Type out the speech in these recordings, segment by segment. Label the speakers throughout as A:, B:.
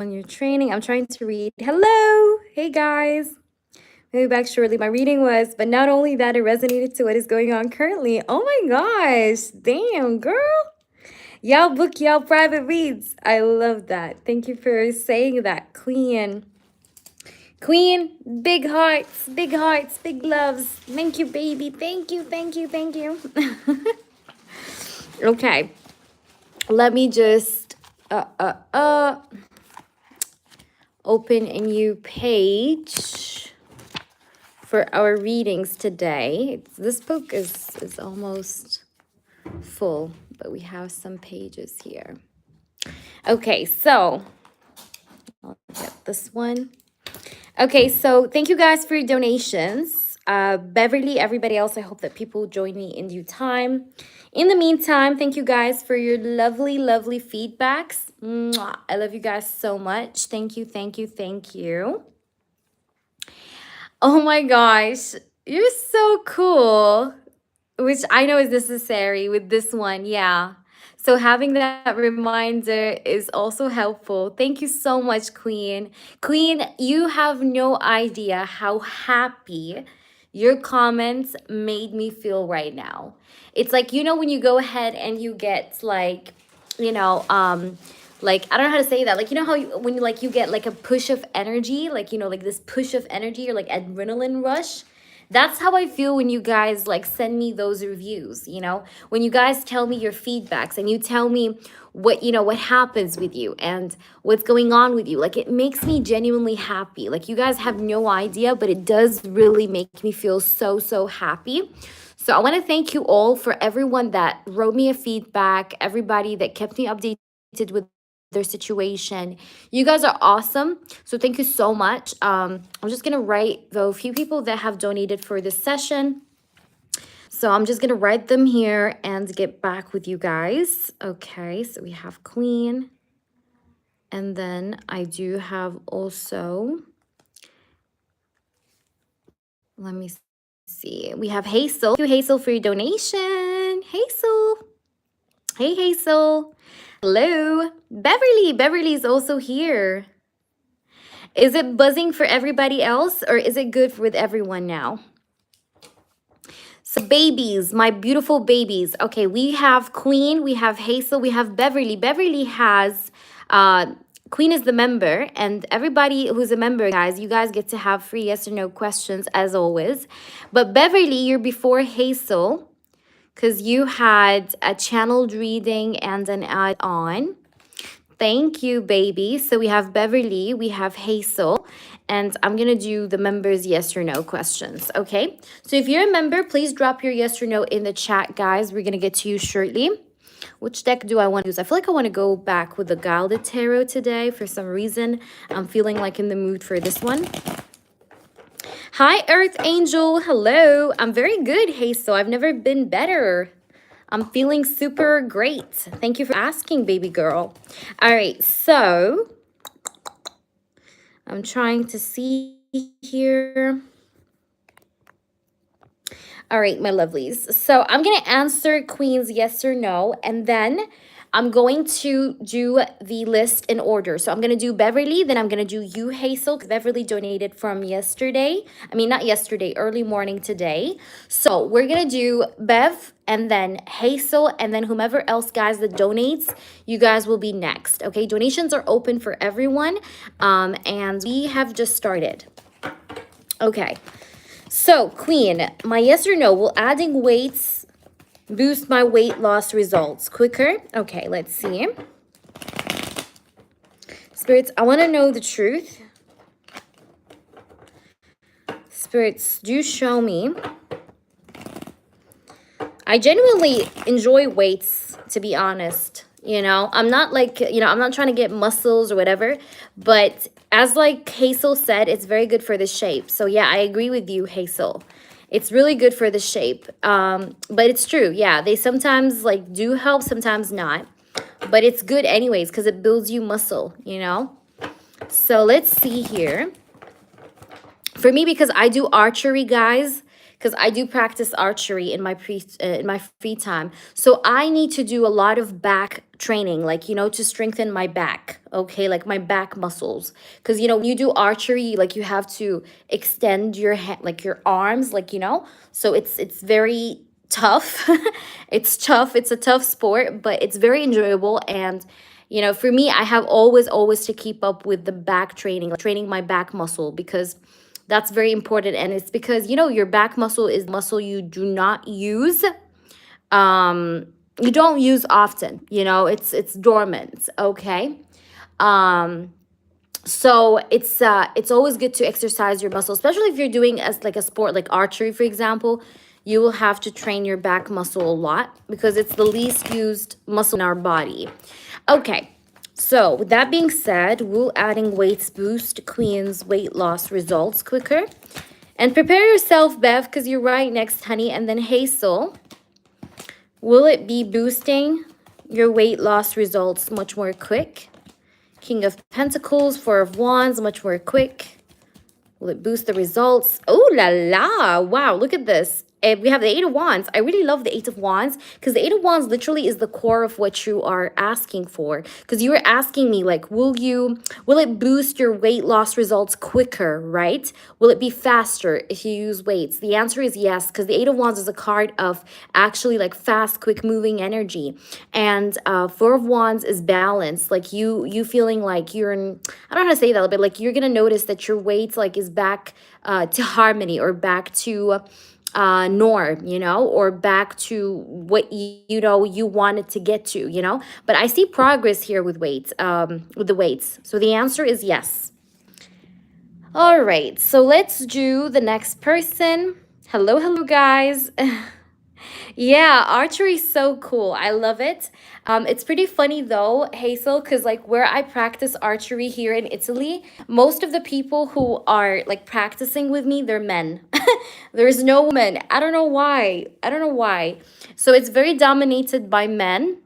A: on your training. I'm trying to read. Hello. Hey, guys. Maybe back shortly. My reading was, but not only that, it resonated to what is going on currently. Oh my gosh. Damn, girl. Y'all book y'all private reads. I love that. Thank you for saying that, Queen. Queen, big hearts, big loves. Thank you, baby. Thank you, thank you, thank you. Okay. Let me just open a new page for our readings today. This book is almost full, but we have some pages here. Okay, so I'll get this one. Okay, so thank you guys for your donations. Beverly, everybody else, I hope that people join me in due time. In the meantime, thank you guys for your lovely, lovely feedbacks. Mwah. I love you guys so much. Thank you, thank you, thank you. Oh my gosh, you're so cool, which I know is necessary with this one. Yeah. So having that reminder is also helpful. Thank you so much, Queen. Queen, you have no idea how happy your comments made me feel right now. It's like, you know, when you go ahead and you get like, you know, like, I don't know how to say that. Like, you know how when you like you get like a push of energy, like, you know, like this push of energy or like adrenaline rush. That's how I feel when you guys like send me those reviews, you know, when you guys tell me your feedbacks and you tell me what, you know, what happens with you and what's going on with you. Like, it makes me genuinely happy. Like, you guys have no idea, but it does really make me feel so, so happy. So I want to thank you all for everyone that wrote me a feedback, everybody that kept me updated with their situation. You guys are awesome. So thank you so much. I'm just going to write the few people that have donated for this session. So I'm just going to write them here and get back with you guys. Okay, so we have Queen. And then I do have also, let me see. We have Hazel. Thank you, Hazel, for your donation. Hazel. Hey, Hazel. Hello. Beverly. Beverly's also here. Is it buzzing for everybody else or is it good with everyone now? So babies, my beautiful babies. Okay, we have Queen, we have Hazel, we have Beverly. Beverly has, Queen is the member, and everybody who's a member, guys, you guys get to have free yes or no questions as always. But Beverly, you're before Hazel because you had a channeled reading and an add-on. Thank you, baby. So we have Beverly, we have Hazel, and I'm going to do the members' yes or no questions, okay? So if you're a member, please drop your yes or no in the chat, guys. We're going to get to you shortly. Which deck do I want to use? I feel like I want to go back with the Gilded Tarot today for some reason. I'm feeling like in the mood for this one. Hi, Earth Angel. Hello. I'm very good, Hazel. I've never been better. I'm feeling super great. Thank you for asking, baby girl. All right, so I'm trying to see here. All right, my lovelies. So I'm going to answer Queen's yes or no, and then I'm going to do the list in order. So I'm going to do Beverly, then I'm going to do you, Hazel, because Beverly donated from yesterday. I mean, not yesterday, early morning today. So we're going to do Bev, and then Hazel, and then whomever else, guys, that donates, you guys will be next. Okay, donations are open for everyone, and we have just started. Okay, so Queen, my yes or no, will adding weights boost my weight loss results quicker? Okay, let's see. Spirits, I want to know the truth. Spirits, do show me. I genuinely enjoy weights, to be honest. You know, I'm not like, you know, I'm not trying to get muscles or whatever. But as like Hazel said, it's very good for the shape. So yeah, I agree with you, Hazel. It's really good for the shape. But it's true. Yeah, they sometimes like do help, sometimes not. But it's good anyways because it builds you muscle, you know. So let's see here. For me, because I do archery, guys, because I do practice archery in my free time. So I need to do a lot of back training, like, to strengthen my back, okay, like my back muscles. Because when you do archery, like you have to extend your hand, like your arms, like, so it's very tough. It's tough. It's a tough sport, but it's very enjoyable. And for me, I have always to keep up with the back training, like training my back muscle, because that's very important. And it's because your back muscle is muscle you do not use, um you don't use often. It's dormant, okay. So it's always good to exercise your muscle, especially if you're doing as like a sport like archery, for example. You will have to train your back muscle a lot because it's the least used muscle in our body. Okay, so with that being said, will adding weights boost queen's weight loss results quicker? And prepare yourself, Bev, because you're right next, honey. And then Hazel, will it be boosting your weight loss results much more quick? King of Pentacles, Four of Wands, much more quick. Will it boost the results? Oh la la. Wow, look at this. And we have the Eight of Wands. I really love the Eight of Wands because the Eight of Wands literally is the core of what you are asking for. Because you were asking me, like, will it boost your weight loss results quicker, right? Will it be faster if you use weights? The answer is yes, because the Eight of Wands is a card of actually like fast, quick moving energy. And Four of Wands is balance. Like you feeling like you're in, I don't know how to say that, but like you're going to notice that your weight like is back to harmony, or back to norm, or back to what you wanted to get to, but I see progress here with weights, with the weights. So the answer is yes. All right, so let's do the next person. Hello guys. Yeah, archery is so cool. I love it. It's pretty funny though, Hazel, because like where I practice archery here in Italy, most of the people who are like practicing with me, they're men. There's no women. I don't know why. I don't know why. So it's very dominated by men,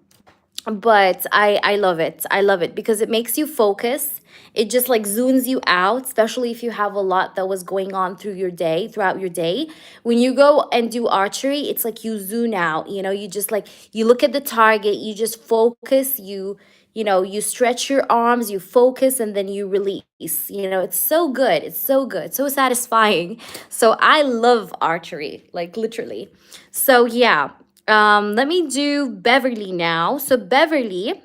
A: but I love it. I love it because it makes you focus. It just like zooms you out, especially if you have a lot that was going on throughout your day. When you go and do archery, it's like you zoom out, you just like, you look at the target, you just focus, you stretch your arms, you focus, and then you release. It's so good. It's so good. So satisfying. So I love archery, like literally. So yeah, let me do Beverly now. So Beverly,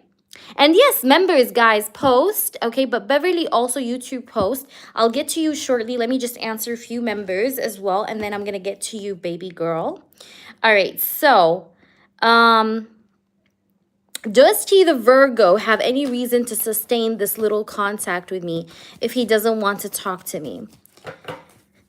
A: and yes, members, guys, post, okay? But Beverly, also YouTube post. I'll get to you shortly. Let me just answer a few members as well, and then I'm going to get to you, baby girl. All right, so does T the Virgo have any reason to sustain this little contact with me if he doesn't want to talk to me?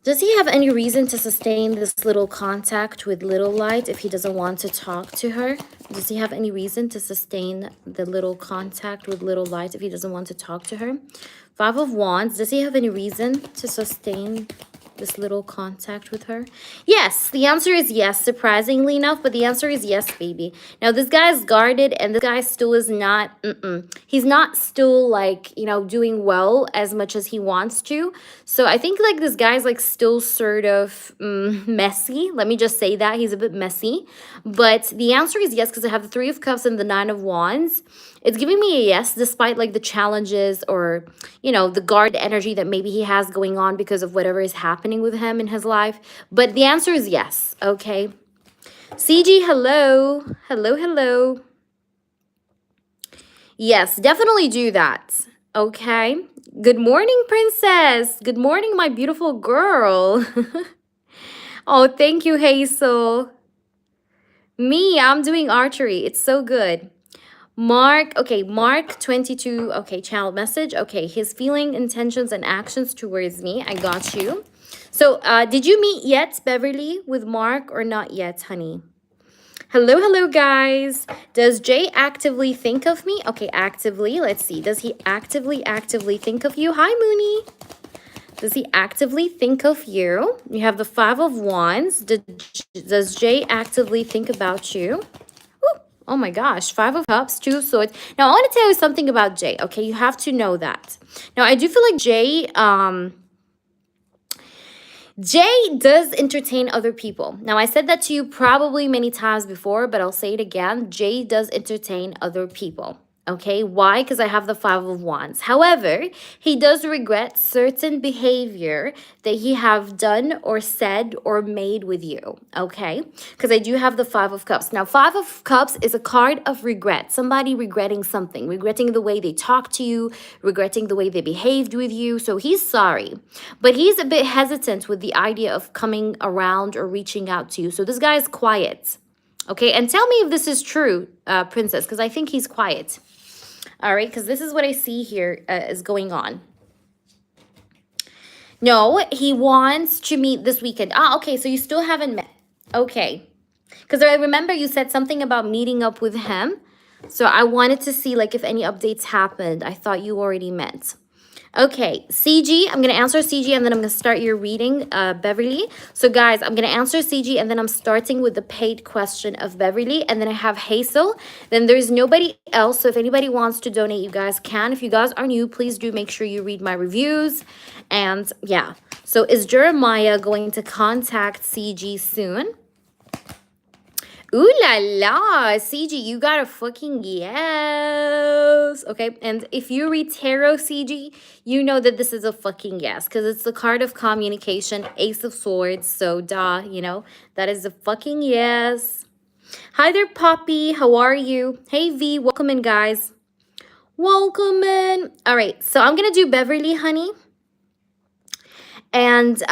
A: Does he have any reason to sustain this little contact with Little Light if he doesn't want to talk to her? Does he have any reason to sustain the little contact with Little Light if he doesn't want to talk to her? Five of Wands, does he have any reason to sustain this little contact with her? Yes, the answer is yes, surprisingly enough, but the answer is yes, baby. Now, this guy's guarded, and this guy still is not, he's not still, like, doing well as much as he wants to. So I think, like, this guy's, like, still sort of messy. Let me just say that. He's a bit messy. But the answer is yes, because I have the Three of Cups and the Nine of Wands. It's giving me a yes, despite like the challenges or, the guard energy that maybe he has going on because of whatever is happening with him in his life. But the answer is yes, okay? CG, hello. Hello. Yes, definitely do that, okay? Good morning, princess. Good morning, my beautiful girl. Oh, thank you, Hazel. Me, I'm doing archery. It's so good. Mark, okay, Mark 22, okay, channel message. Okay, his feeling, intentions, and actions towards me. I got you. So, did you meet yet, Beverly, with Mark, or not yet, honey? Hello, guys. Does Jay actively think of me? Okay, actively. Let's see. Does he actively think of you? Hi, Mooney. Does he actively think of you? You have the Five of Wands. Does Jay actively think about you? Oh my gosh, Five of Cups, Two of Swords. Now, I want to tell you something about Jay, okay? You have to know that. Now, I do feel like Jay, Jay does entertain other people. Now, I said that to you probably many times before, but I'll say it again. Jay does entertain other people. Okay, why? Because I have the Five of Wands. However, he does regret certain behavior that he have done or said or made with you. Okay, because I do have the Five of Cups. Now, Five of Cups is a card of regret. Somebody regretting something, regretting the way they talked to you, regretting the way they behaved with you. So he's sorry, but he's a bit hesitant with the idea of coming around or reaching out to you. So this guy is quiet. Okay, and tell me if this is true, Princess, because I think he's quiet. All right, because this is what I see here is going on. No, he wants to meet this weekend. Ah, okay, so you still haven't met. Okay, because I remember you said something about meeting up with him. So I wanted to see like if any updates happened. I thought you already met. Okay, CG, I'm going to answer CG and then I'm going to start your reading, Beverly. So guys, I'm going to answer CG and then I'm starting with the paid question of Beverly. And then I have Hazel. Then there's nobody else. So if anybody wants to donate, you guys can. If you guys are new, please do make sure you read my reviews. And yeah, so is Jeremiah going to contact CG soon? Ooh la la, CG, you got a fucking yes. Okay, and if you read tarot, CG, you know that this is a fucking yes because it's the card of communication, Ace of Swords. So, duh, you know, that is a fucking yes. Hi there, Poppy. How are you? Hey, V. Welcome in, guys. Welcome in. All right, so I'm gonna do Beverly, honey, and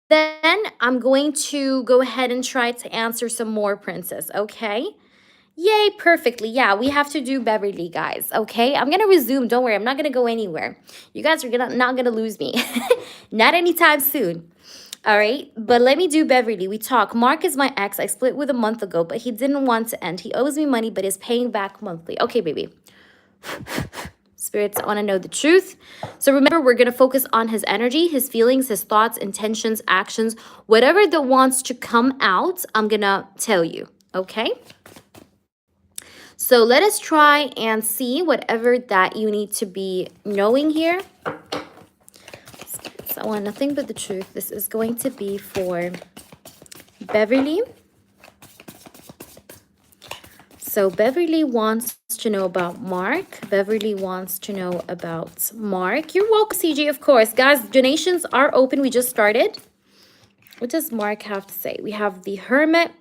A: then I'm going to go ahead and try to answer some more, Princess, okay? Yay, perfectly. Yeah, we have to do Beverly, guys, okay? I'm going to resume. Don't worry. I'm not going to go anywhere. You guys are not going to lose me. Not anytime soon. All right, but let me do Beverly. We talk. Mark is my ex. I split with a month ago, but he didn't want to end. He owes me money, but is paying back monthly. Okay, baby. Spirits, I want to know the truth. So remember, we're going to focus on his energy, his feelings, his thoughts, intentions, actions. Whatever that wants to come out, I'm going to tell you, okay? So let us try and see whatever that you need to be knowing here. Spirits, I want nothing but the truth. This is going to be for Beverly. So Beverly wants to know about Mark. Beverly wants to know about Mark. You're welcome, CG, of course. Guys, donations are open. We just started. What does Mark have to say? We have the Hermit.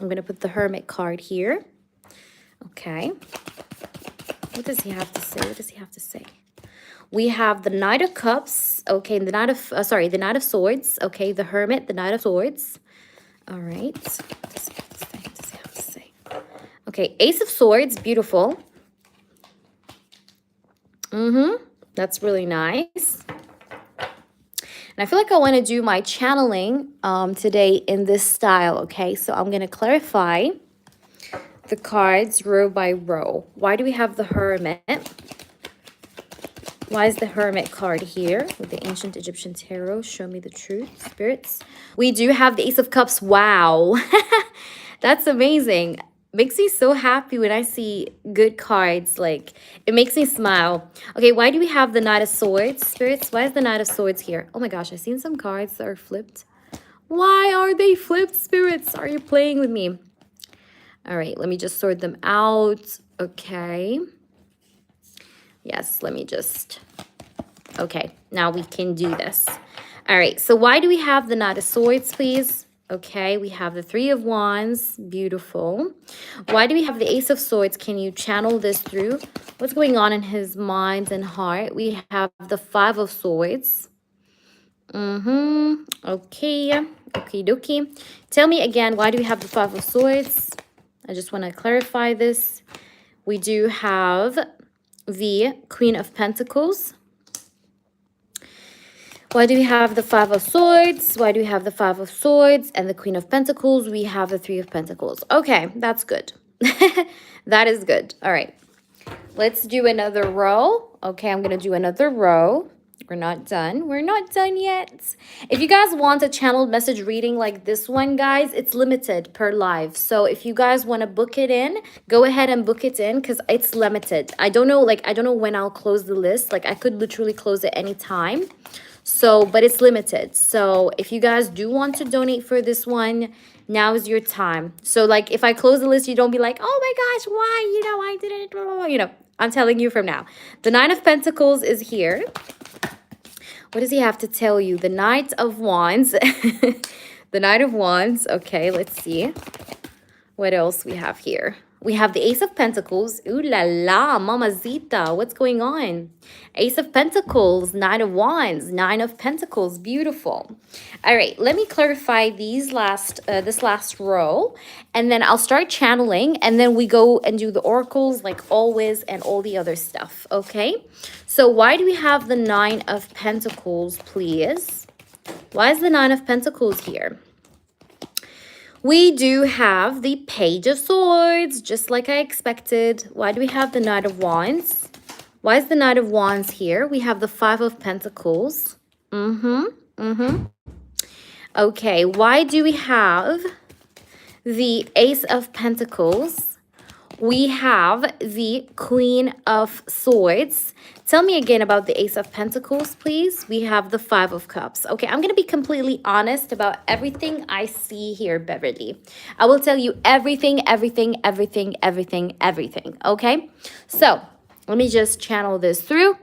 A: I'm going to put the Hermit card here. Okay. What does he have to say? What does he have to say? We have the Knight of Cups. Okay, the Knight of, the Knight of Swords. Okay, the Hermit, the Knight of Swords. All right. What does he have to say? What does he have to say? Okay, Ace of Swords, beautiful. That's really nice. And I feel like I want to do my channeling today in this style, okay? So I'm going to clarify the cards row by row. Why do we have the Hermit? Why is the Hermit card here with the Ancient Egyptian Tarot? Show me the truth, spirits. We do have the Ace of Cups. Wow. That's amazing. Makes me so happy when I see good cards. Like, it makes me smile. Okay, why do we have the Knight of Swords, spirits? Why is the Knight of Swords here? Oh my gosh, I've seen some cards that are flipped. Why are they flipped, spirits? Are you playing with me? All right, let me just sort them out. Okay. Yes, let me just... Okay, now we can do this. All right, so why do we have the Knight of Swords, please? Okay, we have the Three of Wands. Beautiful. Why do we have the Ace of Swords? Can you channel this through? What's going on in his mind and heart? We have the Five of Swords. Okay. Okie dokie. Tell me again, why do we have the Five of Swords? I just want to clarify this. We do have the Queen of Pentacles. Why do we have the Five of Swords? Why do we have the Five of Swords and the Queen of Pentacles? We have the Three of Pentacles. Okay, that's good. That is good. All right. Let's do another row. Okay, I'm going to do another row. We're not done. We're not done yet. If you guys want a channeled message reading like this one, guys, it's limited per live. So if you guys want to book it in, go ahead and book it in because it's limited. I don't know when I'll close the list. Like, I could literally close it anytime. So, but it's limited. So if you guys do want to donate for this one, now is your time. So like if I close the list, you don't be like, oh my gosh, why? I didn't, blah, blah, blah. I'm telling you from now. The Nine of Pentacles is here. What does he have to tell you? The Knight of Wands. The Knight of Wands. Okay, let's see. What else we have here? We have the Ace of Pentacles. Ooh la la, mamazita. What's going on? Ace of Pentacles, Nine of Wands, Nine of Pentacles. Beautiful. All right, let me clarify this last row, and then I'll start channeling, and then we go and do the oracles like always and all the other stuff, okay? So why do we have the Nine of Pentacles, please? Why is the Nine of Pentacles here? We do have the Page of Swords, just like I expected. Why do we have the Knight of Wands? Why is the Knight of Wands here? We have the Five of Pentacles. Okay, why do we have the Ace of Pentacles? We have the Queen of Swords. Tell me again about the Ace of Pentacles, please. We have the Five of Cups. Okay, I'm going to be completely honest about everything I see here, Beverly. I will tell you everything, everything, everything, everything, everything. Okay, so let me just channel this through.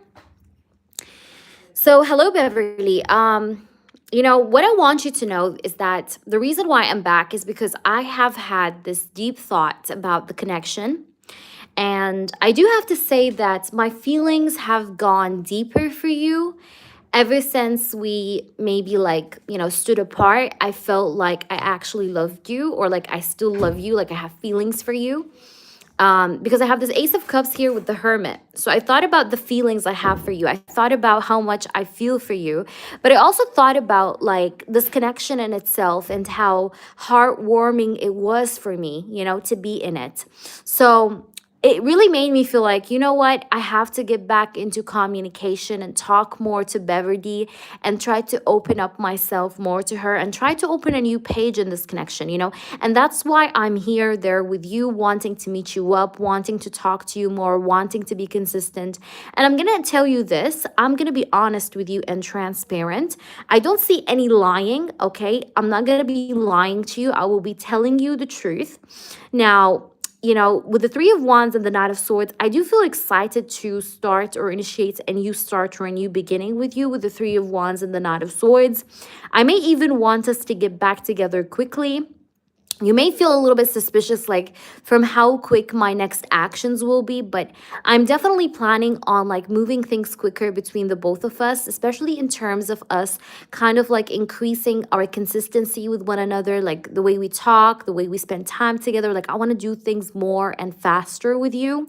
A: So, hello, Beverly. What I want you to know is that the reason why I'm back is because I have had this deep thought about the connection. And I do have to say that my feelings have gone deeper for you ever since we maybe stood apart. I felt like I actually loved you, or like I still love you, like I have feelings for you. Because I have this Ace of Cups here with the Hermit. So I thought about the feelings I have for you. I thought about how much I feel for you. But I also thought about like this connection in itself and how heartwarming it was for me, to be in it. So it really made me feel like, you know what, I have to get back into communication and talk more to Beverly and try to open up myself more to her and try to open a new page in this connection, and that's why I'm here there with you, wanting to meet you up, wanting to talk to you more, wanting to be consistent. And I'm gonna tell you this, I'm gonna be honest with you and transparent. I don't see any lying, okay? I'm not gonna be lying to you. I will be telling you the truth. Now, with the Three of Wands and the Knight of Swords, I do feel excited to start or initiate a new start or a new beginning with you with the Three of Wands and the Knight of Swords. I may even want us to get back together quickly. You may feel a little bit suspicious, like from how quick my next actions will be, but I'm definitely planning on like moving things quicker between the both of us, especially in terms of us kind of like increasing our consistency with one another, like the way we talk, the way we spend time together. Like I want to do things more and faster with you.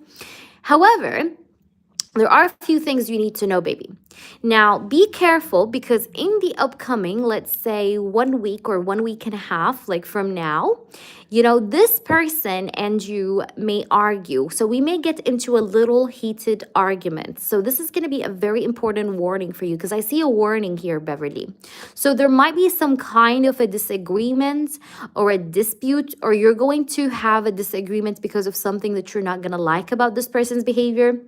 A: However, there are a few things you need to know, baby. Now, be careful because in the upcoming, let's say 1 week or 1 week and a half, like from now, this person and you may argue. So we may get into a little heated argument. So this is going to be a very important warning for you because I see a warning here, Beverly. So there might be some kind of a disagreement or a dispute, or you're going to have a disagreement because of something that you're not going to like about this person's behavior.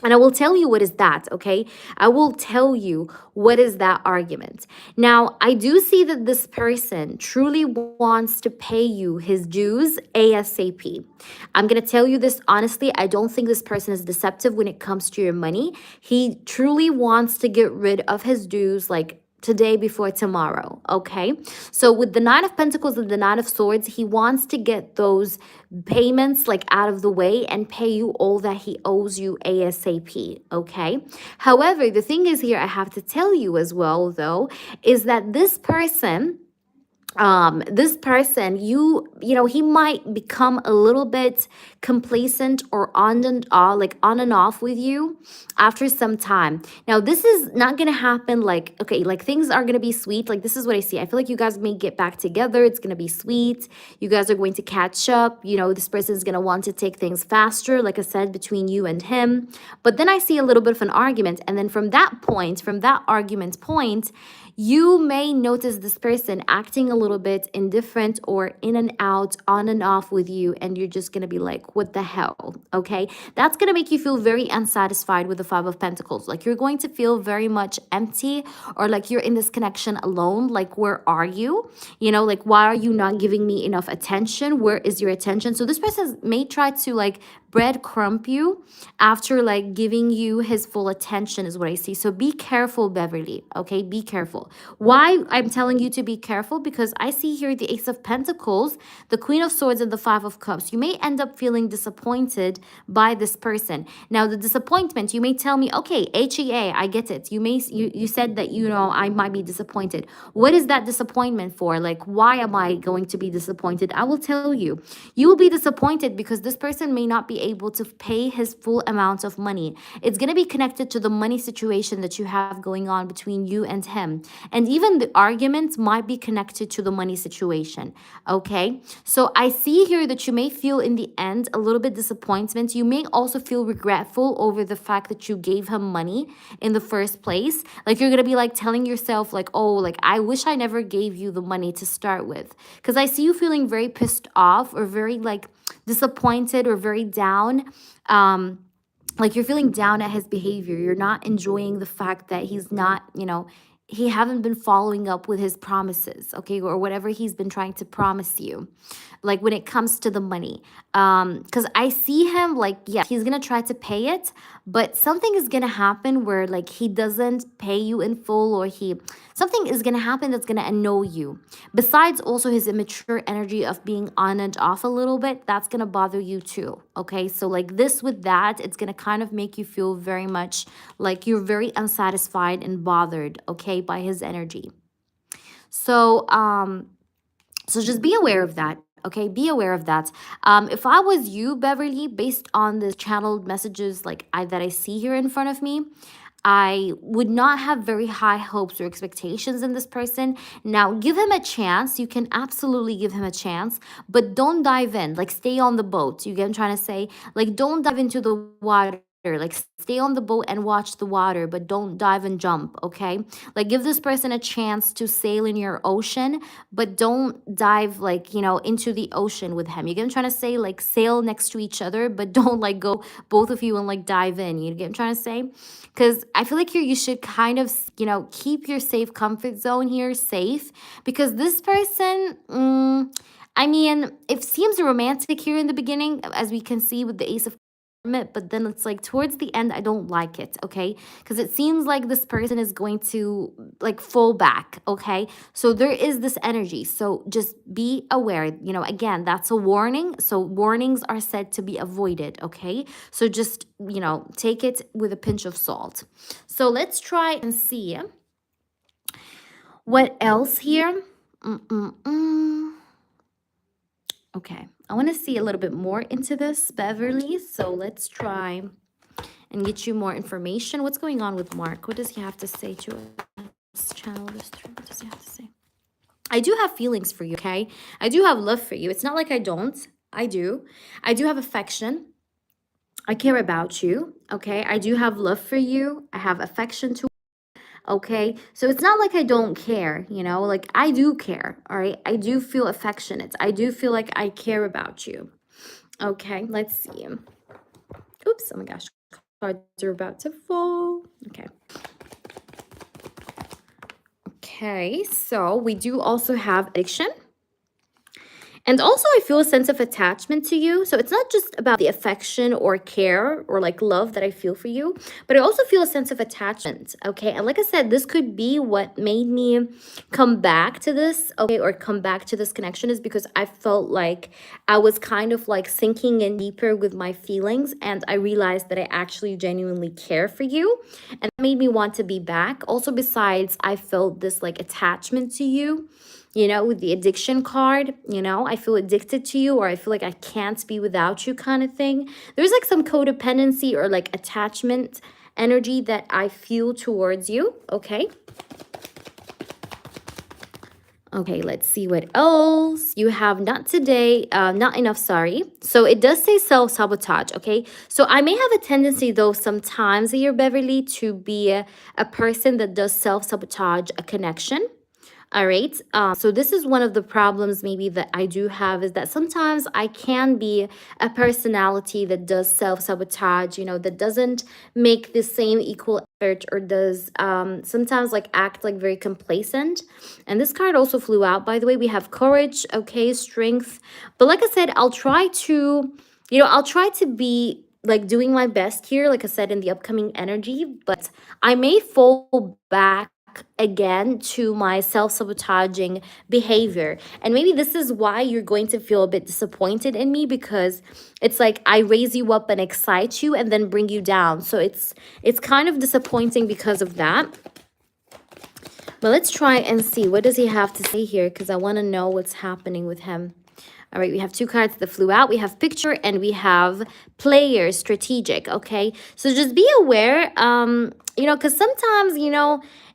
A: And I will tell you what is that, okay? I will tell you what is that argument. Now, I do see that this person truly wants to pay you his dues ASAP. I'm going to tell you this honestly. I don't think this person is deceptive when it comes to your money. He truly wants to get rid of his dues like today before tomorrow, okay? So with the Nine of Pentacles and the Nine of Swords, he wants to get those payments like out of the way and pay you all that he owes you ASAP, okay? However, the thing is here, I have to tell you as well, though, is that this person, he might become a little bit complacent or on and off with you after some time. Now, this is not gonna happen like things are gonna be sweet. Like this is what I see. I feel like you guys may get back together. It's gonna be sweet. You guys are going to catch up. This person is gonna want to take things faster, like I said, between you and him. But then I see a little bit of an argument, and then from that argument point, you may notice this person acting a little bit indifferent or in and out, on and off with you, and you're just gonna be like, what the hell? Okay, that's gonna make you feel very unsatisfied with the Five of Pentacles. Like you're going to feel very much empty, or like you're in this connection alone. Like, where are you? You know, like, why are you not giving me enough attention? Where is your attention? So this person may try to like breadcrumb you after like giving you his full attention, is what I see. So be careful, Beverly. Okay, be careful. Why I'm telling you to be careful? Because I see here the Ace of Pentacles, the Queen of Swords, and the Five of Cups. You may end up feeling disappointed by this person. Now, the disappointment, you may tell me, okay, HEA, I get it. You said that, you know, I might be disappointed. What is that disappointment for? Like, why am I going to be disappointed? I will tell you. You will be disappointed because this person may not be able to pay his full amount of money. It's going to be connected to the money situation that you have going on between you and him. And even the arguments might be connected to the money situation. Okay? So I see here that you may feel in the end a little bit disappointment. You may also feel regretful over the fact that you gave him money in the first place. Like you're going to be like telling yourself like, oh, like I wish I never gave you the money to start with. Because I see you feeling very pissed off or very like disappointed or very down. Like you're feeling down at his behavior. You're not enjoying the fact that he's not, you know, he haven't been following up with his promises, okay, or whatever he's been trying to promise you, like when it comes to the money. Because I see him like, yeah, he's gonna try to pay it, but something is gonna happen where like he doesn't pay you in full, or something is gonna happen that's gonna annoy you. Besides also his immature energy of being on and off a little bit, that's gonna bother you too. Okay, so like this with that, it's gonna kind of make you feel very much like you're very unsatisfied and bothered, okay, by his energy. So so just be aware of that. Okay, be aware of that. If I was you, Beverly, based on the channeled messages like that I see here in front of me, I would not have very high hopes or expectations in this person. Now, give him a chance. You can absolutely give him a chance, but don't dive in. Like, stay on the boat. You get what I'm trying to say? Like, don't dive into the water. Like, stay on the boat and watch the water, but don't dive and jump, okay? Like, give this person a chance to sail in your ocean, but don't dive, like, you know, into the ocean with him. You get what I'm trying to say? Like, sail next to each other, but don't, like, go both of you and, like, dive in. You get what I'm trying to say? Because I feel like you should kind of, you know, keep your safe comfort zone here safe, because this person, I mean, it seems romantic here in the beginning, as we can see with the Ace of, but then it's like towards the end I don't like it, okay? Because it seems like this person is going to like fall back, okay? So there is this energy, so just be aware. You know, again, that's a warning, so warnings are said to be avoided, okay? So just, you know, take it with a pinch of salt. So let's try and see what else here. Okay, I want to see a little bit more into this, Beverly. So let's try and get you more information. What's going on with Mark? What does he have to say to us? Channel this through. What does he have to say? I do have feelings for you, okay? I do have love for you. It's not like I don't. I do. I do have affection. I care about you, okay? I do have love for you. I have affection to. Okay, so it's not like I don't care, you know, like I do care, all right? I do feel affectionate. I do feel like I care about you. Okay, let's see. Oops, oh my gosh, cards are about to fall. Okay. Okay, so we do also have addiction. And also, I feel a sense of attachment to you. So it's not just about the affection or care or like love that I feel for you, but I also feel a sense of attachment, okay? And like I said, this could be what made me come back to this, okay, or come back to this connection, is because I felt like I was kind of like sinking in deeper with my feelings, and I realized that I actually genuinely care for you, and that made me want to be back. Also, besides, I felt this like attachment to you. You know, with the addiction card, you know, I feel addicted to you, or I feel like I can't be without you kind of thing. There's like some codependency or like attachment energy that I feel towards you, okay? Okay, let's see what else you have. Not today, not enough, sorry. So it does say self-sabotage, okay? So I may have a tendency though sometimes here, Beverly, to be a person that does self-sabotage a connection. All right. So this is one of the problems maybe that I do have, is that sometimes I can be a personality that does self-sabotage, that doesn't make the same equal effort, or does sometimes like act like very complacent. And this card also flew out, by the way. We have courage, okay, strength. But like I said, I'll try to be like doing my best here, like I said, in the upcoming energy, but I may fall back again to my self-sabotaging behavior. And maybe this is why you're going to feel a bit disappointed in me, because it's like I raise you up and excite you and then bring you down. So it's kind of disappointing because of that. But let's try and see, what does he have to say here, because I want to know what's happening with him. All right, we have two cards that flew out. We have picture and we have player, strategic, okay? So just be aware, because sometimes,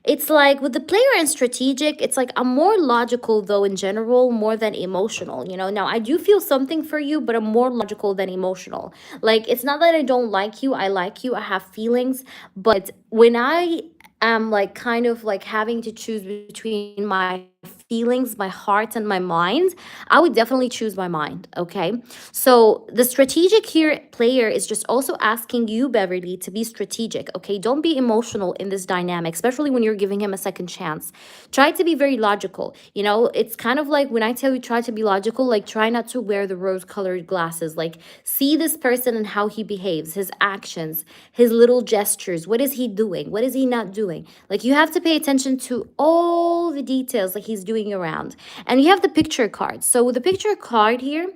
A: it's like with the player and strategic, it's like I'm more logical though in general, more than emotional, Now I do feel something for you, but I'm more logical than emotional. Like, it's not that I don't like you, I like you, I have feelings, but when I am like kind of like having to choose between my feelings, my heart, and my mind, I would definitely choose my mind. Okay. So the strategic here player is just also asking you, Beverly, to be strategic. Okay. Don't be emotional in this dynamic, especially when you're giving him a second chance. Try to be very logical. It's kind of like when I tell you try to be logical, like try not to wear the rose colored glasses. Like, see this person and how he behaves, his actions, his little gestures. What is he doing? What is he not doing? Like, you have to pay attention to all the details that he's doing around. And you have the picture card. So with the picture card here,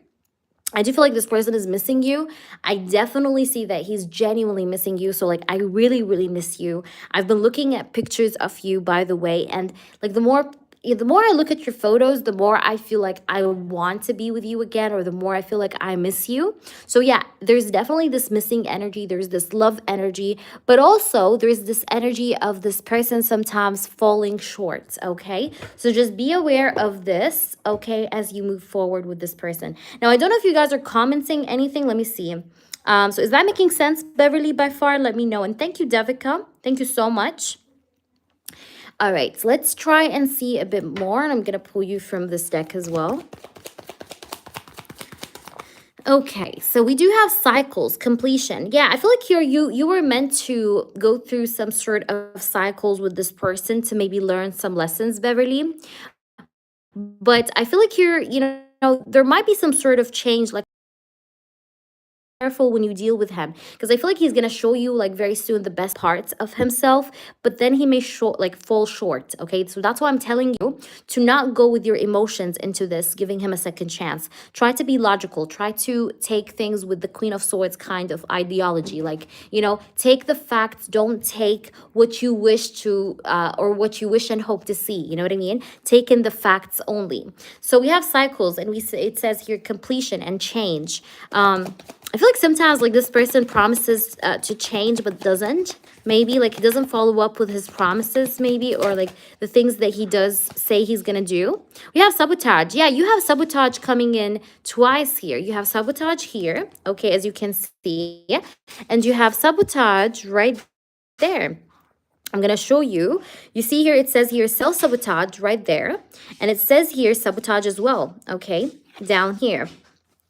A: I do feel like this person is missing you. I definitely see that he's genuinely missing you. So, like, I really, really miss you. I've been looking at pictures of you, by the way, and like the more I look at your photos, the more I feel like I want to be with you again, or the more I feel like I miss you. So yeah, there's definitely this missing energy. There's this love energy, but also there's this energy of this person sometimes falling short. Okay. So just be aware of this, okay, as you move forward with this person. Now, I don't know if you guys are commenting anything. Let me see. So is that making sense, Beverly, by far? Let me know. And thank you, Devika. Thank you so much. All right, so let's try and see a bit more, and I'm going to pull you from this deck as well. Okay, so we do have cycles, completion. Yeah, I feel like here you were meant to go through some sort of cycles with this person to maybe learn some lessons, Beverly. But I feel like here, there might be some sort of change, like, careful when you deal with him, because I feel like he's gonna show you like very soon the best parts of himself, but then he may fall short. Okay, so that's why I'm telling you to not go with your emotions into this, giving him a second chance. Try to be logical. Try to take things with the Queen of Swords kind of ideology. Like, take the facts. Don't take what you wish to or what you wish and hope to see. You know what I mean? Take in the facts only. So we have cycles, and it says here completion and change. I feel like sometimes like this person promises to change but doesn't. Maybe like he doesn't follow up with his promises, maybe, or like the things that he does say he's gonna do. We have sabotage. Yeah, you have sabotage coming in twice here. You have sabotage here, okay, as you can see, and you have sabotage right there. I'm going to show you. You see here, it says here self-sabotage right there. And it says here sabotage as well, okay, down here.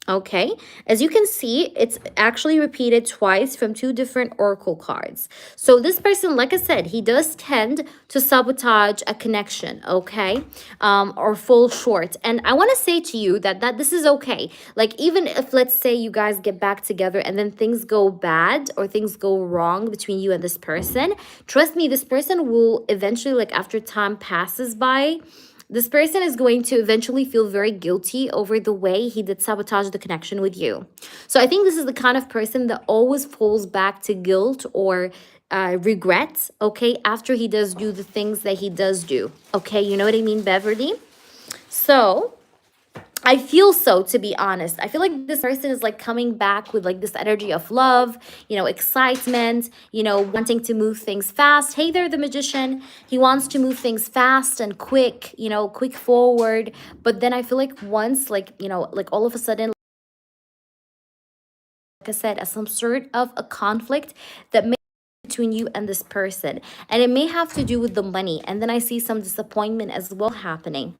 A: Okay, as you can see, it's actually repeated twice from two different oracle cards. So this person, like I said, he does tend to sabotage a connection, okay, or fall short. And I want to say to you that this is okay. Like, even if, let's say, you guys get back together and then things go bad or things go wrong between you and this person, trust me, this person will eventually, like after time passes by, this person is going to eventually feel very guilty over the way he did sabotage the connection with you. So I think this is the kind of person that always falls back to guilt or regret, okay, after he does do the things that he does do. Okay, you know what I mean, Beverly? So I feel so, to be honest. I feel like this person is like coming back with like this energy of love, excitement, wanting to move things fast. Hey there, the magician. He wants to move things fast and quick, quick forward. But then I feel like once, like all of a sudden, like I said, as some sort of a conflict that may between you and this person. And it may have to do with the money. And then I see some disappointment as well happening.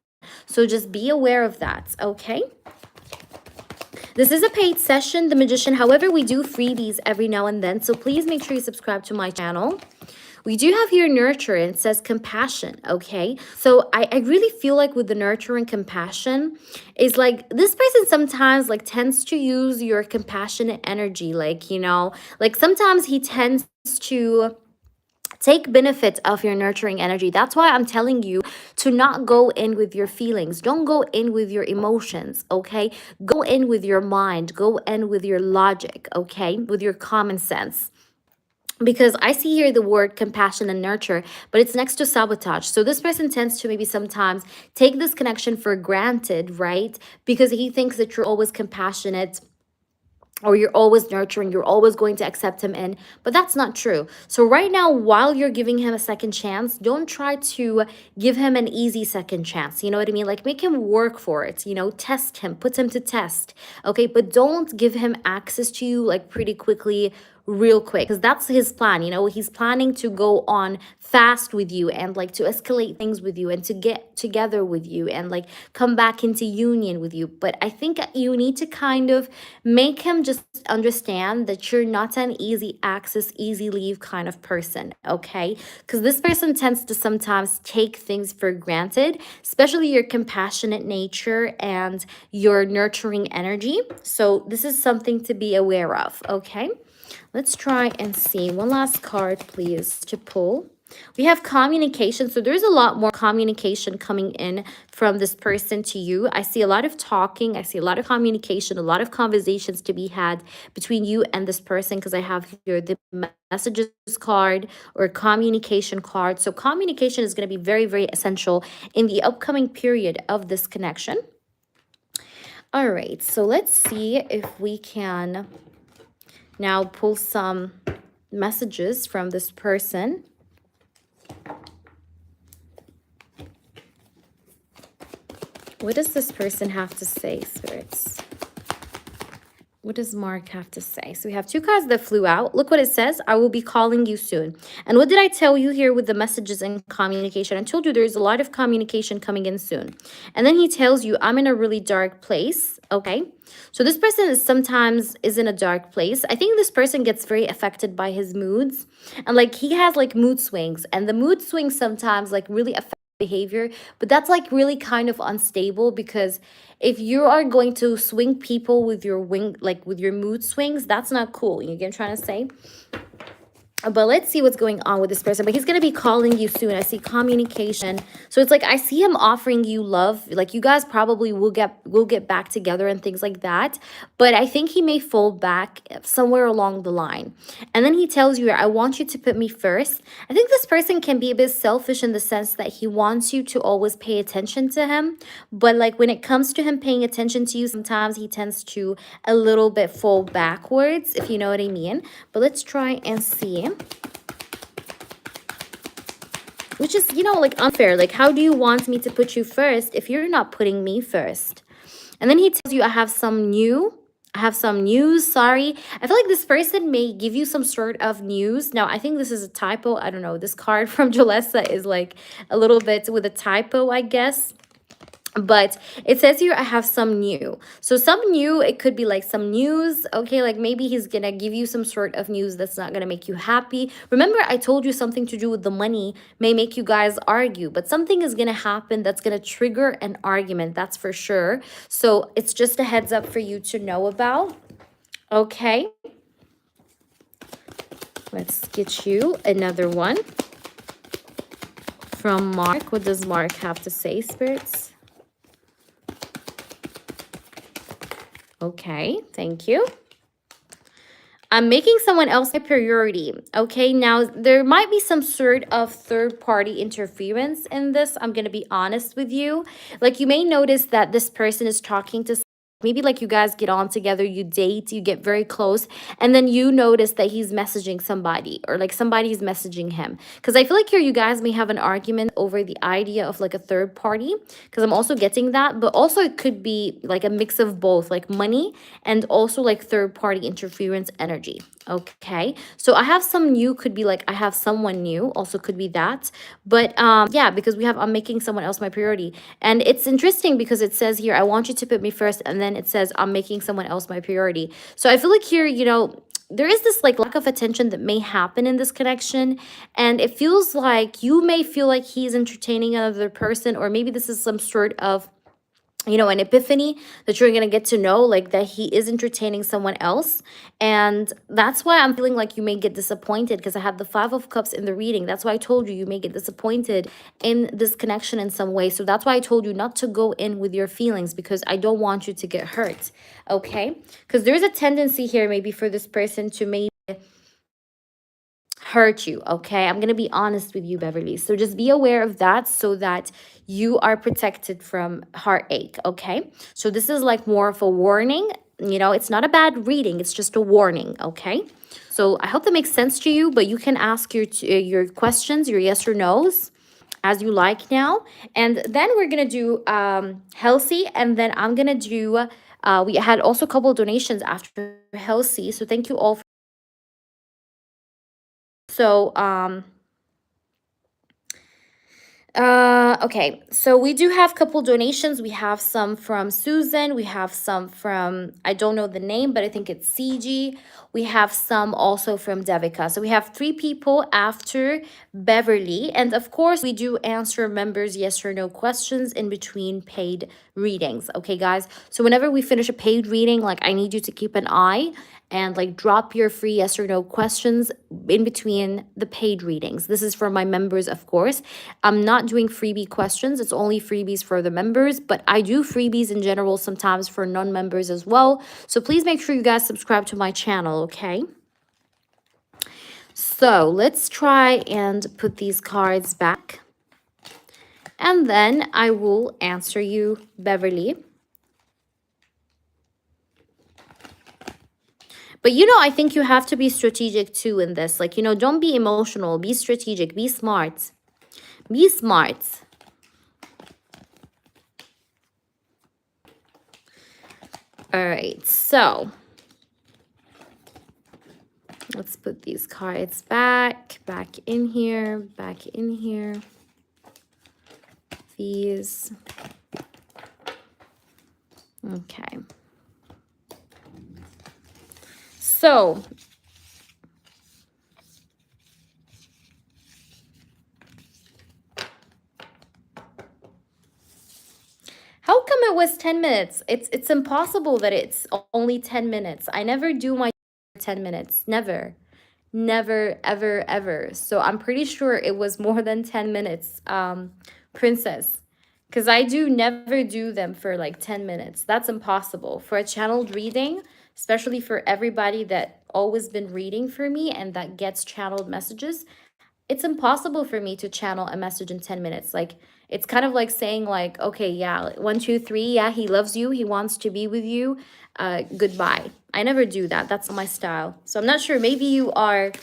A: So just be aware of that, okay? This is a paid session, The Magician. However, we do freebies every now and then. So please make sure you subscribe to my channel. We do have here nurture, and it says compassion, okay? So I really feel like with the nurture and compassion, is like this person sometimes like tends to use your compassionate energy. Like, you know, like sometimes he tends to take benefit of your nurturing energy. That's why I'm telling you to not go in with your feelings. Don't go in with your emotions, okay? Go in with your mind. Go in with your logic, okay? With your common sense. Because I see here the word compassion and nurture, but it's next to sabotage. So this person tends to maybe sometimes take this connection for granted, right? Because he thinks that you're always compassionate, or you're always nurturing, you're always going to accept him in, but that's not true. So right now, while you're giving him a second chance, don't try to give him an easy second chance. You know what I mean? Like, make him work for it, you know, test him, put him to test, okay? But don't give him access to you like pretty quickly, real quick, because that's his plan. You know, he's planning to go on fast with you and like to escalate things with you and to get together with you and like come back into union with you. But I think you need to kind of make him just understand that you're not an easy access, easy leave kind of person, okay? Because this person tends to sometimes take things for granted, especially your compassionate nature and your nurturing energy. So this is something to be aware of, okay? Let's try and see. One last card, please, to pull. We have communication. So there's a lot more communication coming in from this person to you. I see a lot of talking. I see a lot of communication, a lot of conversations to be had between you and this person, because I have here the messages card or communication card. So communication is going to be very, very essential in the upcoming period of this connection. All right. So let's see if we can now pull some messages from this person. What does this person have to say, spirits? What does Mark have to say? So we have two cards that flew out. Look what it says. I will be calling you soon. And what did I tell you here with the messages and communication? I told you there's a lot of communication coming in soon. And then he tells you, I'm in a really dark place. Okay. So this person is sometimes in a dark place. I think this person gets very affected by his moods. And like he has like mood swings. And the mood swings sometimes like really affect behavior, but that's like really kind of unstable, because if you are going to swing people with your with your mood swings, that's not cool. You get what I'm trying to say? But let's see what's going on with this person. But he's going to be calling you soon. I see communication. So it's like I see him offering you love. Like you guys probably will get back together and things like that. But I think he may fall back somewhere along the line. And then he tells you, I want you to put me first. I think this person can be a bit selfish in the sense that he wants you to always pay attention to him. But like when it comes to him paying attention to you, sometimes he tends to a little bit fall backwards, if you know what I mean. But let's try and see. Which is, you know, like unfair. Like, how do you want me to put you first if you're not putting me first? And then he tells you, I have some news. Sorry. I feel like this person may give you some sort of news. Now, I think this is a typo. I don't know. This card from Jalessa is like a little bit with a typo, I guess. But it says here, I have some new. So some new, it could be like some news. Okay, like maybe he's going to give you some sort of news that's not going to make you happy. Remember, I told you something to do with the money may make you guys argue. But something is going to happen that's going to trigger an argument. That's for sure. So it's just a heads up for you to know about. Okay. Let's get you another one from Mark. What does Mark have to say, spirits? Okay, thank you. I'm making someone else a priority. Okay, now there might be some sort of third-party interference in this. I'm going to be honest with you. Like you may notice that this person is talking to maybe like you guys get on together, you date, you get very close, and then you notice that he's messaging somebody or like somebody's messaging him. Because I feel like here you guys may have an argument over the idea of like a third party, because I'm also getting that, but also it could be like a mix of both, like money and also like third party interference energy. Okay, so I have some new, could be like I have someone new, also could be that. But yeah, because we have I'm making someone else my priority. And it's interesting because it says here, I want you to put me first, and then it says I'm making someone else my priority. So I feel like here, there is this like lack of attention that may happen in this connection, and it feels like you may feel like he's entertaining another person, or maybe this is some sort of an epiphany that you're gonna get to know, like that he is entertaining someone else. And that's why I'm feeling like you may get disappointed, because I had the Five of Cups in the reading. That's why I told you may get disappointed in this connection in some way. So that's why I told you not to go in with your feelings, because I don't want you to get hurt. Okay, because there's a tendency here maybe for this person to maybe hurt you. Okay, I'm gonna be honest with you, Beverly, so just be aware of that so that you are protected from heartache. Okay, so this is like more of a warning. It's not a bad reading, it's just a warning. Okay, so I hope that makes sense to you, but you can ask your questions, your yes or no's, as you like now. And then we're gonna do healthy, and then I'm gonna do we had also a couple of donations after healthy, so thank you all. So okay, so we do have a couple donations. We have some from Susan. We have some from, I don't know the name, but I think it's CG. We have some also from Devika. So we have 3 people after Beverly. And of course, we do answer members' yes or no questions in between paid readings. Okay, guys? So whenever we finish a paid reading, like I need you to keep an eye and like drop your free yes or no questions in between the paid readings. This is for my members, of course. I'm not doing freebie questions. It's only freebies for the members, but I do freebies in general sometimes for non-members as well. So please make sure you guys subscribe to my channel, okay? So let's try and put these cards back. And then I will answer you, Beverly. But I think you have to be strategic too in this. Like, don't be emotional. Be strategic. Be smart. Be smart. All right, so let's put these cards back in here, These. Okay. So how come it was 10 minutes? It's impossible that it's only 10 minutes. I never do my 10 minutes. Never. Never, ever, ever. So I'm pretty sure it was more than 10 minutes, Princess. Because I never do them for like 10 minutes. That's impossible. For a channeled reading, especially for everybody that always been reading for me and that gets channeled messages, it's impossible for me to channel a message in 10 minutes. Like, it's kind of like saying like, okay, yeah, 1, 2, 3, yeah, he loves you, he wants to be with you, goodbye. I never do that. That's not my style. So I'm not sure. Maybe you are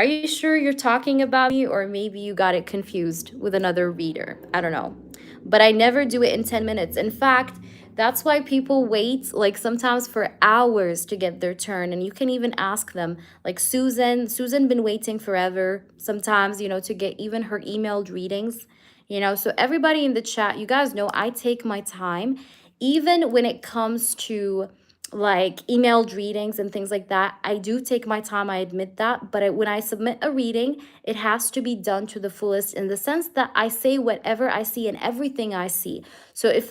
A: you sure you're talking about me, or maybe you got it confused with another reader? I don't know. But I never do it in 10 minutes. In fact, that's why people wait like sometimes for hours to get their turn. And you can even ask them, like Susan been waiting forever sometimes, to get even her emailed readings. So everybody in the chat, you guys know I take my time, even when it comes to like emailed readings and things like that. I do take my time, I admit that, but when I submit a reading, it has to be done to the fullest, in the sense that I say whatever I see and everything I see. So if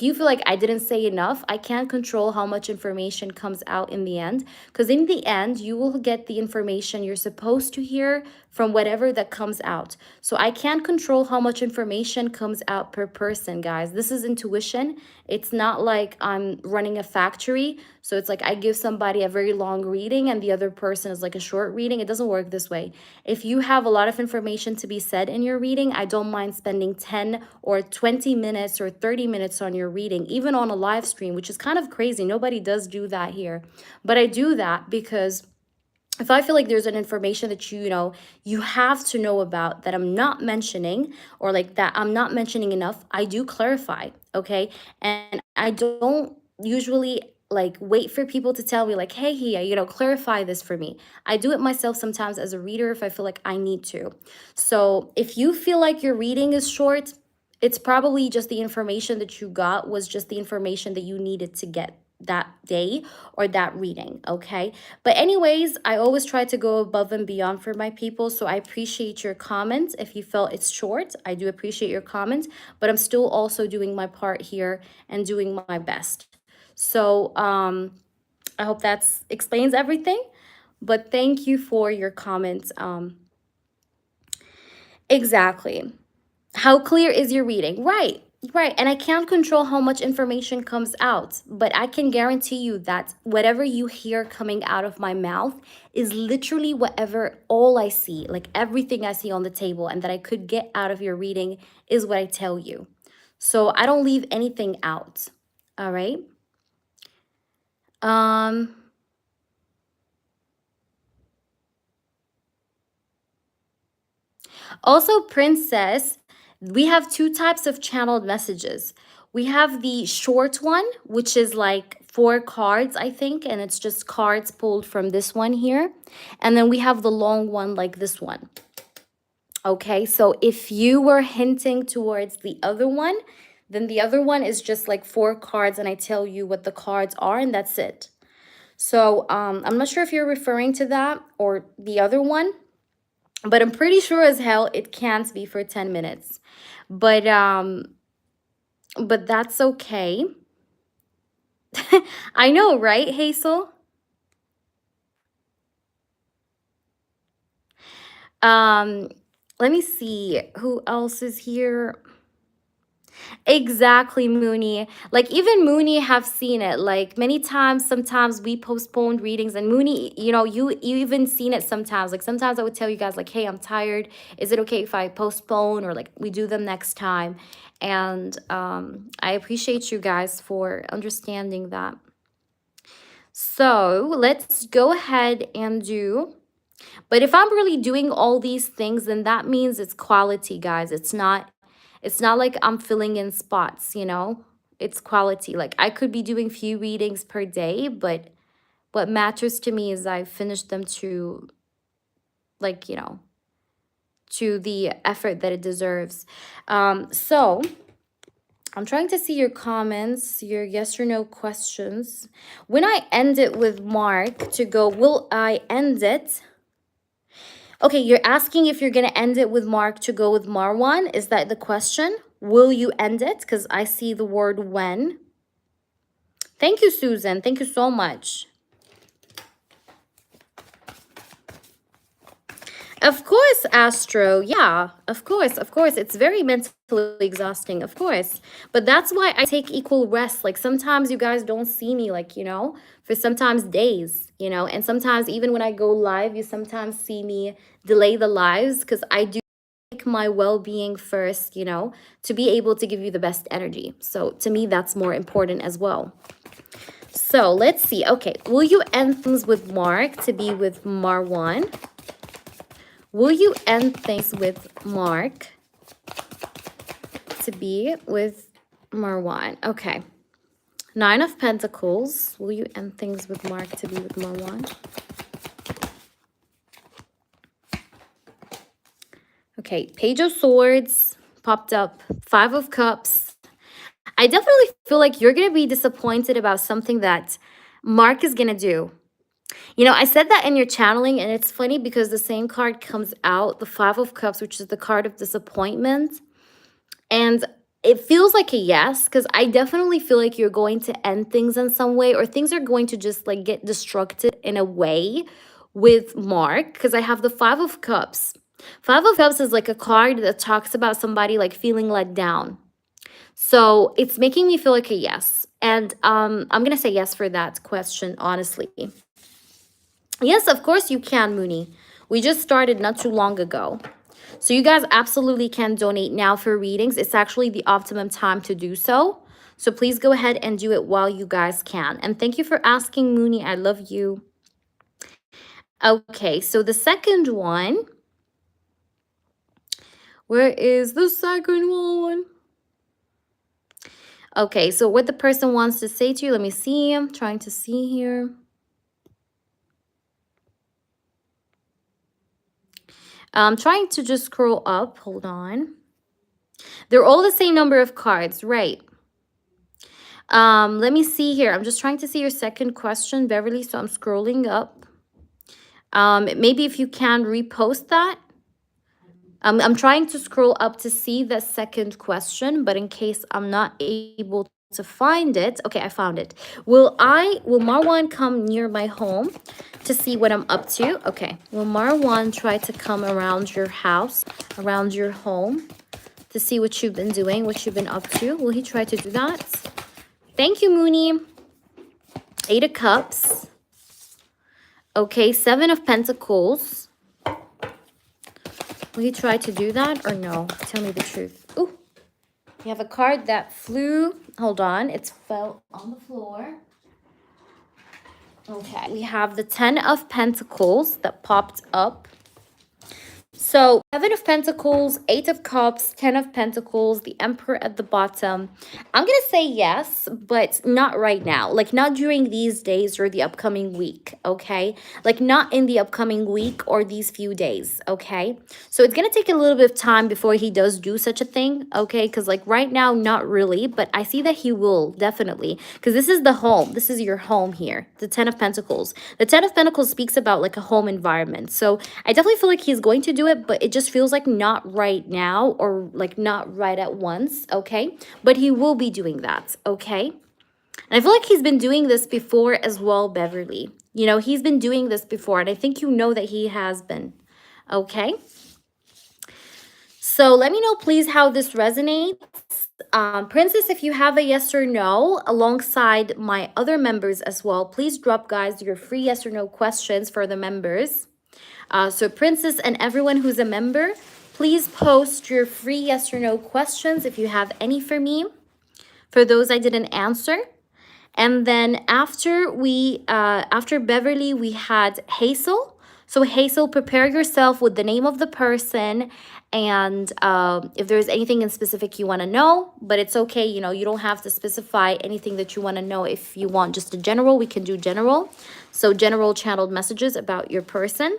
A: you feel like I didn't say enough, I can't control how much information comes out in the end, because in the end, you will get the information you're supposed to hear from whatever that comes out. So I can't control how much information comes out per person, guys. This is intuition. It's not like I'm running a factory. So it's like I give somebody a very long reading and the other person is like a short reading. It doesn't work this way. If you have a lot of information to be said in your reading, I don't mind spending 10 or 20 minutes or 30 minutes on your reading, even on a live stream, which is kind of crazy. Nobody does do that here. But I do that because if I feel like there's an information that you know, you have to know about that I'm not mentioning, or like that I'm not mentioning enough, I do clarify, okay? And I don't usually like wait for people to tell me like, hey, Hia, you know, clarify this for me. I do it myself sometimes as a reader if I feel like I need to. So if you feel like your reading is short, it's probably just the information that you got was just the information that you needed to get that day or that reading, okay? But anyways, I always try to go above and beyond for my people, so I appreciate your comments. If you felt it's short, I do appreciate your comments, but I'm still also doing my part here and doing my best. So I hope that explains everything, but thank you for your comments. Exactly. How clear is your reading? Right, right. And I can't control how much information comes out, but I can guarantee you that whatever you hear coming out of my mouth is literally whatever all I see, like everything I see on the table and that I could get out of your reading is what I tell you. So I don't leave anything out. All right. Um Also, Princess, we have two types of channeled messages. We have the short one, which is like 4 cards, I think, and it's just cards pulled from this one here. And then we have the long one like this one. Okay, so if you were hinting towards the other one, then the other one is just like 4 cards, and I tell you what the cards are, and that's it. So I'm not sure if you're referring to that or the other one, but I'm pretty sure as hell it can't be for 10 minutes. But that's okay. I know, right, Hazel? Um let me see who else is here. Exactly, Mooney. Like even Mooney have seen it like many times. Sometimes we postponed readings, and Mooney, you know, you even seen it sometimes. Like sometimes I would tell you guys like, hey, I'm tired. Is it okay if I postpone, or like we do them next time? And I appreciate you guys for understanding that. So let's go ahead and do. But if I'm really doing all these things, then that means it's quality, guys. It's not like I'm filling in spots, you know? It's quality. Like I could be doing few readings per day, but what matters to me is I finish them to like, you know, to the effort that it deserves. So I'm trying to see your comments, your yes or no questions. When I end it with Mark to go, will I end it? Okay, you're asking if you're going to end it with Mark to go with Marwan. Is that the question? Will you end it? Because I see the word when. Thank you, Susan. Thank you so much. Of course, Astro. Yeah, of course, of course. It's very mentally exhausting, of course. But that's why I take equal rest. Like sometimes you guys don't see me, like, you know, for sometimes days, you know, and sometimes even when I go live, you sometimes see me delay the lives because I do take my well-being first, you know, to be able to give you the best energy. So to me, that's more important as well. So let's see. Okay, will you end things with Mark to be with Marwan? Will you end things with Mark to be with Marwan? Okay. 9 of Pentacles. Will you end things with Mark to be with Marwan? Okay. Page of Swords popped up. 5 of Cups. I definitely feel like you're going to be disappointed about something that Mark is going to do. You know, I said that in your channeling, and it's funny because the same card comes out, the 5 of Cups, which is the card of disappointment. And it feels like a yes, because I definitely feel like you're going to end things in some way, or things are going to just like get destructed in a way with Mark, because I have the 5 of Cups. Five of Cups is like a card that talks about somebody like feeling let down. So it's making me feel like a yes. And I'm going to say yes for that question, honestly. Yes, of course you can, Mooney. We just started not too long ago. So you guys absolutely can donate now for readings. It's actually the optimum time to do so. So please go ahead and do it while you guys can. And thank you for asking, Mooney. I love you. Okay, so the second one. Where is the second one? Okay, so what the person wants to say to you, let me see. I'm trying to see here. I'm trying to just scroll up. Hold on. They're all the same number of cards, right? Let me see here. I'm just trying to see your second question, Beverly, so I'm scrolling up. Maybe if you can repost that. I'm trying to scroll up to see the second question, but in case I'm not able to find it, okay, I found it. Will Marwan come near my home to see what I'm up to? Okay, will Marwan try to come around your house, around your home, to see what you've been doing, what you've been up to? Will he try to do that? Thank you, Mooney. 8 of Cups. Okay, 7 of Pentacles. Will he try to do that or no? Tell me the truth. Ooh, we have a card that flew. Hold on, it fell on the floor. Okay, we have the 10 of Pentacles that popped up. So 7 of Pentacles, 8 of Cups, 10 of Pentacles, the Emperor at the bottom. I'm going to say yes, but not right now. Like not during these days or the upcoming week, okay? Like not in the upcoming week or these few days, okay? So it's going to take a little bit of time before he does do such a thing, okay? Because like right now, not really, but I see that he will definitely. Because this is the home. This is your home here, the 10 of Pentacles. The 10 of Pentacles speaks about like a home environment. So I definitely feel like he's going to do it, but it just feels like not right now or like not right at once, okay? But he will be doing that, okay? And I feel like he's been doing this before as well, Beverly. You know, he's been doing this before, and I think you know that he has been, okay? So let me know, please, how this resonates. Princess, if you have a yes or no alongside my other members as well, please drop, guys, your free yes or no questions for the members. So Princess and everyone who's a member, please post your free yes or no questions if you have any for me, for those I didn't answer. And then after Beverly, we had Hazel. So Hazel, prepare yourself with the name of the person and if there's anything in specific you want to know, but it's okay, you know, you don't have to specify anything that you want to know. If you want just a general, we can do general. So general channeled messages about your person.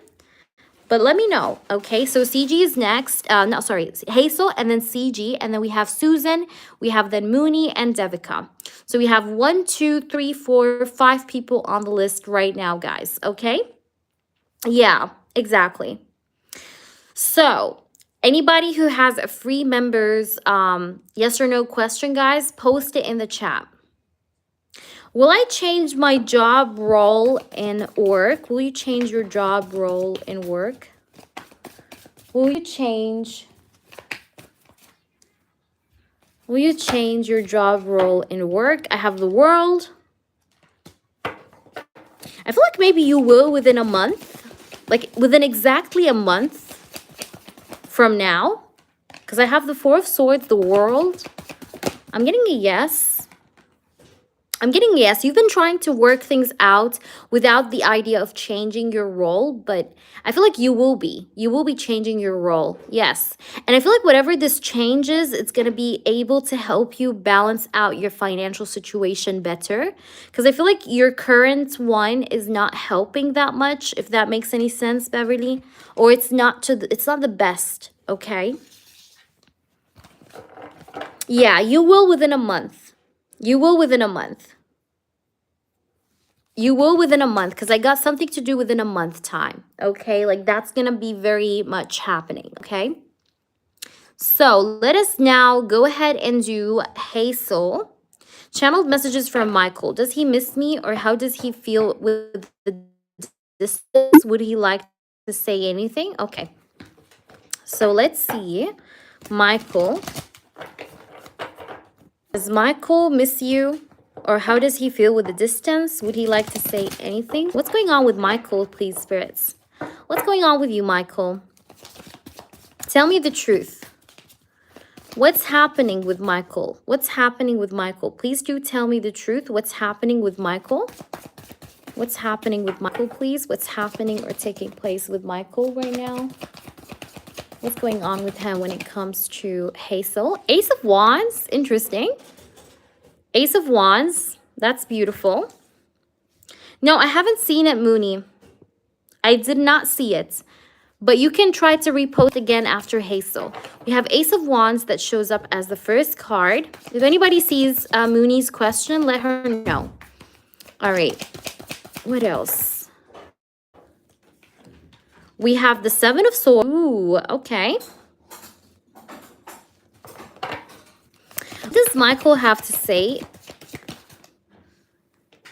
A: But let me know, okay? So CG is next. No, sorry, Hazel and then CG. And then we have Susan. We have then Mooney and Devika. So we have 1, 2, 3, 4, 5 people on the list right now, guys, okay? Yeah, exactly. So anybody who has a free members yes or no question, guys, post it in the chat. Will I change my job role in work? Will you change your job role in work? Will you change your job role in work? I have the World. I feel like maybe you will within a month. Like within exactly a month from now. Because I have the Four of Swords, the World. I'm getting a yes. I'm getting a yes. You've been trying to work things out without the idea of changing your role, but I feel like you will be. You will be changing your role. Yes. And I feel like whatever this changes, it's going to be able to help you balance out your financial situation better. Because I feel like your current one is not helping that much, if that makes any sense, Beverly. Or it's not the best, okay? Yeah, you will within a month. You will within a month. You will within a month, because I got something to do within a month time, okay? Like, that's going to be very much happening, okay? So, let us now go ahead and do Hazel. Channeled messages from Michael. Does he miss me, or how does he feel with the distance? Would he like to say anything? Okay. So let's see. Michael. Does Michael miss you? Or how does he feel with the distance? Would he like to say anything? What's going on with Michael, please, spirits? What's going on with you, Michael? Tell me the truth. What's happening with Michael? What's happening with Michael? Please do tell me the truth. What's happening with Michael? What's happening with Michael, please? What's happening or taking place with Michael right now? What's going on with him when it comes to Hazel? Ace of Wands, interesting. Ace of Wands, that's beautiful. No, I haven't seen it, Mooney. I did not see it. But you can try to repost again after Hazel. We have Ace of Wands that shows up as the first card. If anybody sees Mooney's question, let her know. All right. What else? We have the Seven of Swords. Ooh, okay. What does Michael have to say?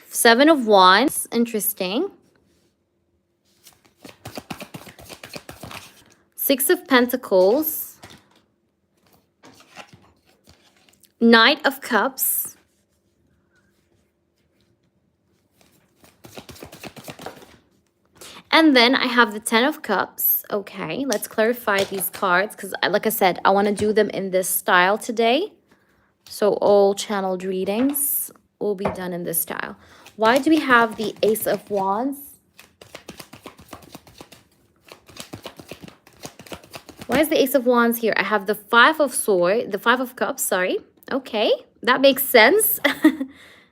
A: Seven of Wands. Interesting. Six of Pentacles. Knight of Cups. And then I have the Ten of Cups. Okay, let's clarify these cards because, like I said, I want to do them in this style today. So all channeled readings will be done in this style. Why do we have the Ace of Wands? Why is the Ace of Wands here? I have the Five of Swords, the Five of Cups, sorry. Okay, that makes sense.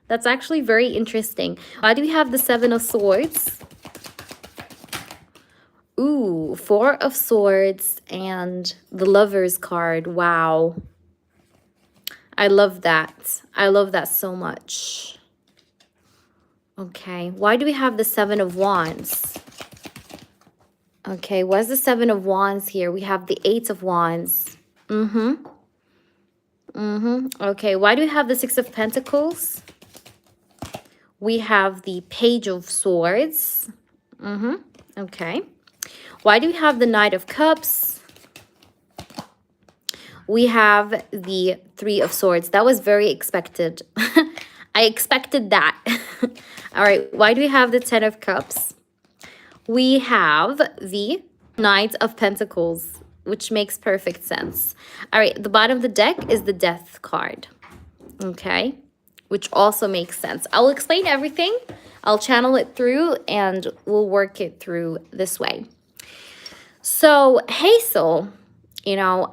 A: That's actually very interesting. Why do we have the Seven of Swords? Ooh, Four of Swords and the Lover's card. Wow. I love that. I love that so much. Okay, why do we have the Seven of Wands? Okay, what's the Seven of Wands here? We have the Eight of Wands. Okay, why do we have the Six of Pentacles? We have the Page of Swords. Okay. Why do we have the Knight of Cups? We have the Three of Swords. That was very expected. I expected that. All right, why do we have the Ten of Cups? We have the Knight of Pentacles, which makes perfect sense. All right, the bottom of the deck is the Death card, okay, which also makes sense. I'll explain everything. I'll channel it through and we'll work it through this way. So Hazel, you know,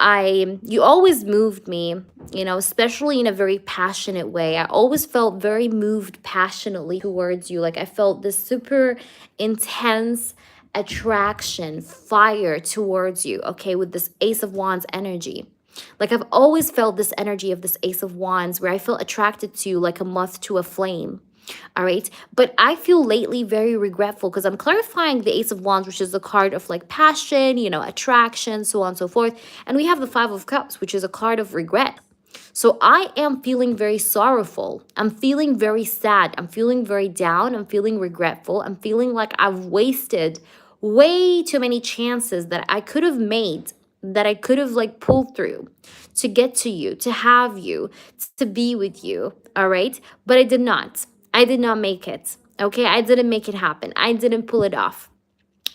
A: you always moved me, you know, especially in a very passionate way. I always felt very moved passionately towards you. Like I felt this super intense attraction, fire towards you, okay, with this Ace of Wands energy. Like I've always felt this energy of this Ace of Wands where I felt attracted to you like a moth to a flame. All right. But I feel lately very regretful because I'm clarifying the Ace of Wands, which is a card of like passion, you know, attraction, so on and so forth. And we have the Five of Cups, which is a card of regret. So I am feeling very sorrowful. I'm feeling very sad. I'm feeling very down. I'm feeling regretful. I'm feeling like I've wasted way too many chances that I could have made, that I could have like pulled through to get to you, to have you, to be with you. All right. But I did not. I did not make it, okay? I didn't make it happen. I didn't pull it off,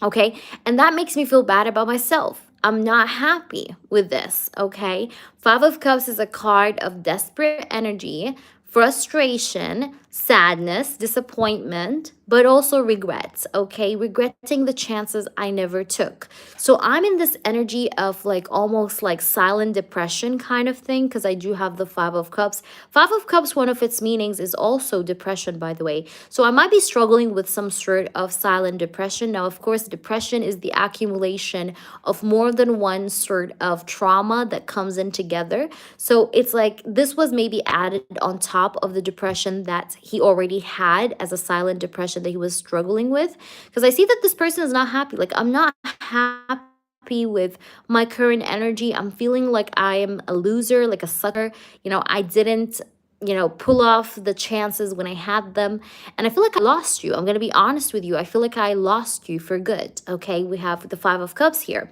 A: okay? And that makes me feel bad about myself. I'm not happy with this, okay? Five of Cups is a card of desperate energy, frustration, sadness, disappointment, but also regrets, okay? Regretting the chances I never took. So I'm in this energy of like almost like silent depression kind of thing because I do have the Five of Cups. Five of Cups, one of its meanings is also depression, by the way. So I might be struggling with some sort of silent depression. Now, of course, depression is the accumulation of more than one sort of trauma that comes in together. So it's like this was maybe added on top of the depression that he already had as a silent depression that he was struggling with. Because I see that this person is not happy. Like, I'm not happy with my current energy. I'm feeling like I am a loser, like a sucker. You know, I didn't you know, pull off the chances when I had them. And I feel like I lost you. I'm going to be honest with you. I feel like I lost you for good. Okay. We have the Five of Cups here.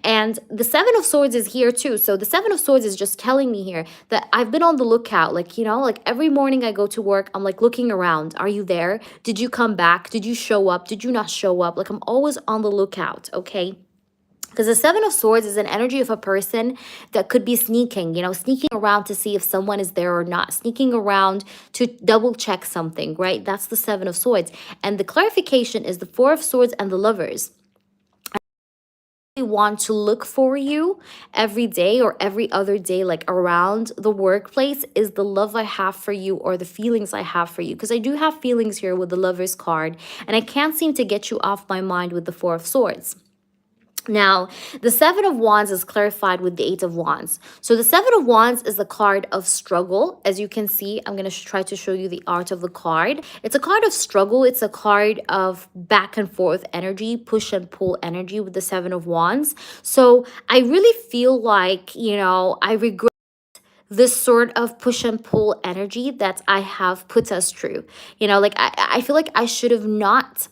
A: And the Seven of Swords is here too. So the Seven of Swords is just telling me here that I've been on the lookout. Like, you know, like every morning I go to work, I'm like looking around. Are you there? Did you come back? Did you show up? Did you not show up? Like I'm always on the lookout. Okay. Because the Seven of Swords is an energy of a person that could be sneaking, you know, sneaking around to see if someone is there or not, sneaking around to double check something, right? That's the Seven of Swords. And the clarification is the Four of Swords and the Lovers. I want to look for you every day or every other day, like around the workplace, is the love I have for you or the feelings I have for you. Because I do have feelings here with the Lovers card, and I can't seem to get you off my mind with the Four of Swords. Now, the Seven of Wands is clarified with the Eight of Wands. So the Seven of Wands is the card of struggle. As you can see, I'm going to try to show you the art of the card. It's a card of struggle. It's a card of back and forth energy, push and pull energy with the Seven of Wands. So I really feel like, you know, I regret this sort of push and pull energy that I have put us through. You know, like I feel like I should have not,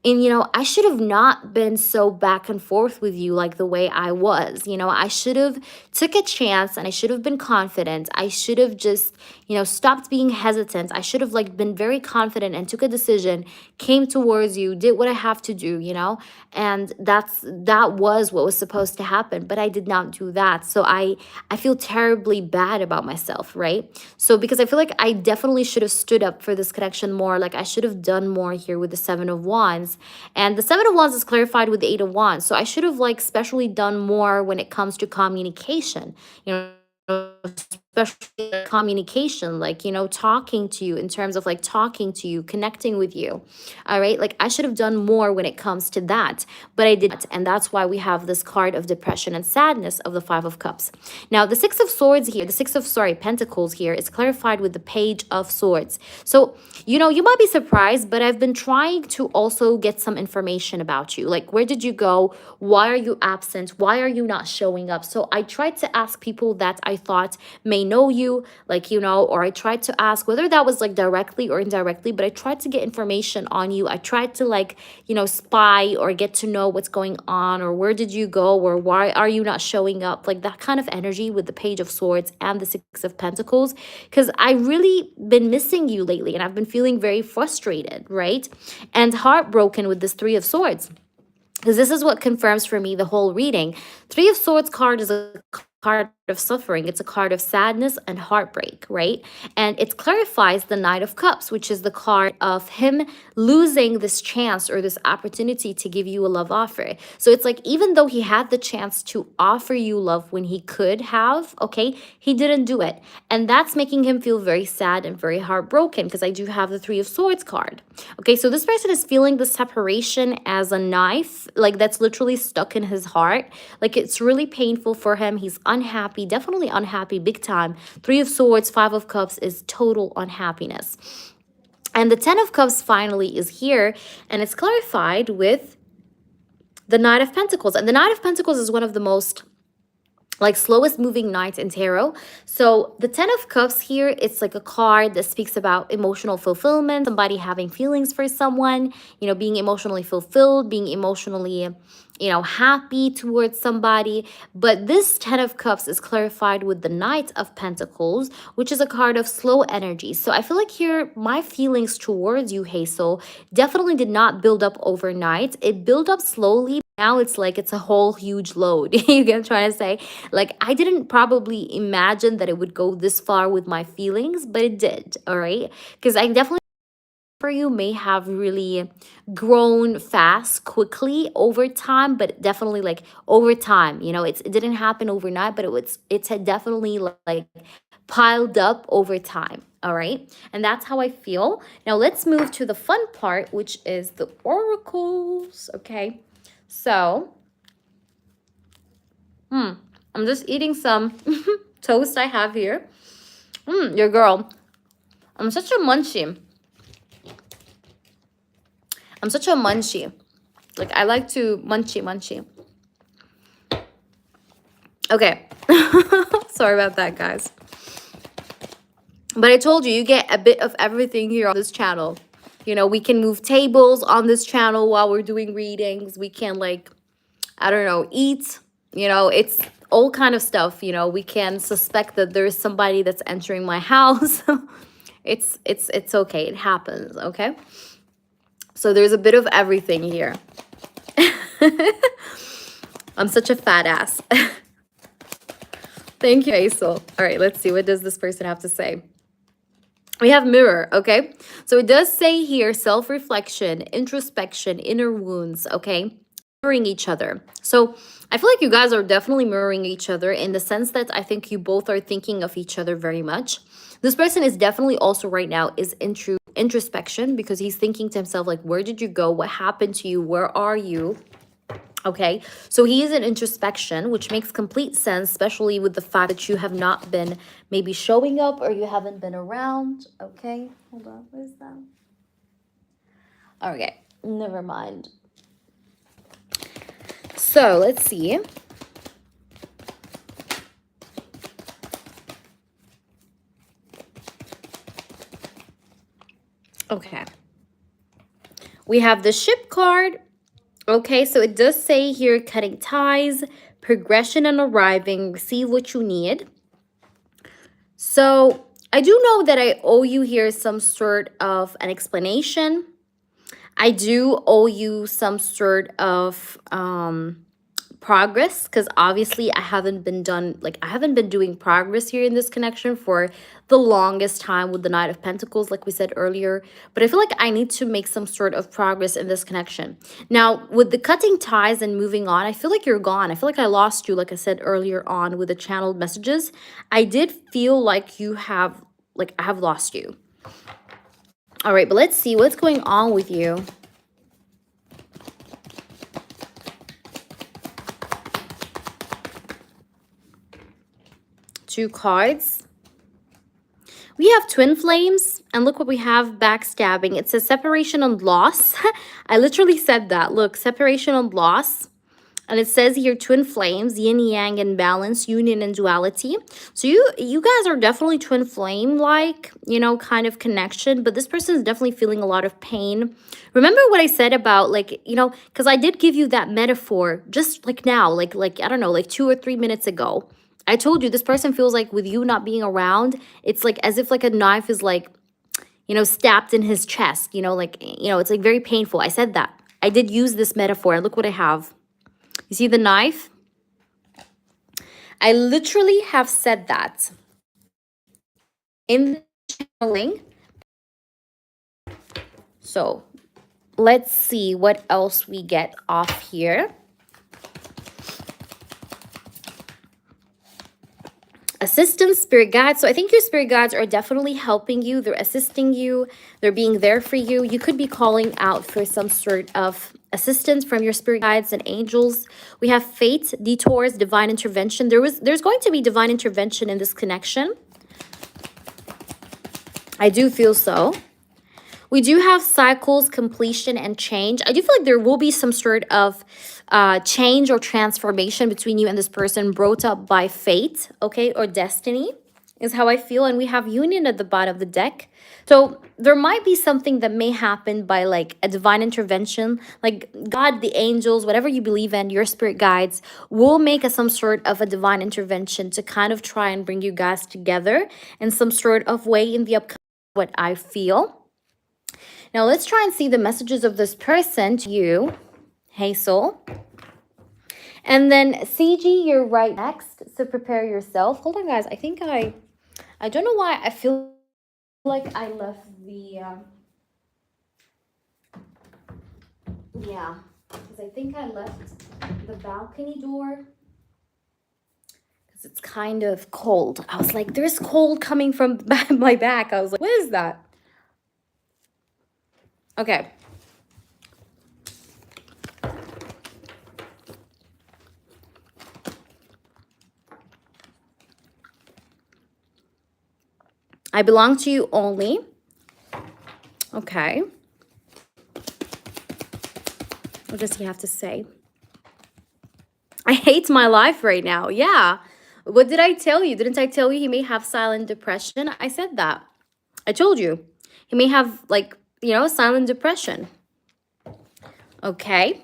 A: and, you know, I should have not been so back and forth with you like the way I was. You know, I should have took a chance and I should have been confident. I should have just, you know, stopped being hesitant. I should have like been very confident and took a decision, came towards you, did what I have to do, you know, and that was what was supposed to happen. But I did not do that. So I feel terribly bad about myself, right? So because I feel like I definitely should have stood up for this connection more. Like I should have done more here with the Seven of Wands. And the Seven of Wands is clarified with the Eight of Wands. So I should have like especially done more when it comes to communication, you know, especially communication, like, you know, talking to you in terms of like talking to you, connecting with you. All right. Like I should have done more when it comes to that, but I didn't. And that's why we have this card of depression and sadness of the Five of Cups. Now, the Six of Swords here, the Six of, Pentacles here is clarified with the Page of Swords. So, you know, you might be surprised, but I've been trying to also get some information about you. Like, where did you go? Why are you absent? Why are you not showing up? So I tried to ask people that I thought may know you, like, you know, or I tried to ask whether that was like directly or indirectly, but I tried to get information on you. I tried to like, you know, spy or get to know what's going on, or where did you go, or why are you not showing up? Like that kind of energy with the Page of Swords and the Six of Pentacles, because I really been missing you lately and I've been feeling very frustrated, right? And heartbroken with this Three of Swords. Because this is what confirms for me the whole reading. Three of Swords card is a card of suffering. It's a card of sadness and heartbreak, right? And it clarifies the Knight of Cups, which is the card of him losing this chance or this opportunity to give you a love offer. So it's like, even though he had the chance to offer you love when he could have, okay, he didn't do it. And that's making him feel very sad and very heartbroken, because I do have the Three of Swords card. Okay, so this person is feeling the separation as a knife, like that's literally stuck in his heart. Like it's really painful for him. He's unhappy, definitely unhappy, big time. Three of Swords, Five of Cups is total unhappiness. And the Ten of Cups finally is here, and it's clarified with the Knight of Pentacles. And the Knight of Pentacles is one of the most like slowest moving knights in tarot. So the Ten of Cups here, it's like a card that speaks about emotional fulfillment, somebody having feelings for someone, you know, being emotionally fulfilled, being emotionally, you know, happy towards somebody. But this Ten of Cups is clarified with the Knight of Pentacles, which is a card of slow energy. So I feel like here, my feelings towards you, Hazel, definitely did not build up overnight. It built up slowly. Now it's like it's a whole huge load. You get what I'm trying to say? Like, I didn't probably imagine that it would go this far with my feelings, but it did, all right? Because I definitely for you may have really grown fast, quickly over time, but definitely like over time, you know, it didn't happen overnight, but it's had definitely like piled up over time. All right. And that's how I feel. Now let's move to the fun part, which is the oracles. Okay. So, I'm just eating some toast I have here. Your girl. I'm such a munchie. I'm such a munchie. Like, I like to munchy. Okay. Sorry about that, guys. But I told you, you get a bit of everything here on this channel. You know, we can move tables on this channel while we're doing readings. We can, like, I don't know, eat. You know, it's all kind of stuff. You know, we can suspect that there is somebody that's entering my house. It's okay. It happens, okay? So there's a bit of everything here. I'm such a fat ass. Thank you, Aisel. All right, let's see. What does this person have to say? We have mirror, okay? So it does say here self-reflection, introspection, inner wounds, okay? Mirroring each other. So I feel like you guys are definitely mirroring each other in the sense that I think you both are thinking of each other very much. This person is definitely also right now is introspection, because he's thinking to himself, like, where did you go? What happened to you? Where are you? Okay, so he is in introspection, which makes complete sense, especially with the fact that you have not been maybe showing up or you haven't been around. Okay, hold on, what is that? Okay, never mind. So let's see. Okay, we have the ship card. Okay, so it does say here cutting ties, progression and arriving, receive what you need. So I do know that I owe you here some sort of an explanation. I do owe you some sort of progress, because obviously I haven't been doing progress here in this connection for the longest time with the Knight of Pentacles, like we said earlier. But I feel like I need to make some sort of progress in this connection. Now, with the cutting ties and moving on, I feel like you're gone. I feel like I lost you, like I said earlier on with the channeled messages. I did feel like I have lost you. All right, but let's see what's going on with you. Two cards. We have twin flames, and look what we have, backstabbing. It says separation and loss. I literally said that. Look, separation and loss. And it says here twin flames, yin yang and balance, union and duality. So you guys are definitely twin flame like, you know, kind of connection, but this person is definitely feeling a lot of pain. Remember what I said about, like, you know, because I did give you that metaphor just like now, like I don't know, like 2 or 3 minutes ago. I told you this person feels like with you not being around, it's like as if like a knife is like, you know, stabbed in his chest, you know, like, you know, it's like very painful. I said that. I did use this metaphor. Look what I have. You see the knife? I literally have said that in the channeling. So let's see what else we get off here. Assistance, spirit guides. So I think your spirit guides are definitely helping you. They're assisting you. They're being there for you. You could be calling out for some sort of assistance from your spirit guides and angels. We have fate, detours, divine intervention. There's going to be divine intervention in this connection. I do feel so. We do have cycles, completion, and change. I do feel like there will be some sort of change or transformation between you and this person brought up by fate, okay, or destiny is how I feel. And we have union at the bottom of the deck. So there might be something that may happen by like a divine intervention, like God, the angels, whatever you believe in, your spirit guides will make some sort of a divine intervention to kind of try and bring you guys together in some sort of way in the upcoming, what I feel. Now let's try and see the messages of this person to you, Hazel. And then CG, you're right next, so prepare yourself. Hold on, guys. I think I don't know why I feel like I left the, yeah, because I think I left the balcony door because it's kind of cold. I was like, there's cold coming from my back. I was like, what is that? Okay. I belong to you only. Okay. What does he have to say? I hate my life right now. Yeah. What did I tell you? Didn't I tell you he may have silent depression? I said that. I told you. He may have, like, you know, silent depression. Okay.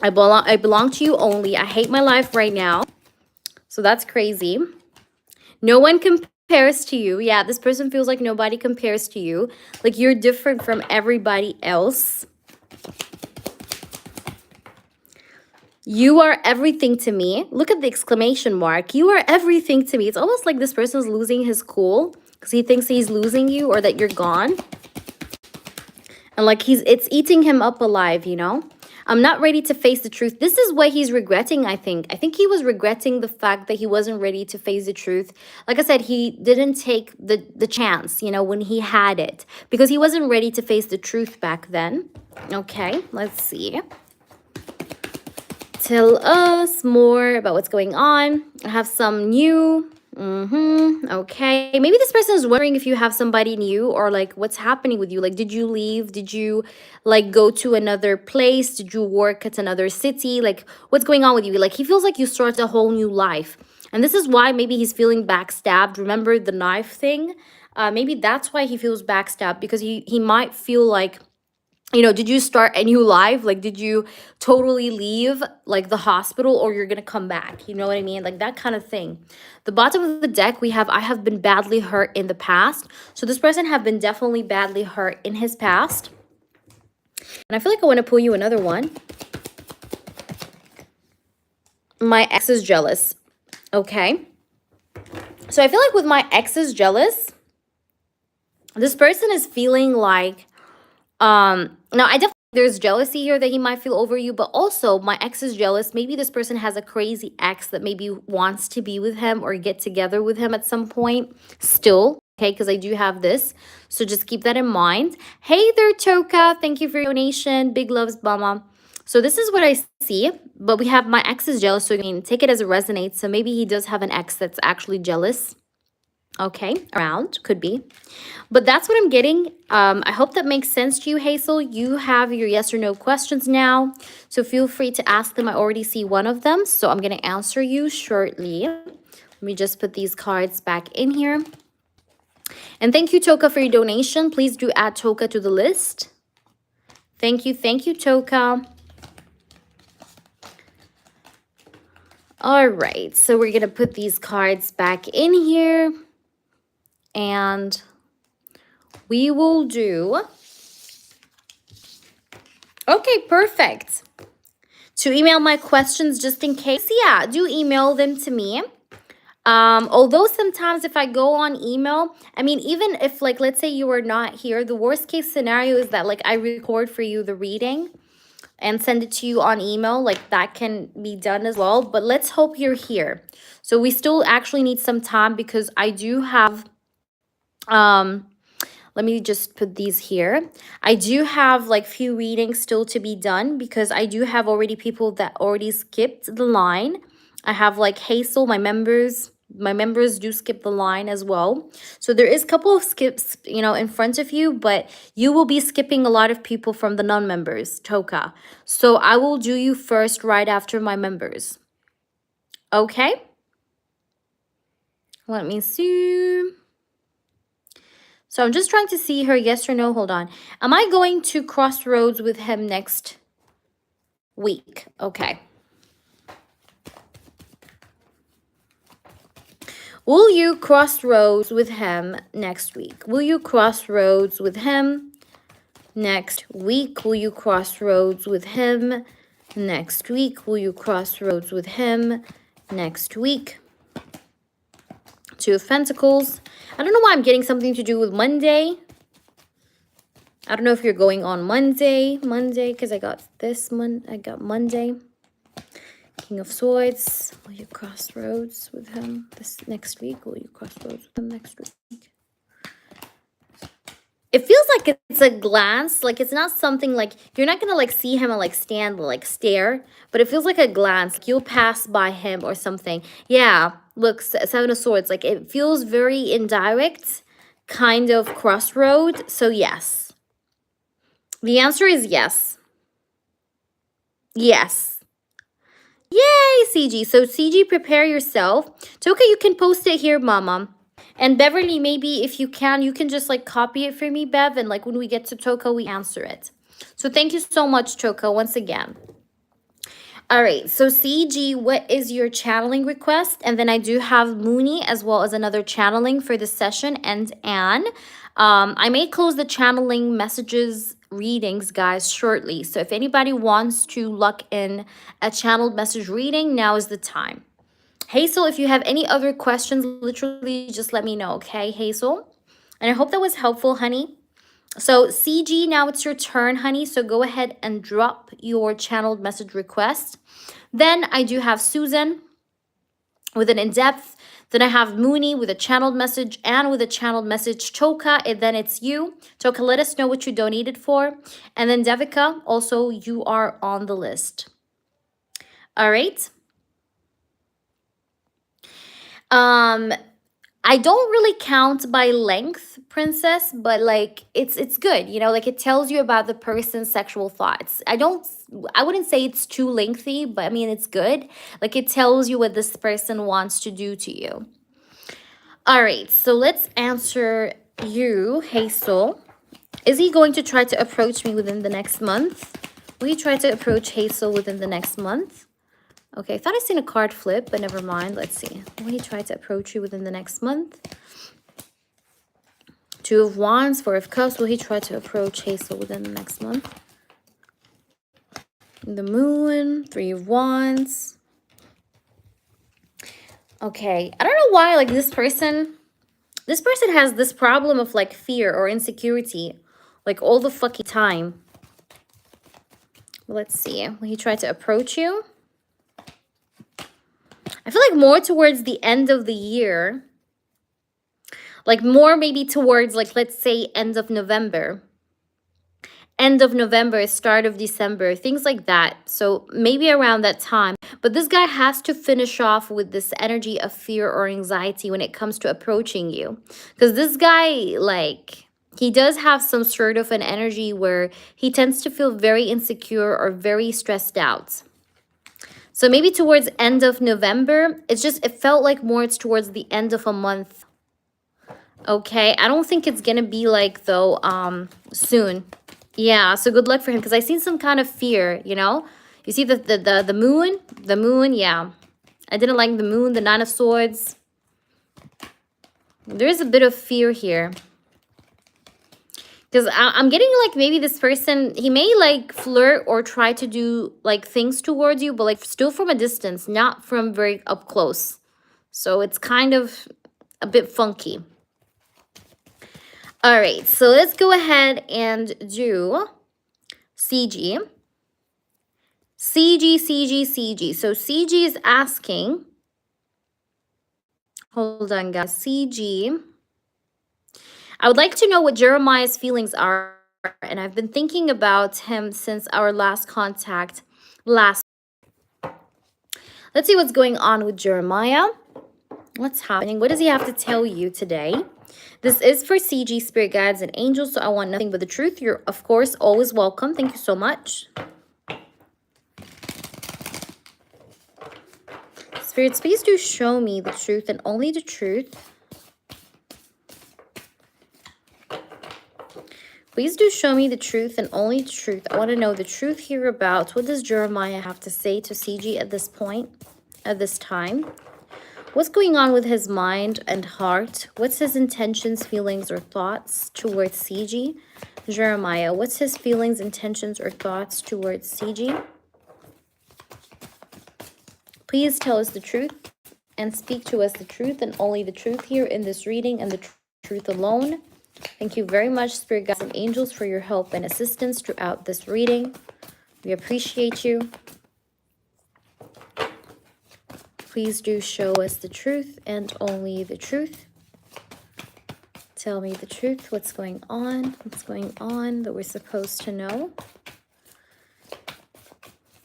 A: I belong to you only. I hate my life right now. So that's crazy. No one compares to you. Yeah, this person feels like nobody compares to you. Like you're different from everybody else. You are everything to me. Look at the exclamation mark. You are everything to me. It's almost like this person's losing his cool because he thinks he's losing you or that you're gone. And like it's eating him up alive, you know? I'm not ready to face the truth. This is what he's regretting, I think. I think he was regretting the fact that he wasn't ready to face the truth. Like I said, he didn't take the chance, you know, when he had it. Because he wasn't ready to face the truth back then. Okay, let's see. Tell us more about what's going on. I have some new... Okay. Maybe this person is wondering if you have somebody new or like what's happening with you. Like, did you leave? Did you like go to another place? Did you work at another city? Like, what's going on with you? Like, he feels like you start a whole new life. And this is why maybe he's feeling backstabbed. Remember the knife thing? Maybe that's why he feels backstabbed, because he might feel like, you know, did you start a new life? Like, did you totally leave, like, the hospital, or you're gonna come back? You know what I mean? Like, that kind of thing. The bottom of the deck, we have, I have been badly hurt in the past. So this person have been definitely badly hurt in his past. And I feel like I want to pull you another one. My ex is jealous. Okay. So I feel like with my ex is jealous, this person is feeling like, now I definitely, there's jealousy here that he might feel over you, but also my ex is jealous. Maybe this person has a crazy ex that maybe wants to be with him or get together with him at some point still. Okay, because I do have this. So just keep that in mind. Hey there, Toka. Thank you for your donation. Big loves, Mama. So this is what I see, but we have my ex is jealous. So I mean, take it as it resonates. So maybe he does have an ex that's actually jealous. Okay, around, could be. But that's what I'm getting. I hope that makes sense to you, Hazel. You have your yes or no questions now. So feel free to ask them. I already see one of them. So I'm going to answer you shortly. Let me just put these cards back in here. And thank you, Toka, for your donation. Please do add Toka to the list. Thank you, Toka. All right, so we're going to put these cards back in here. And we will do... Okay, perfect. To email my questions just in case, yeah, do email them to me. Although sometimes if I go on email, I mean, even if, like, let's say you are not here, the worst case scenario is that, like, I record for you the reading and send it to you on email. Like, that can be done as well. But let's hope you're here. So we still actually need some time because I do have... let me just put these here. I do have like few readings still to be done because I do have already people that already skipped the line. I have like Hazel, my members do skip the line as well. So there is a couple of skips, you know, in front of you, but you will be skipping a lot of people from the non-members, Toka. So I will do you first right after my members. Okay? Let me see. So I'm just trying to see her yes or no. Hold on. Am I going to crossroads with him next week? Okay. Will you crossroads with him next week? Will you crossroads with him next week? Will you crossroads with him next week? Will you crossroads with him next week? Two of Pentacles. I don't know why I'm getting something to do with Monday. I don't know if you're going on Monday, because I got this one. I got Monday. King of Swords. Will you crossroads with him this next week? Will you crossroads with him next week? It feels like it's a glance. Like it's not something like you're not gonna like see him and like stand like stare, but it feels like a glance. Like you'll pass by him or something. Yeah. Look, Seven of Swords, like it feels very indirect, kind of crossroad. So yes. The answer is yes. Yes. Yay, CG. So CG, prepare yourself. Toka, you can post it here, Mama. And Beverly, maybe if you can just like copy it for me, Bev, and like when we get to Toka, we answer it. So thank you so much, Toka, once again. All right, so CG, what is your channeling request? And then I do have Mooney as well as another channeling for this session, and Anne. I may close the channeling messages readings, guys, shortly. So if anybody wants to lock in a channeled message reading, now is the time. Hazel, if you have any other questions, literally just let me know, okay, Hazel? And I hope that was helpful, honey. So CG, now it's your turn, honey. So go ahead and drop your channeled message request. Then I do have Susan with an in-depth. Then I have Mooney with a channeled message and with a channeled message. Toka, and then it's you. Toka, let us know what you donated for. And then Devika, also you are on the list. All right. I don't really count by length, princess, but like it's good, you know, like it tells you about the person's sexual thoughts. I wouldn't say it's too lengthy, but I mean it's good. Like it tells you what this person wants to do to you. All right, so let's answer you, Hazel. Is he going to try to approach me within the next month? Will he try to approach Hazel within the next month? Okay, I thought I seen a card flip, but never mind. Let's see. Will he try to approach you within the next month? Two of Wands, Four of Cups. Will he try to approach Hazel within the next month? The Moon, Three of Wands. Okay, I don't know why, like this person has this problem of like fear or insecurity, like all the fucking time. Let's see. Will he try to approach you? I feel like more towards the end of the year. Like more maybe towards like, let's say end of November. End of November, start of December, things like that. So maybe around that time. But this guy has to finish off with this energy of fear or anxiety when it comes to approaching you. Because this guy, like, he does have some sort of an energy where he tends to feel very insecure or very stressed out. So maybe towards end of November, it felt like more it's towards the end of a month. Okay, I don't think it's gonna be like though soon. Yeah, so good luck for him because I seen some kind of fear, you know? You see the moon? The moon, yeah. I didn't like the moon, the Nine of Swords. There is a bit of fear here. Because I'm getting like maybe this person, he may like flirt or try to do like things towards you, but like still from a distance, not from very up close. So it's kind of a bit funky. All right, so let's go ahead and do CG. CG. So CG is asking, hold on guys, CG. I would like to know what Jeremiah's feelings are, and I've been thinking about him since our last contact last. Let's see what's going on with Jeremiah. What's happening? What does he have to tell you today? This is for CG, spirit guides, and angels, so I want nothing but the truth. You're, of course, always welcome. Thank you so much. Spirits, please do show me the truth and only the truth. Please do show me the truth and only the truth. I want to know the truth here about what does Jeremiah have to say to CG at this point, at this time. What's going on with his mind and heart? What's his intentions, feelings, or thoughts towards CG? Jeremiah, what's his feelings, intentions, or thoughts towards CG? Please tell us the truth and speak to us the truth and only the truth here in this reading and the truth alone. Thank you very much, spirit guides and angels, for your help and assistance throughout this reading. We appreciate you. Please do show us the truth and only the truth. Tell me the truth. What's going on? What's going on that we're supposed to know?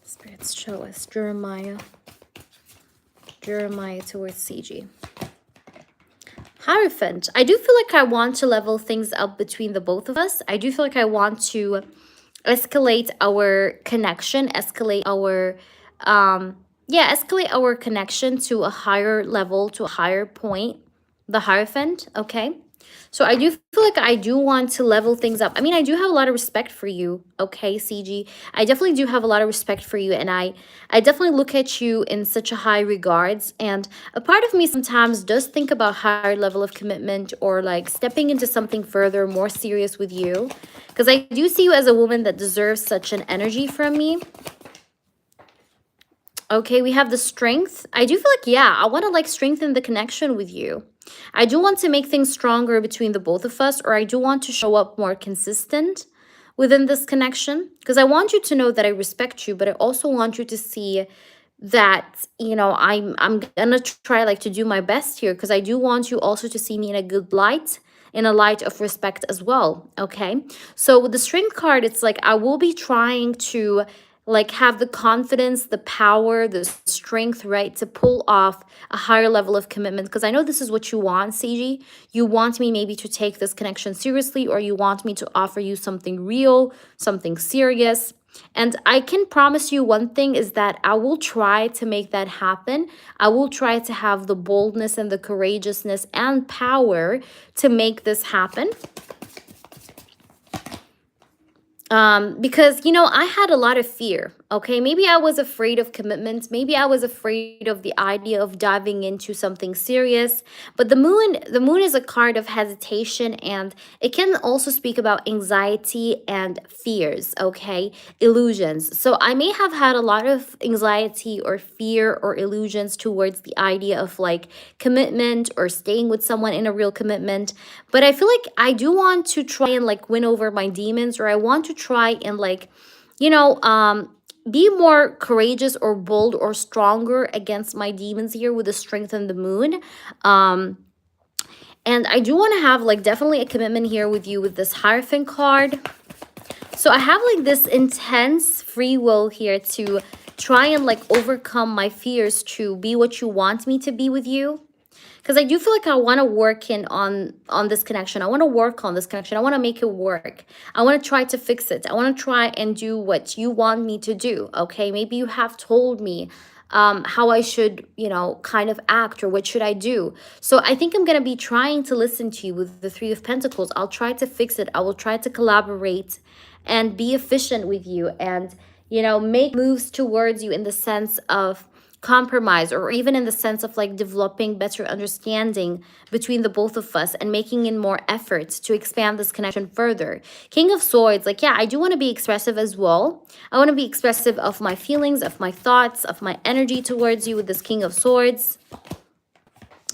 A: Spirits, show us Jeremiah. Jeremiah towards CG. Hierophant. I do feel like I want to level things up between the both of us. I do feel like I want to escalate our connection, escalate our escalate our connection to a higher level, to a higher point. the Hierophant, okay? So I do feel like I do want to level things up. I mean, I do have a lot of respect for you, okay, CG. I definitely do have a lot of respect for you, and I definitely look at you in such a high regards. And a part of me sometimes does think about higher level of commitment or like stepping into something further, more serious with you. Because I do see you as a woman that deserves such an energy from me. Okay, we have the strength. I do feel like, yeah, I want to like strengthen the connection with you. I do want to make things stronger between the both of us, or I do want to show up more consistent within this connection because I want you to know that I respect you, but I also want you to see that, you know, I'm gonna try like to do my best here because I do want you also to see me in a good light, in a light of respect as well. Okay, so with the strength card, it's like I will be trying to like have the confidence, the power, the strength, right, to pull off a higher level of commitment because I know this is what you want, Seiji. You want me maybe to take this connection seriously, or you want me to offer you something real, something serious. And I can promise you one thing is that I will try to make that happen. I will try to have the boldness and the courageousness and power to make this happen. Because, you know, I had a lot of fear. Okay, maybe I was afraid of commitments. Maybe I was afraid of the idea of diving into something serious. But the moon is a card of hesitation, and it can also speak about anxiety and fears, okay? Illusions. So I may have had a lot of anxiety or fear or illusions towards the idea of like commitment or staying with someone in a real commitment. But I feel like I do want to try and like win over my demons, or I want to try and like, you know, be more courageous or bold or stronger against my demons here with the strength and the moon. um and I do want to have like definitely a commitment here with you with this Hierophant card. So I have like this intense free will here to try and like overcome my fears to be what you want me to be with you, because I do feel like I want to work in on this connection. I want to work on this connection. I want to make it work. I want to try to fix it. I want to try and do what you want me to do. Okay, maybe you have told me how I should, you know, kind of act, or what should I do. So I think I'm going to be trying to listen to you with the Three of Pentacles. I'll try to fix it. I will try to collaborate and be efficient with you, and, you know, make moves towards you in the sense of compromise, or even in the sense of like developing better understanding between the both of us and making in more efforts to expand this connection further. King of Swords, like, yeah, I do want to be expressive as well. I want to be expressive of my feelings, of my thoughts, of my energy towards you with this King of Swords.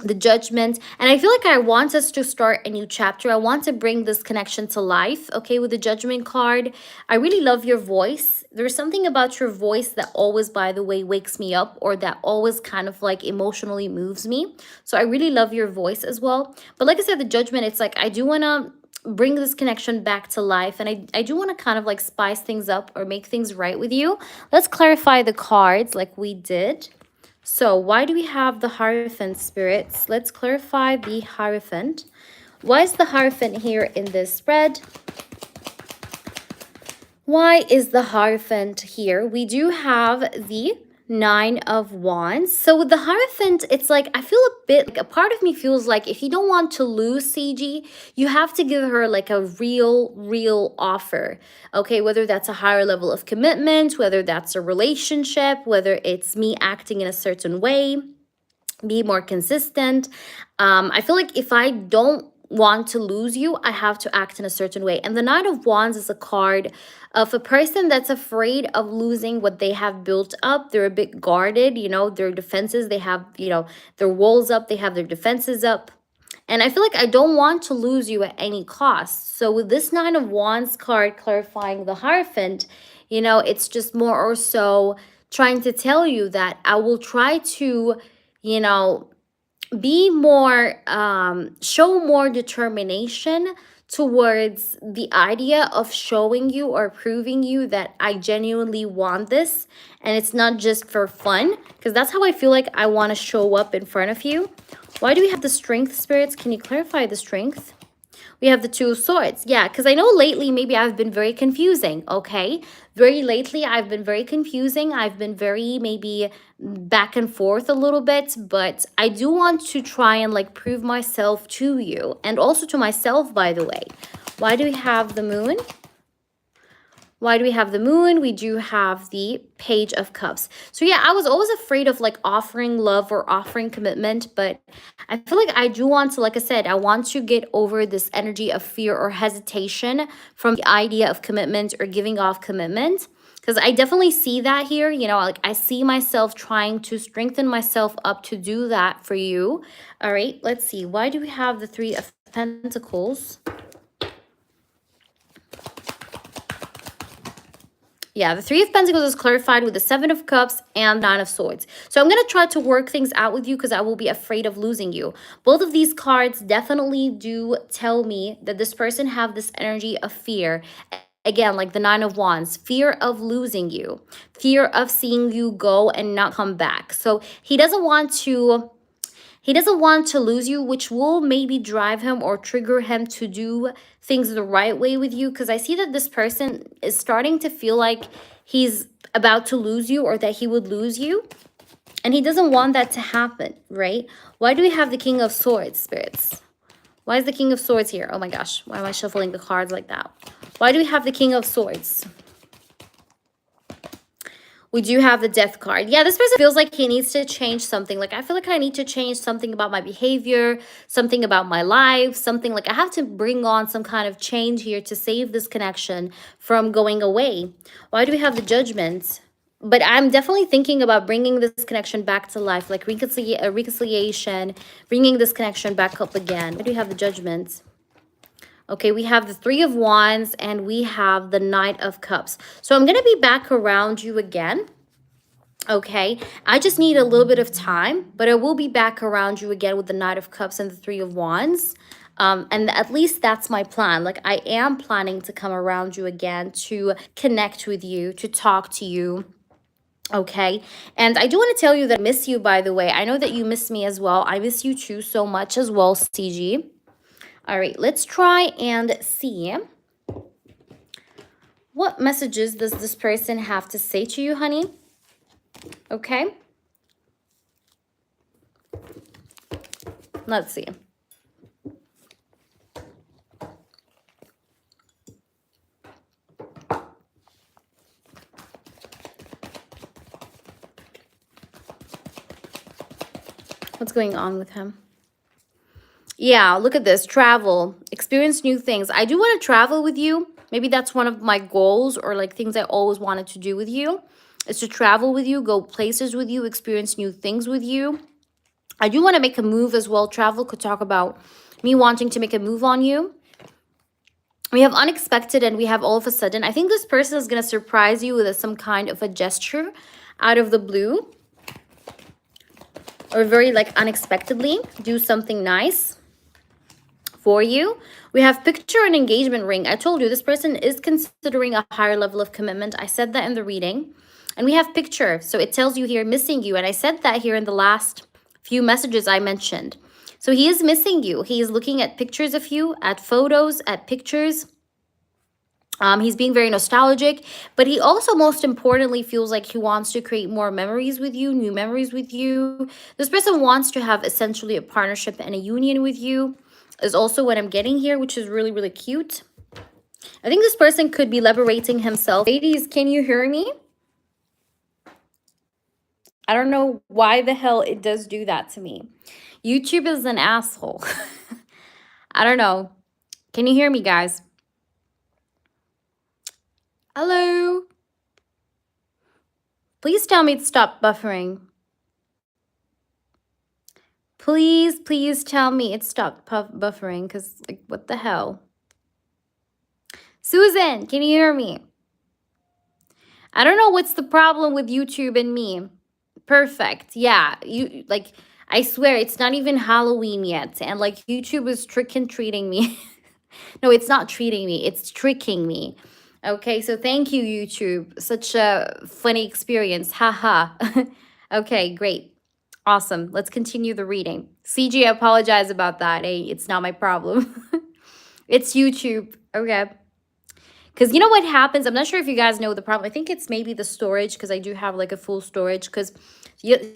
A: The Judgment, and I feel like I want us to start a new chapter. I want to bring this connection to life, okay, with the Judgment card. I really love your voice. There's something about your voice that always, by the way, wakes me up, or that always kind of like emotionally moves me. So I really love your voice as well. But like I said, the Judgment, it's like I do want to bring this connection back to life, and I do want to kind of like spice things up or make things right with you. Let's clarify the cards like we did. So why do we have the Hierophant, spirits? Let's clarify the Hierophant. Why is the Hierophant here in this spread? Why is the Hierophant here? We do have the Nine of Wands. So with the Hierophant, it's like I feel a bit like a part of me feels like if you don't want to lose CG, you have to give her like a real offer. Okay, whether that's a higher level of commitment, whether that's a relationship, whether it's me acting in a certain way, be more consistent. I feel like if I don't want to lose you, I have to act in a certain way. And the Knight of Wands is a card of a person that's afraid of losing what they have built up. They're a bit guarded, you know, their defenses, they have, you know, their walls up, they have their defenses up. And I feel like I don't want to lose you at any cost. So with this Nine of Wands card clarifying the Hierophant, you know, it's just more or so trying to tell you that I will try to, you know, be more, show more determination towards the idea of showing you or proving you that I genuinely want this, and it's not just for fun, because that's how I feel like I want to show up in front of you. Why do we have the Strength, spirits? Can you clarify the Strength? We have the Two of Swords. Yeah, because I know lately maybe I've been very confusing, okay? Very lately, I've been very confusing. I've been very maybe back and forth a little bit, but I do want to try and like prove myself to you and also to myself, by the way. Why do we have the Moon? Why do we have the Moon? We do have the Page of Cups. So yeah, I was always afraid of like offering love or offering commitment, but I feel like I do want to, like I said, I want to get over this energy of fear or hesitation from the idea of commitment or giving off commitment. Because I definitely see that here, you know, like I see myself trying to strengthen myself up to do that for you. All right, let's see. Why do we have the Three of Pentacles? Yeah, the Three of Pentacles is clarified with the Seven of Cups and Nine of Swords. So I'm going to try to work things out with you because I will be afraid of losing you. Both of these cards definitely do tell me that this person have this energy of fear. Again, like the Nine of Wands, fear of losing you, fear of seeing you go and not come back. So he doesn't want to lose you, which will maybe drive him or trigger him to do things the right way with you. Because I see that this person is starting to feel like he's about to lose you or that he would lose you. And he doesn't want that to happen, right? Why do we have the King of Swords, spirits? Why is the King of Swords here? Oh my gosh, why am I shuffling the cards like that? Why do we have the King of Swords? We do have the Death card. Yeah, this person feels like he needs to change something. Like, I feel like I need to change something about my behavior, something about my life, something like I have to bring on some kind of change here to save this connection from going away. Why do we have the Judgment? But I'm definitely thinking about bringing this connection back to life, like reconciliation, bringing this connection back up again. Why do we have the Judgment? Okay, we have the Three of Wands and we have the Knight of Cups. So I'm going to be back around you again. Okay, I just need a little bit of time, but I will be back around you again with the Knight of Cups and the Three of Wands. And at least that's my plan. Like, I am planning to come around you again to connect with you, to talk to you. Okay, and I do want to tell you that I miss you, by the way. I know that you miss me as well. I miss you too so much as well, CG. All right, let's try and see. What messages does this person have to say to you, honey? Okay. Let's see. What's going on with him? Yeah, look at this. Travel, experience new things. I do want to travel with you. Maybe that's one of my goals or like things I always wanted to do with you is to travel with you, go places with you, experience new things with you. I do want to make a move as well. Travel could talk about me wanting to make a move on you. We have unexpected and we have all of a sudden. I think this person is going to surprise you with some kind of a gesture out of the blue. Or very like unexpectedly do something nice for you. We have picture and engagement ring. I told you this person is considering a higher level of commitment. I said that in the reading. And we have picture. So it tells you here missing you. And I said that here in the last few messages I mentioned. So he is missing you. He is looking at pictures of you, at photos, at pictures. He's being very nostalgic, but he also most importantly feels like he wants to create more memories with you, new memories with you. This person wants to have essentially a partnership and a union with you is also what I'm getting here, which is really, really cute. I think this person could be liberating himself. Ladies, can you hear me? I don't know why the hell it does do that to me. YouTube is an asshole. I don't know. Can you hear me, guys? Hello? Please tell me it stopped buffering. Please tell me it stopped buffering because, like, what the hell? Susan, can you hear me? I don't know what's the problem with YouTube and me. Perfect. Yeah, you like, I swear it's not even Halloween yet. And like YouTube is treating me. No, it's not treating me. It's tricking me. Okay, so thank you, YouTube. Such a funny experience. Haha. Okay, great. Awesome. Let's continue the reading. CG, I apologize about that. Hey, it's not my problem. It's YouTube. Okay. Because you know what happens? I'm not sure if you guys know the problem. I think it's maybe the storage because I do have like a full storage. Because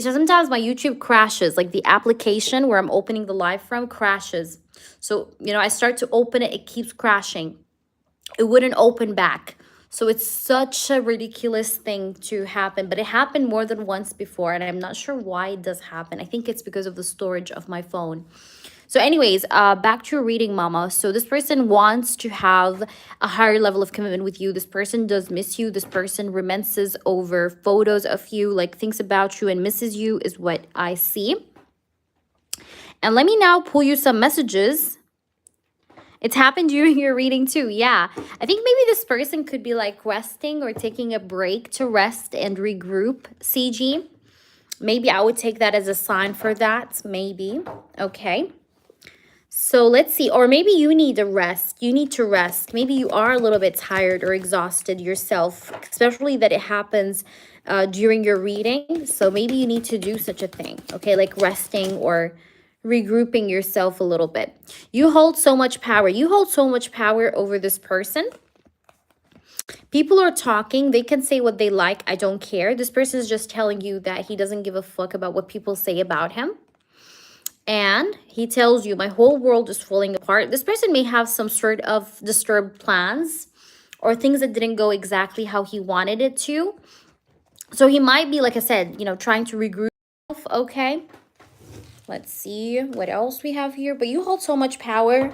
A: sometimes my YouTube crashes. Like the application where I'm opening the live from crashes. So, I start to open it. It keeps crashing. It wouldn't open back. So it's such a ridiculous thing to happen. But it happened more than once before. And I'm not sure why it does happen. I think it's because of the storage of my phone. So anyways, back to your reading, mama. So this person wants to have a higher level of commitment with you. This person does miss you. This person reminisces over photos of you, like thinks about you and misses you is what I see. And let me now pull you some messages. It's happened during your reading too. Yeah. I think maybe this person could be like resting or taking a break to rest and regroup, CG. Maybe I would take that as a sign for that. Maybe. Okay. So let's see. Or maybe you need a rest. You need to rest. Maybe you are a little bit tired or exhausted yourself, especially that it happens during your reading. So maybe you need to do such a thing. Okay, like resting or regrouping yourself a little bit. You hold so much power. You hold so much power over this person. People are talking. They can say what they like. I don't care. This person is just telling you that he doesn't give a fuck about what people say about him. And he tells you, my whole world is falling apart. This person may have some sort of disturbed plans or things that didn't go exactly how he wanted it to. So he might be, like I said, trying to regroup. Okay. Let's see what else we have here. But you hold so much power.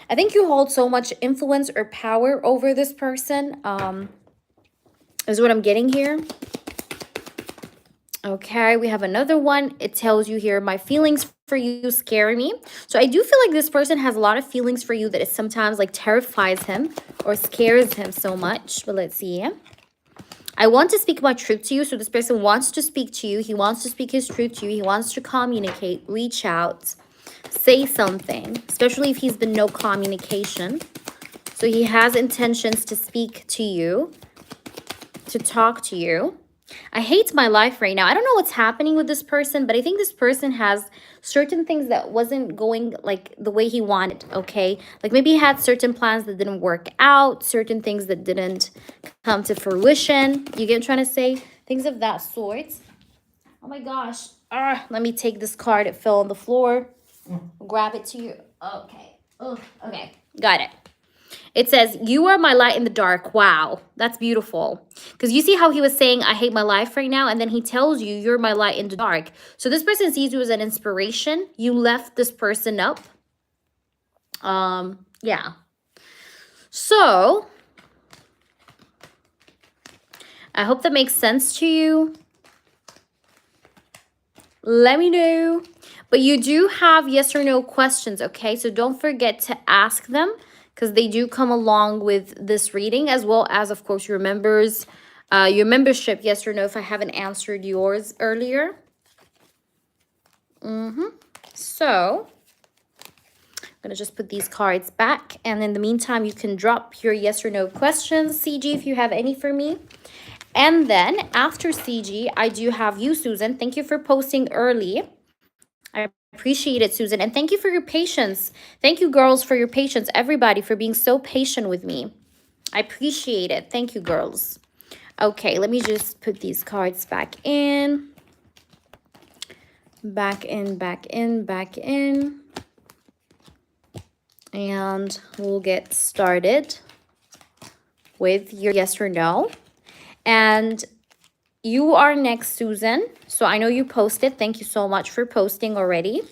A: I think you hold so much influence or power over this person. Is what I'm getting here. Okay, we have another one. It tells you here, my feelings for you scare me. So I do feel like this person has a lot of feelings for you that it sometimes like terrifies him or scares him so much. But let's see. I want to speak my truth to you. So this person wants to speak to you. He wants to speak his truth to you. He wants to communicate, reach out, say something, especially if he's been no communication. So he has intentions to speak to you, to talk to you. I hate my life right now. I don't know what's happening with this person, but I think this person has certain things that wasn't going like the way he wanted, okay? Like maybe he had certain plans that didn't work out, certain things that didn't come to fruition. You get what I'm trying to say? Things of that sort. Oh my gosh. Let me take this card. It fell on the floor. Grab it to you. Okay. Oh, okay. Got it. It says, you are my light in the dark. Wow, that's beautiful. Because you see how he was saying, I hate my life right now. And then he tells you, you're my light in the dark. So this person sees you as an inspiration. You left this person up. Yeah. So I hope that makes sense to you. Let me know. But you do have yes or no questions, okay? So don't forget to ask them, because they do come along with this reading, as well as, of course, your members, your membership, yes or no, if I haven't answered yours earlier. So I'm going to just put these cards back. And in the meantime, you can drop your yes or no questions, CG, if you have any for me. And then after CG, I do have you, Susan. Thank you for posting early. I appreciate it, Susan. And thank you for your patience. Thank you, girls, for your patience. Everybody, for being so patient with me. I appreciate it. Thank you, girls. Okay, let me just put these cards back in. Back in, back in, back in. And we'll get started with your yes or no. And you are next, Susan. So I know you posted. Thank you so much for posting already.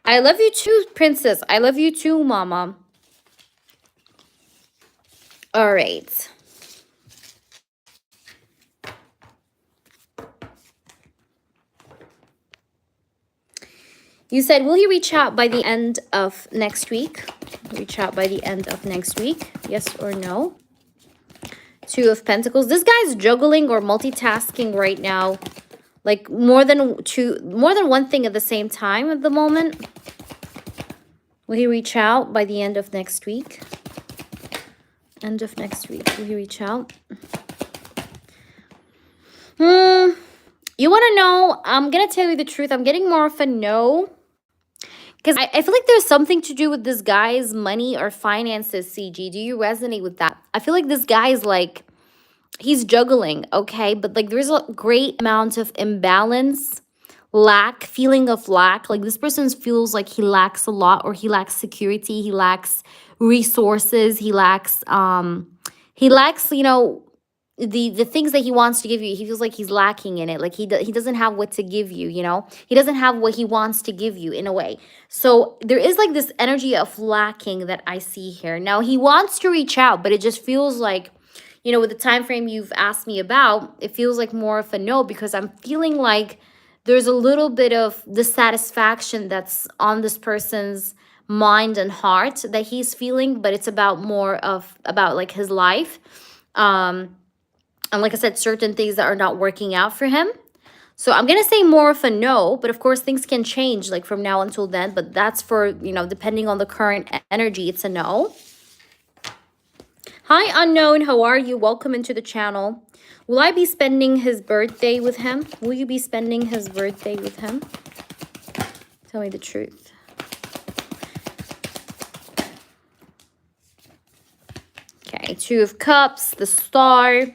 A: I love you too, Princess. I love you too, Mama. All right. You said, will he reach out by the end of next week? Reach out by the end of next week. Yes or no? Two of Pentacles. This guy's juggling or multitasking right now. Like more than one thing at the same time at the moment. Will he reach out by the end of next week? End of next week. Will he reach out? You want to know? I'm going to tell you the truth. I'm getting more of a no. Because I feel like there's something to do with this guy's money or finances, CG. Do you resonate with that? I feel like this guy is like, he's juggling, okay? But like there's a great amount of imbalance, lack, feeling of lack. Like this person feels like he lacks a lot, or he lacks security, he lacks resources, he lacks, you know, the things that he wants to give you. He feels like he's lacking in it. Like he doesn't have what to give you, you know? He doesn't have what he wants to give you in a way. So there is like this energy of lacking that I see here. Now he wants to reach out, but it just feels like, you know, with the time frame you've asked me about, it feels like more of a no, because I'm feeling like there's a little bit of dissatisfaction that's on this person's mind and heart that he's feeling, but it's about more of about like his life. And like I said, certain things that are not working out for him. So I'm going to say more of a no, but of course things can change like from now until then. But that's for, you know, depending on the current energy, it's a no. Hi, unknown. How are you? Welcome into the channel. Will I be spending his birthday with him? Will you be spending his birthday with him? Tell me the truth. Okay, Two of Cups, the Star.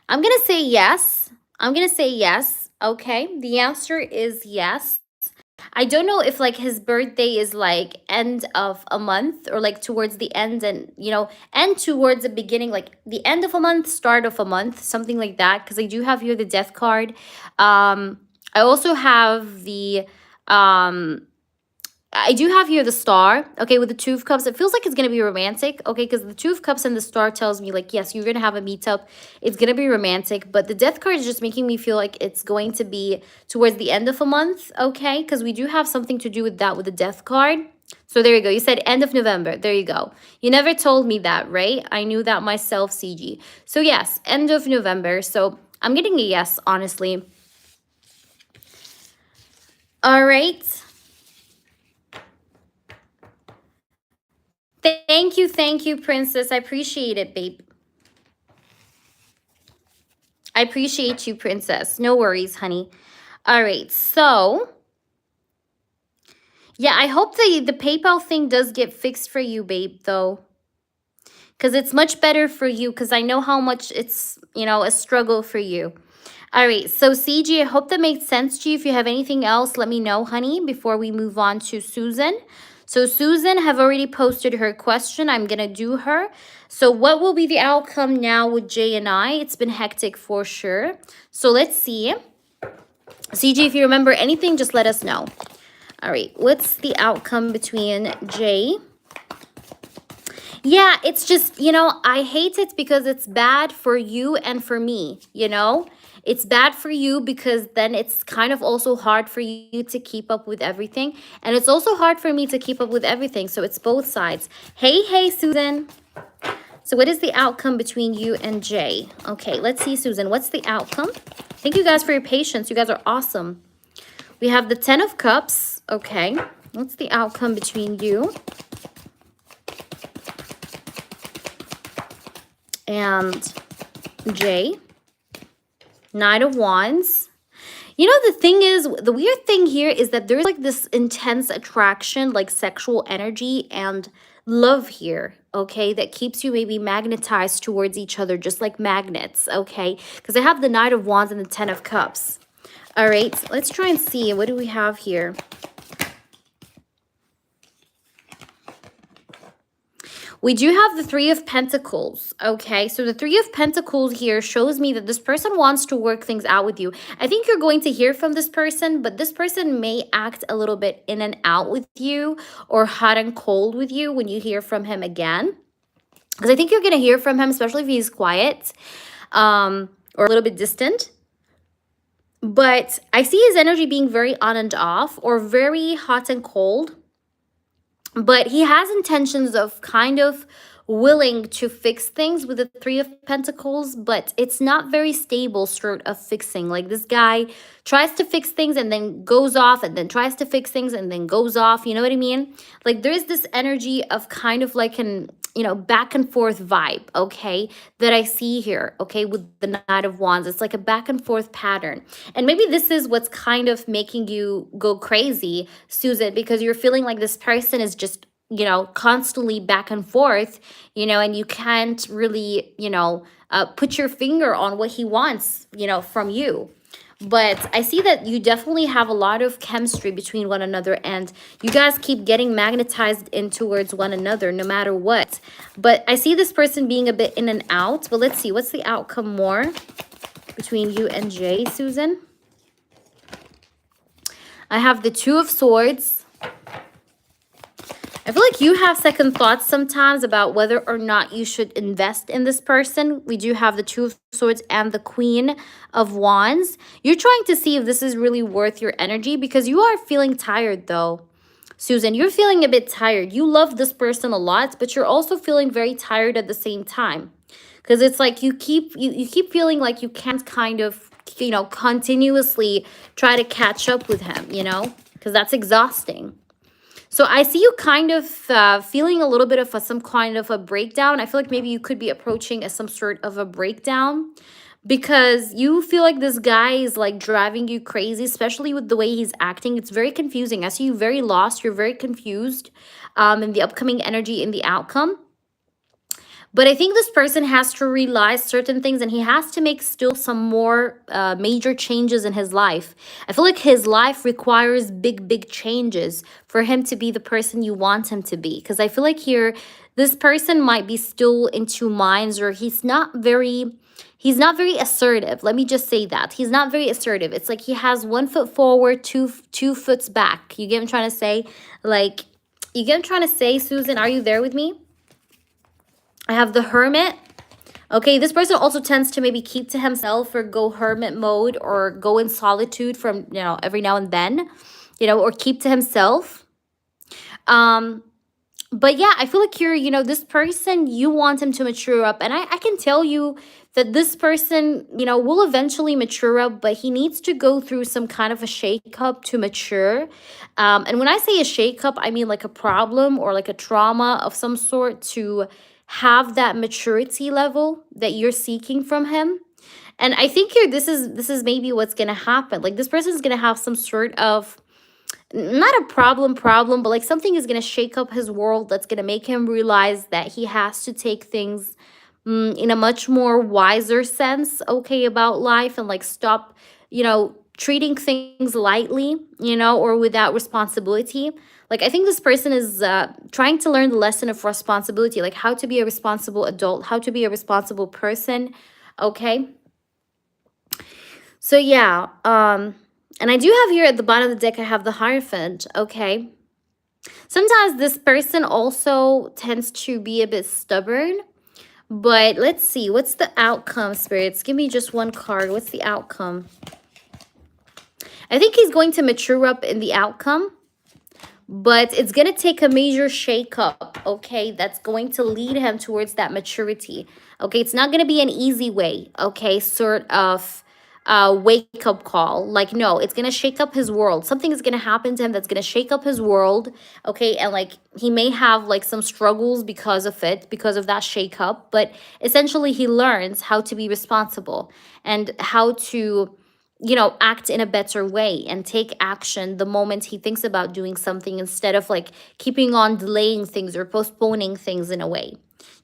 A: I'm going to say yes. I'm going to say yes. Okay, the answer is yes. I don't know if like his birthday is like end of a month or like towards the end, and you know, end towards the beginning, like the end of a month, start of a month, something like that. Because I do have here the Death card. I also have the I do have here the Star, okay, with the Two of Cups. It feels like it's going to be romantic, okay, because the Two of Cups and the Star tells me, like, yes, you're going to have a meetup. It's going to be romantic, but the Death card is just making me feel like it's going to be towards the end of a month, okay, because we do have something to do with that with the Death card. So there you go. You said end of November. There you go. You never told me that, right? I knew that myself, CG. So yes, end of November. So I'm getting a yes, honestly. All right. Thank you, Princess. I appreciate it, babe. I appreciate you, Princess. No worries, honey. All right, so yeah, I hope the PayPal thing does get fixed for you, babe, though. Because it's much better for you, because I know how much it's, you know, a struggle for you. All right, so CG, I hope that makes sense to you. If you have anything else, let me know, honey, before we move on to Susan. So Susan have already posted her question. I'm going to do her. So what will be the outcome now with Jay and I? It's been hectic for sure. So let's see. CG, if you remember anything, just let us know. All right, what's the outcome between Jay? Yeah, it's just, you know, I hate it because it's bad for you and for me, you know? It's bad for you because then it's kind of also hard for you to keep up with everything. And it's also hard for me to keep up with everything. So it's both sides. Hey, Susan. So what is the outcome between you and Jay? Okay, let's see, Susan. What's the outcome? Thank you guys for your patience. You guys are awesome. We have the 10 of Cups. Okay, what's the outcome between you and Jay? Knight of Wands. You know, the thing is, the weird thing here is that there's like this intense attraction, like sexual energy and love here, okay, that keeps you maybe magnetized towards each other, just like magnets, okay? Because I have the Knight of Wands and the 10 of Cups. All right, so let's try and see. What do we have here? We do have the Three of Pentacles, okay? So the Three of Pentacles here shows me that this person wants to work things out with you. I think you're going to hear from this person, but this person may act a little bit in and out with you or hot and cold with you when you hear from him again. Because I think you're going to hear from him, especially if he's quiet or a little bit distant. But I see his energy being very on and off or very hot and cold. But he has intentions of kind of willing to fix things with the Three of Pentacles, but it's not very stable sort of fixing. Like this guy tries to fix things and then goes off and then tries to fix things and then goes off. You know what I mean? Like there is this energy of kind of like back and forth vibe, okay, that I see here, okay, with the Knight of Wands. It's like a back and forth pattern. And maybe this is what's kind of making you go crazy, Susan, because you're feeling like this person is just, constantly back and forth, and you can't really, put your finger on what he wants, from you. But I see that you definitely have a lot of chemistry between one another, and you guys keep getting magnetized in towards one another no matter what. But I see this person being a bit in and out. But let's see, what's the outcome more between you and Jay, Susan? I have the Two of Swords. I feel like you have second thoughts sometimes about whether or not you should invest in this person. We do have the Two of Swords and the Queen of Wands. You're trying to see if this is really worth your energy, because you are feeling tired though, Susan. You're feeling a bit tired. You love this person a lot, but you're also feeling very tired at the same time. Because it's like you keep feeling like you can't kind of, continuously try to catch up with him, because that's exhausting. So I see you kind of feeling a little bit of some kind of a breakdown. I feel like maybe you could be approaching some sort of a breakdown, because you feel like this guy is like driving you crazy, especially with the way he's acting. It's very confusing. I see you very lost. You're very confused in the upcoming energy, in the outcome. But I think this person has to realize certain things, and he has to make still some more major changes in his life. I feel like his life requires big changes for him to be the person you want him to be. Because I feel like here, this person might be still in two minds, or he's not very assertive. Let me just say that. He's not very assertive. It's like he has 1 foot forward, two foots back. You get what I'm trying to say? Like, you get what I'm trying to say, Susan? Are you there with me? I have the Hermit. Okay, this person also tends to maybe keep to himself or go hermit mode or go in solitude from, every now and then, or keep to himself. But yeah, I feel like you're, this person, you want him to mature up. And I can tell you that this person, will eventually mature up, but he needs to go through some kind of a shakeup to mature. And when I say a shakeup, I mean like a problem or like a trauma of some sort to have that maturity level that you're seeking from him. And I think here, this is maybe what's going to happen. Like, this person is going to have some sort of, not a problem, but like something is going to shake up his world that's going to make him realize that he has to take things in a much more wiser sense, okay, about life, and like stop, treating things lightly, or without responsibility. Like, I think this person is trying to learn the lesson of responsibility, like how to be a responsible adult, how to be a responsible person, okay? So yeah, and I do have here at the bottom of the deck, I have the Hierophant, okay? Sometimes this person also tends to be a bit stubborn, but let's see, what's the outcome, spirits? Give me just one card. What's the outcome? I think he's going to mature up in the outcome, but it's going to take a major shakeup, okay? That's going to lead him towards that maturity, okay? It's not going to be an easy way, okay? Sort of wake-up call. Like, no, it's going to shake up his world. Something is going to happen to him that's going to shake up his world, okay? And, like, he may have, like, some struggles because of it, because of that shakeup. But essentially, he learns how to be responsible and how to, act in a better way and take action the moment he thinks about doing something, instead of like keeping on delaying things or postponing things in a way.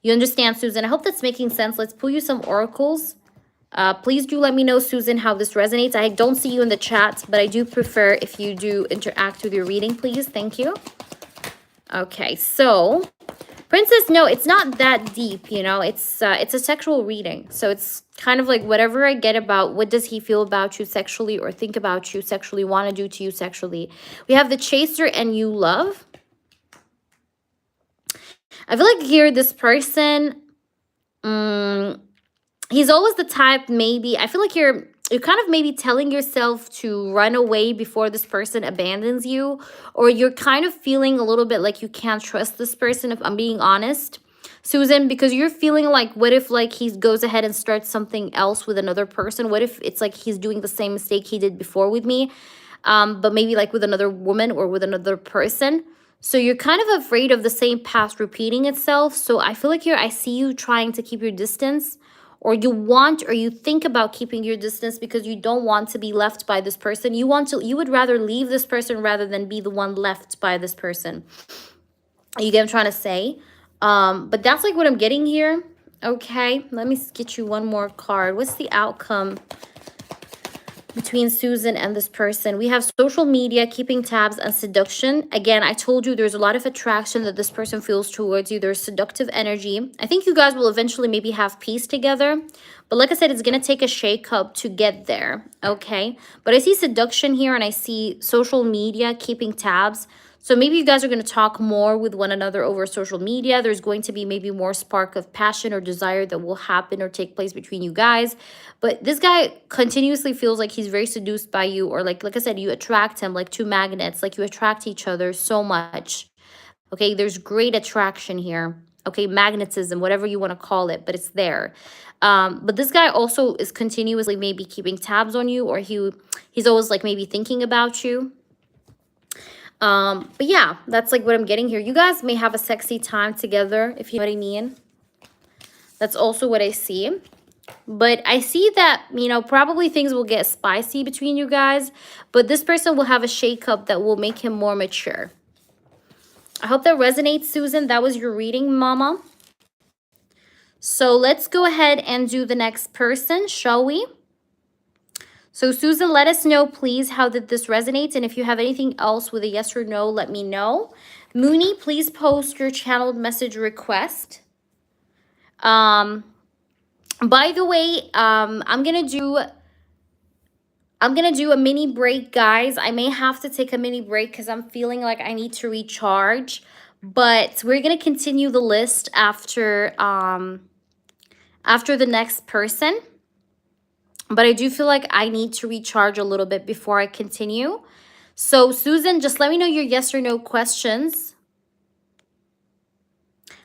A: You understand, Susan? I hope that's making sense. Let's pull you some oracles. Please do let me know, Susan, how this resonates. I don't see you in the chat, but I do prefer if you do interact with your reading, please. Thank you. Okay, so Princess, no, it's not that deep, it's a sexual reading. So it's kind of like whatever I get about what does he feel about you sexually or think about you sexually, want to do to you sexually. We have the Chaser and you love. I feel like here this person, he's always the type, maybe, I feel like you're kind of maybe telling yourself to run away before this person abandons you, or you're kind of feeling a little bit like you can't trust this person, if I'm being honest, Susan, because you're feeling like, what if like he goes ahead and starts something else with another person? What if it's like he's doing the same mistake he did before with me, but maybe like with another woman or with another person? So you're kind of afraid of the same past repeating itself. So I feel like I see you trying to keep your distance, or you want, or you think about keeping your distance because you don't want to be left by this person. You would rather leave this person rather than be the one left by this person. You get what I'm trying to say? But that's like what I'm getting here. Okay, let me get you one more card. What's the outcome between Susan and this person? We have social media, keeping tabs, and seduction. Again, I told you there's a lot of attraction that this person feels towards you. There's seductive energy. I think you guys will eventually maybe have peace together. But like I said, it's going to take a shake-up to get there, okay? But I see seduction here, and I see social media, keeping tabs. So maybe you guys are going to talk more with one another over social media. There's going to be maybe more spark of passion or desire that will happen or take place between you guys. But this guy continuously feels like he's very seduced by you, or like I said, you attract him like two magnets, like you attract each other so much. Okay, there's great attraction here. Okay, magnetism, whatever you want to call it, but it's there. But this guy also is continuously maybe keeping tabs on you, or he's always like maybe thinking about you. But yeah, that's like what I'm getting here. You guys may have a sexy time together, if you know what I mean. That's also what I see. But I see that, you know, probably things will get spicy between you guys, but this person will have a shakeup that will make him more mature. I hope that resonates, Susan. That was your reading, mama. So let's go ahead and do the next person, shall we? So Susan, let us know, please, how did this resonate? And if you have anything else with a yes or no, let me know. Mooney, please post your channeled message request. By the way, I'm gonna do a mini break, guys. I may have to take a mini break because I'm feeling like I need to recharge. But we're gonna continue the list after the next person. But I do feel like I need to recharge a little bit before I continue. So Susan, just let me know your yes or no questions.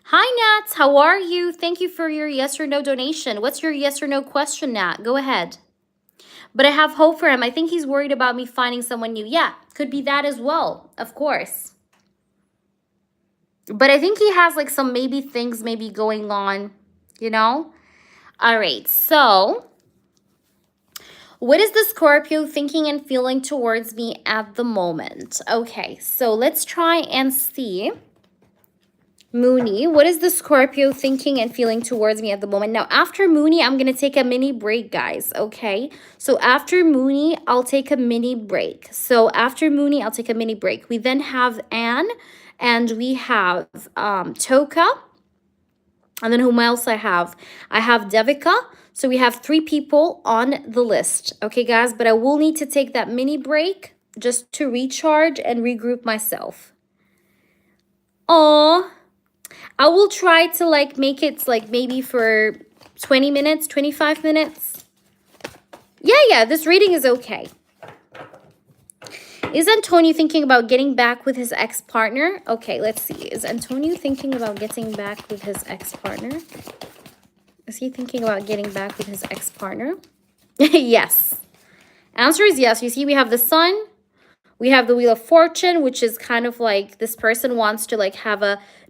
A: Hi, Nat. How are you? Thank you for your yes or no donation. What's your yes or no question, Nat? Go ahead. But I have hope for him. I think he's worried about me finding someone new. Yeah, could be that as well, of course. But I think he has like some maybe things maybe going on, you know? All right, so what is the Scorpio thinking and feeling towards me at the moment? Okay, so let's try and see. Mooney, what is the Scorpio thinking and feeling towards me at the moment? Now, after Mooney, I'm going to take a mini break, guys, okay? So after Mooney, I'll take a mini break. So after Mooney, I'll take a mini break. We then have Anne, and we have Toka. And then whom else I have? I have Devika. So we have 3 people on the list. Okay, guys, but I will need to take that mini break just to recharge and regroup myself. Aw. I will try to like make it like maybe for 20 minutes, 25 minutes. Yeah, this reading is okay. Is Antonio thinking about getting back with his ex-partner? Okay, let's see. Is Antonio thinking about getting back with his ex-partner? Is he thinking about getting back with his ex-partner? Yes. Answer is yes. You see, we have the Sun. We have the Wheel of Fortune, which is kind of like this person wants to like have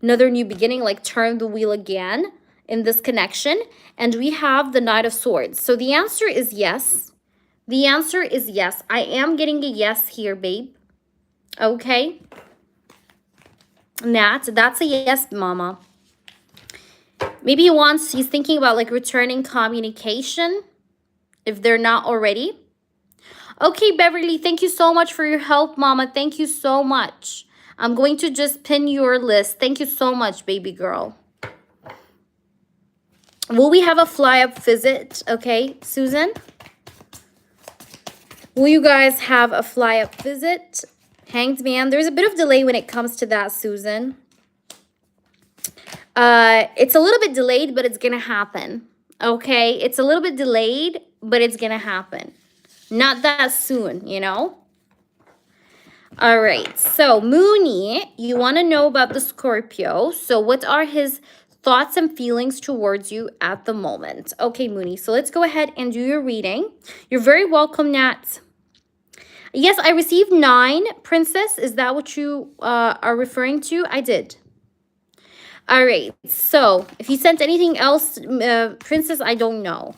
A: another new beginning, like turn the wheel again in this connection. And we have the Knight of Swords. So the answer is yes. The answer is yes. I am getting a yes here, babe. Okay. Nat, that's a yes, mama. Maybe he's thinking about like returning communication if they're not already. Okay, Beverly, thank you so much for your help, mama. Thank you so much. I'm going to just pin your list. Thank you so much, baby girl. Will we have a fly-up visit? Okay, Susan? Will you guys have a fly-up visit? Hanged Man. There's a bit of delay when it comes to that, Susan. It's a little bit delayed, but it's gonna happen. Okay, it's a little bit delayed, but it's gonna happen. Not that soon, you know. All right, so Mooney, you want to know about the Scorpio. So what are his thoughts and feelings towards you at the moment? Okay, Mooney, so let's go ahead and do your reading. You're very welcome, Nat. Yes, I received 9, Princess. Is that what you are referring to? I did. All right. So if you sent anything else, Princess, I don't know.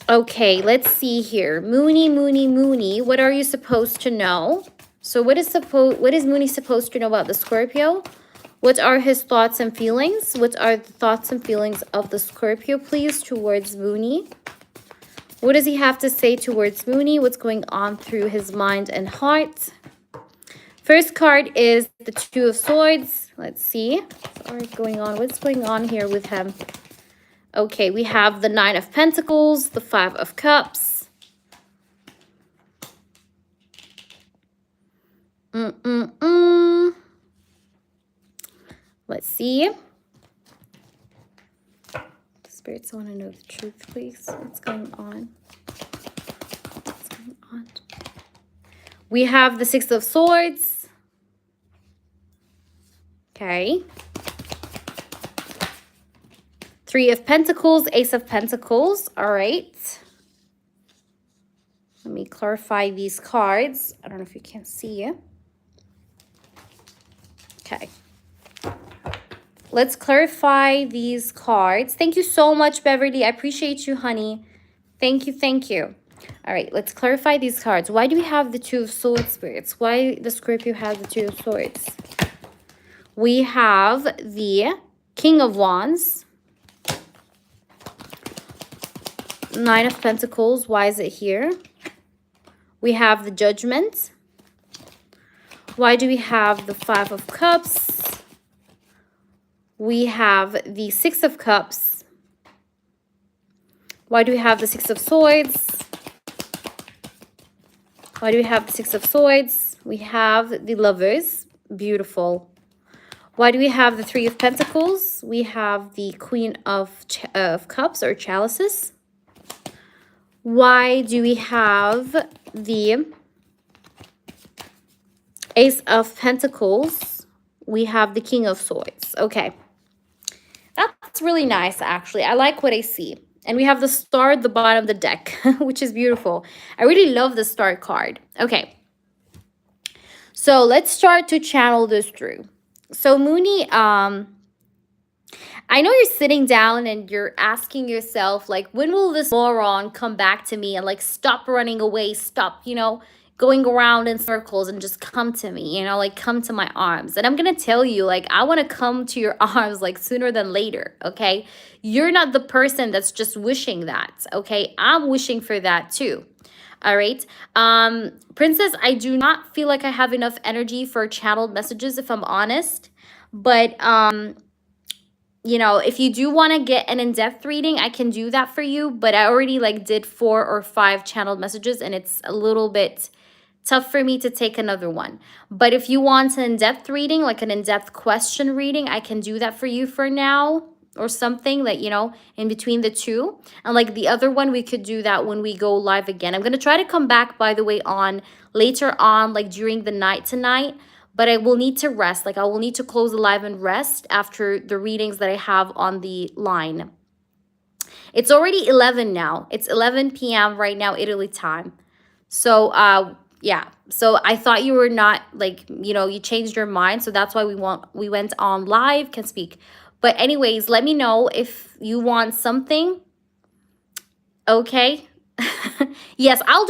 A: Okay, let's see here. Mooney, Mooney, Mooney. What are you supposed to know? So what is Mooney supposed to know about the Scorpio? What are his thoughts and feelings? What are the thoughts and feelings of the Scorpio, please, towards Mooney? What does he have to say towards Mooney? What's going on through his mind and heart? First card is the Two of Swords. Let's see. What's going on? What's going on here with him? Okay, we have the Nine of Pentacles, the Five of Cups. Let's see. Spirits, I want to know the truth, please. What's going on? What's going on? We have the Six of Swords. Okay. Three of Pentacles, Ace of Pentacles. All right. Let me clarify these cards. I don't know if you can see it. Okay. Let's clarify these cards. Thank you so much, Beverly. I appreciate you, honey. Thank you, thank you. All right, let's clarify these cards. Why do we have the Two of Swords, spirits? Why the Scorpio has the Two of Swords? We have the King of Wands. Nine of Pentacles. Why is it here? We have the Judgment. Why do we have the Five of Cups? We have the Six of Cups. Why do we have the Six of Swords? Why do we have the Six of Swords? We have the Lovers. Beautiful. Why do we have the Three of Pentacles? We have the Queen of Cups or Chalices. Why do we have the Ace of Pentacles? We have the King of Swords. Okay. That's really nice, actually. I like what I see. And we have the star at the bottom of the deck, which is beautiful. I really love the star card. Okay. So let's start to channel this through. So Mooney, I know you're sitting down and you're asking yourself, like, when will this moron come back to me and, like, stop running away, stop, you know, going around in circles and just come to me, you know, like, come to my arms. And I'm going to tell you, like, I want to come to your arms, like, sooner than later, okay? You're not the person that's just wishing that, okay? I'm wishing for that too. All right. Princess, I do not feel like I have enough energy for channeled messages, if I'm honest. But, you know, if you do want to get an in-depth reading, I can do that for you. But I already, like, did 4 or 5 channeled messages, and it's a little bit tough for me to take another one. But if you want an in-depth reading, like an in-depth question reading, I can do that for you for now, or something that, you know, in between the two. And like the other one, we could do that when we go live again. I'm going to try to come back, by the way, on later on, like during the night tonight. But I will need to rest. Like, I will need to close the live and rest after the readings that I have on the line. It's already 11 now. It's 11 p.m. right now, Italy time. So, yeah. So I thought you were not, like, you know, you changed your mind. So that's why we went on live, can speak. But anyways, let me know if you want something. Okay. Yes, I'll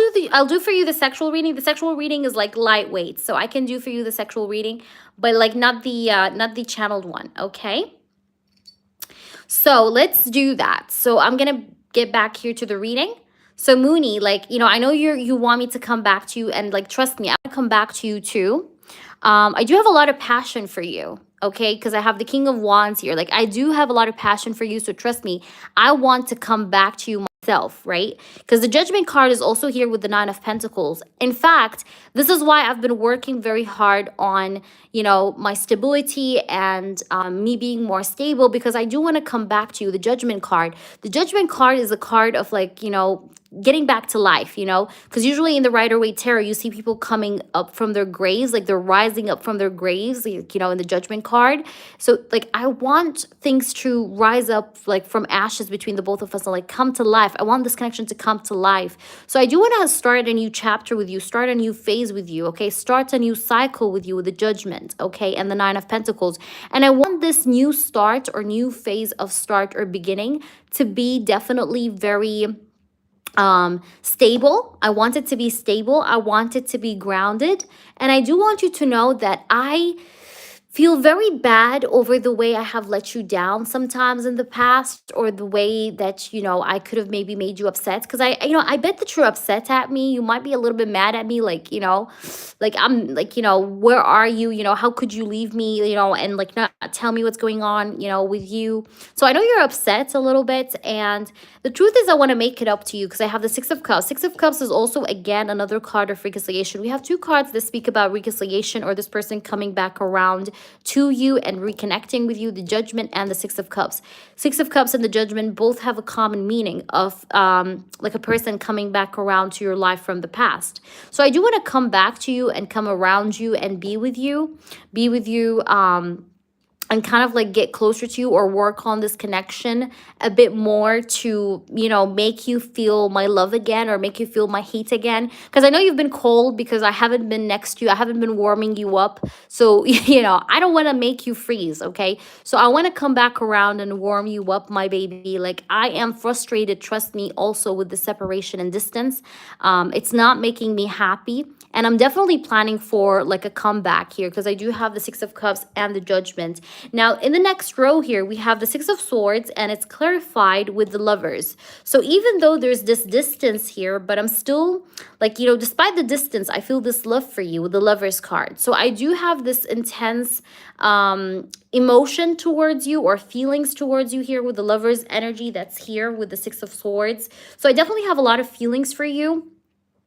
A: do for you the sexual reading. The sexual reading is like lightweight, so I can do for you the sexual reading, but like not the channeled one, okay? So let's do that. So I'm gonna get back here to the reading. So Mooney, like, you know, I know you want me to come back to you, and like, trust me, I'll come back to you too. I do have a lot of passion for you, okay? Because I have the King of Wands here. Like, I do have a lot of passion for you, so trust me, I want to come back to you myself, right? Because the Judgment card is also here with the Nine of Pentacles. In fact, this is why I've been working very hard on, you know, my stability and me being more stable, because I do want to come back to you. The Judgment card. The Judgment card is a card of, like, you know, getting back to life, because usually in the Rider Waite tarot you see people coming up from their graves, like they're rising up from their graves, like, in the Judgment card. So like I want things to rise up like from ashes between the both of us and like come to life. I want this connection to come to life. So I do want to start a new chapter with you, start a new phase with you, okay? Start a new cycle with you with the Judgment, okay? And the Nine of Pentacles. And I want this new start or new phase of start or beginning to be definitely very stable. I want it to be stable. I want it to be grounded. And I do want you to know that I feel very bad over the way I have let you down sometimes in the past, or the way that, I could have maybe made you upset. Because I bet that you're upset at me. You might be a little bit mad at me, like, like I'm like, where are you? How could you leave me, and like not tell me what's going on, with you. So I know you're upset a little bit. And the truth is, I want to make it up to you because I have the Six of Cups. Six of Cups is also, again, another card of reconciliation. We have two cards that speak about reconciliation, or this person coming back around to you and reconnecting with you, the Judgment and the Six of Cups. Six of Cups and the Judgment both have a common meaning of like a person coming back around to your life from the past. So I do want to come back to you and come around you and be with you, and kind of like get closer to you, or work on this connection a bit more to, make you feel my love again, or make you feel my heat again. Because I know you've been cold because I haven't been next to you. I haven't been warming you up. So, I don't want to make you freeze, okay? So I want to come back around and warm you up, my baby. Like, I am frustrated, trust me, also with the separation and distance. It's not making me happy. And I'm definitely planning for like a comeback here, because I do have the Six of Cups and the Judgment. Now, in the next row here, we have the Six of Swords, and it's clarified with the Lovers. So even though there's this distance here, but I'm still like, despite the distance, I feel this love for you with the Lovers card. So I do have this intense emotion towards you, or feelings towards you here with the Lovers energy that's here with the Six of Swords. So I definitely have a lot of feelings for you.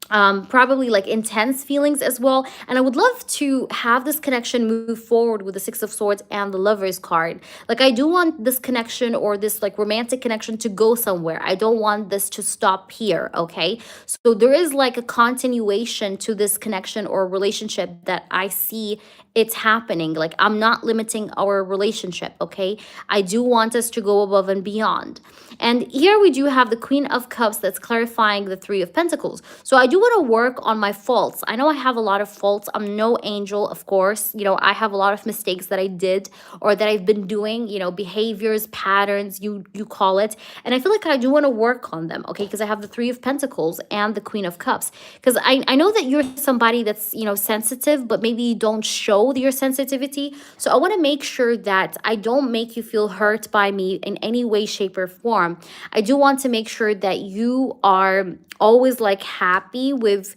A: Probably like intense feelings as well. And I would love to have this connection move forward with the Six of Swords and the Lovers card. Like, I do want this connection, or this like romantic connection, to go somewhere. I don't want this to stop here, okay? So there is like a continuation to this connection or relationship that I see it's happening. Like, I'm not limiting our relationship, okay? I do want us to go above and beyond. And here we do have the Queen of Cups that's clarifying the Three of Pentacles. So I do want to work on my faults. I know I have a lot of faults. I'm no angel, of course. I have a lot of mistakes that I did, or that I've been doing, behaviors, patterns, you call it. And I feel like I do want to work on them, okay? Because I have the Three of Pentacles and the Queen of Cups. Because I know that you're somebody that's, sensitive, but maybe you don't show your sensitivity. So I want to make sure that I don't make you feel hurt by me in any way, shape, or form. I do want to make sure that you are always like happy with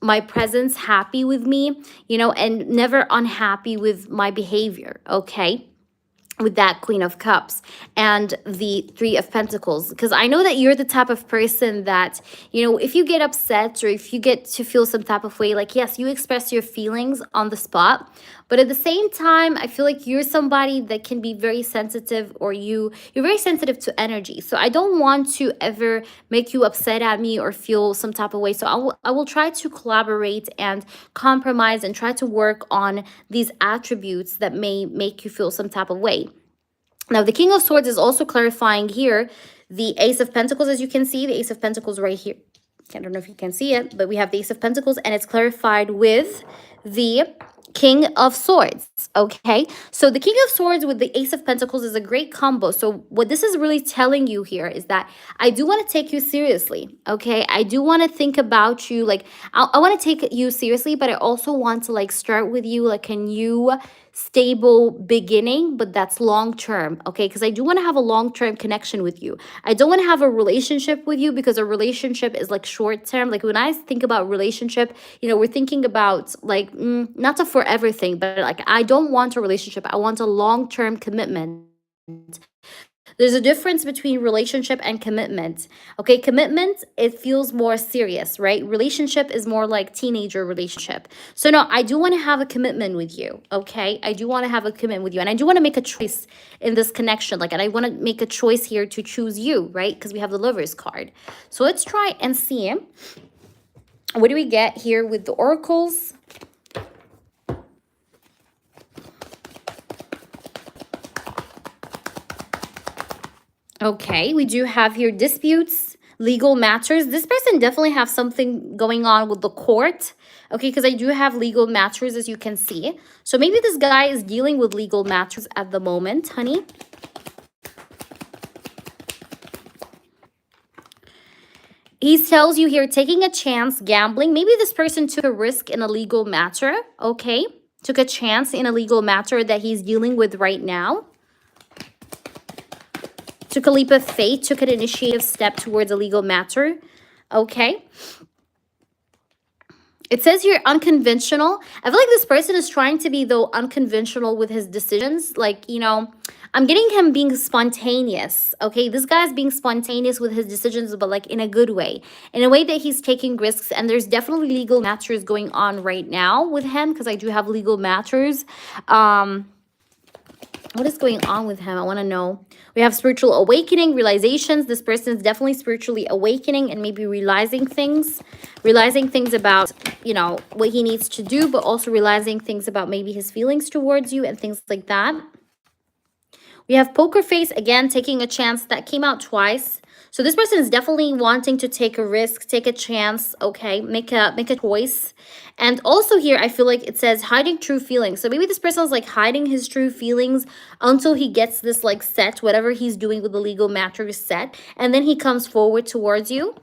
A: my presence, happy with me, and never unhappy with my behavior, okay? With that Queen of Cups and the Three of Pentacles. Because I know that you're the type of person that, if you get upset, or if you get to feel some type of way, like, yes, you express your feelings on the spot. But at the same time, I feel like you're somebody that can be very sensitive, or you're very sensitive to energy. So I don't want to ever make you upset at me or feel some type of way. So I will try to collaborate and compromise and try to work on these attributes that may make you feel some type of way. Now, the King of Swords is also clarifying here the Ace of Pentacles, as you can see, the Ace of Pentacles right here. I don't know if you can see it, but we have the Ace of Pentacles, and it's clarified with the King of Swords, okay? So the King of Swords with the Ace of Pentacles is a great combo. So what this is really telling you here is that I do want to take you seriously, okay? I do want to think about you. Like, I want to take you seriously, but I also want to like start with you like a new stable beginning, but that's long term, okay? Because I do want to have a long-term connection with you. I don't want to have a relationship with you, because a relationship is like short term. Like, when I think about relationship, we're thinking about like not a forever thing, but like, I don't want a relationship. I want a long-term commitment There's a difference between relationship and commitment. Okay, commitment, it feels more serious, right? Relationship is more like teenager relationship. So no, I do want to have a commitment with you. Okay, I do want to have a commitment with you, and I do want to make a choice in this connection. Like, and I want to make a choice here to choose you, right? Because we have the Lovers card. So let's try and see what do we get here with the oracles. Okay, we do have here disputes, legal matters. This person definitely have something going on with the court. Okay, because I do have legal matters, as you can see. So maybe this guy is dealing with legal matters at the moment, honey. He tells you here, taking a chance, gambling. Maybe this person took a risk in a legal matter, okay? Took a chance in a legal matter that he's dealing with right now. Took a leap of faith, took an initiative step towards a legal matter, okay? It says here unconventional. I feel like this person is trying to be, though, unconventional with his decisions. Like, you know, I'm getting him being spontaneous, okay? This guy's being spontaneous with his decisions, but like in a good way. In a way that he's taking risks, and there's definitely legal matters going on right now with him, because I do have legal matters. What is going on with him? I want to know. We have spiritual awakening, realizations. This person is definitely spiritually awakening and maybe realizing things about, you know, what he needs to do, but also realizing things about maybe his feelings towards you and things like that. We have poker face, again, taking a chance. That came out twice. So this person is definitely wanting to take a risk, take a chance, okay, make a choice. And also here, I feel like it says hiding true feelings. So maybe this person is like hiding his true feelings until he gets this like set, whatever he's doing with the legal matter is set, and then he comes forward towards you.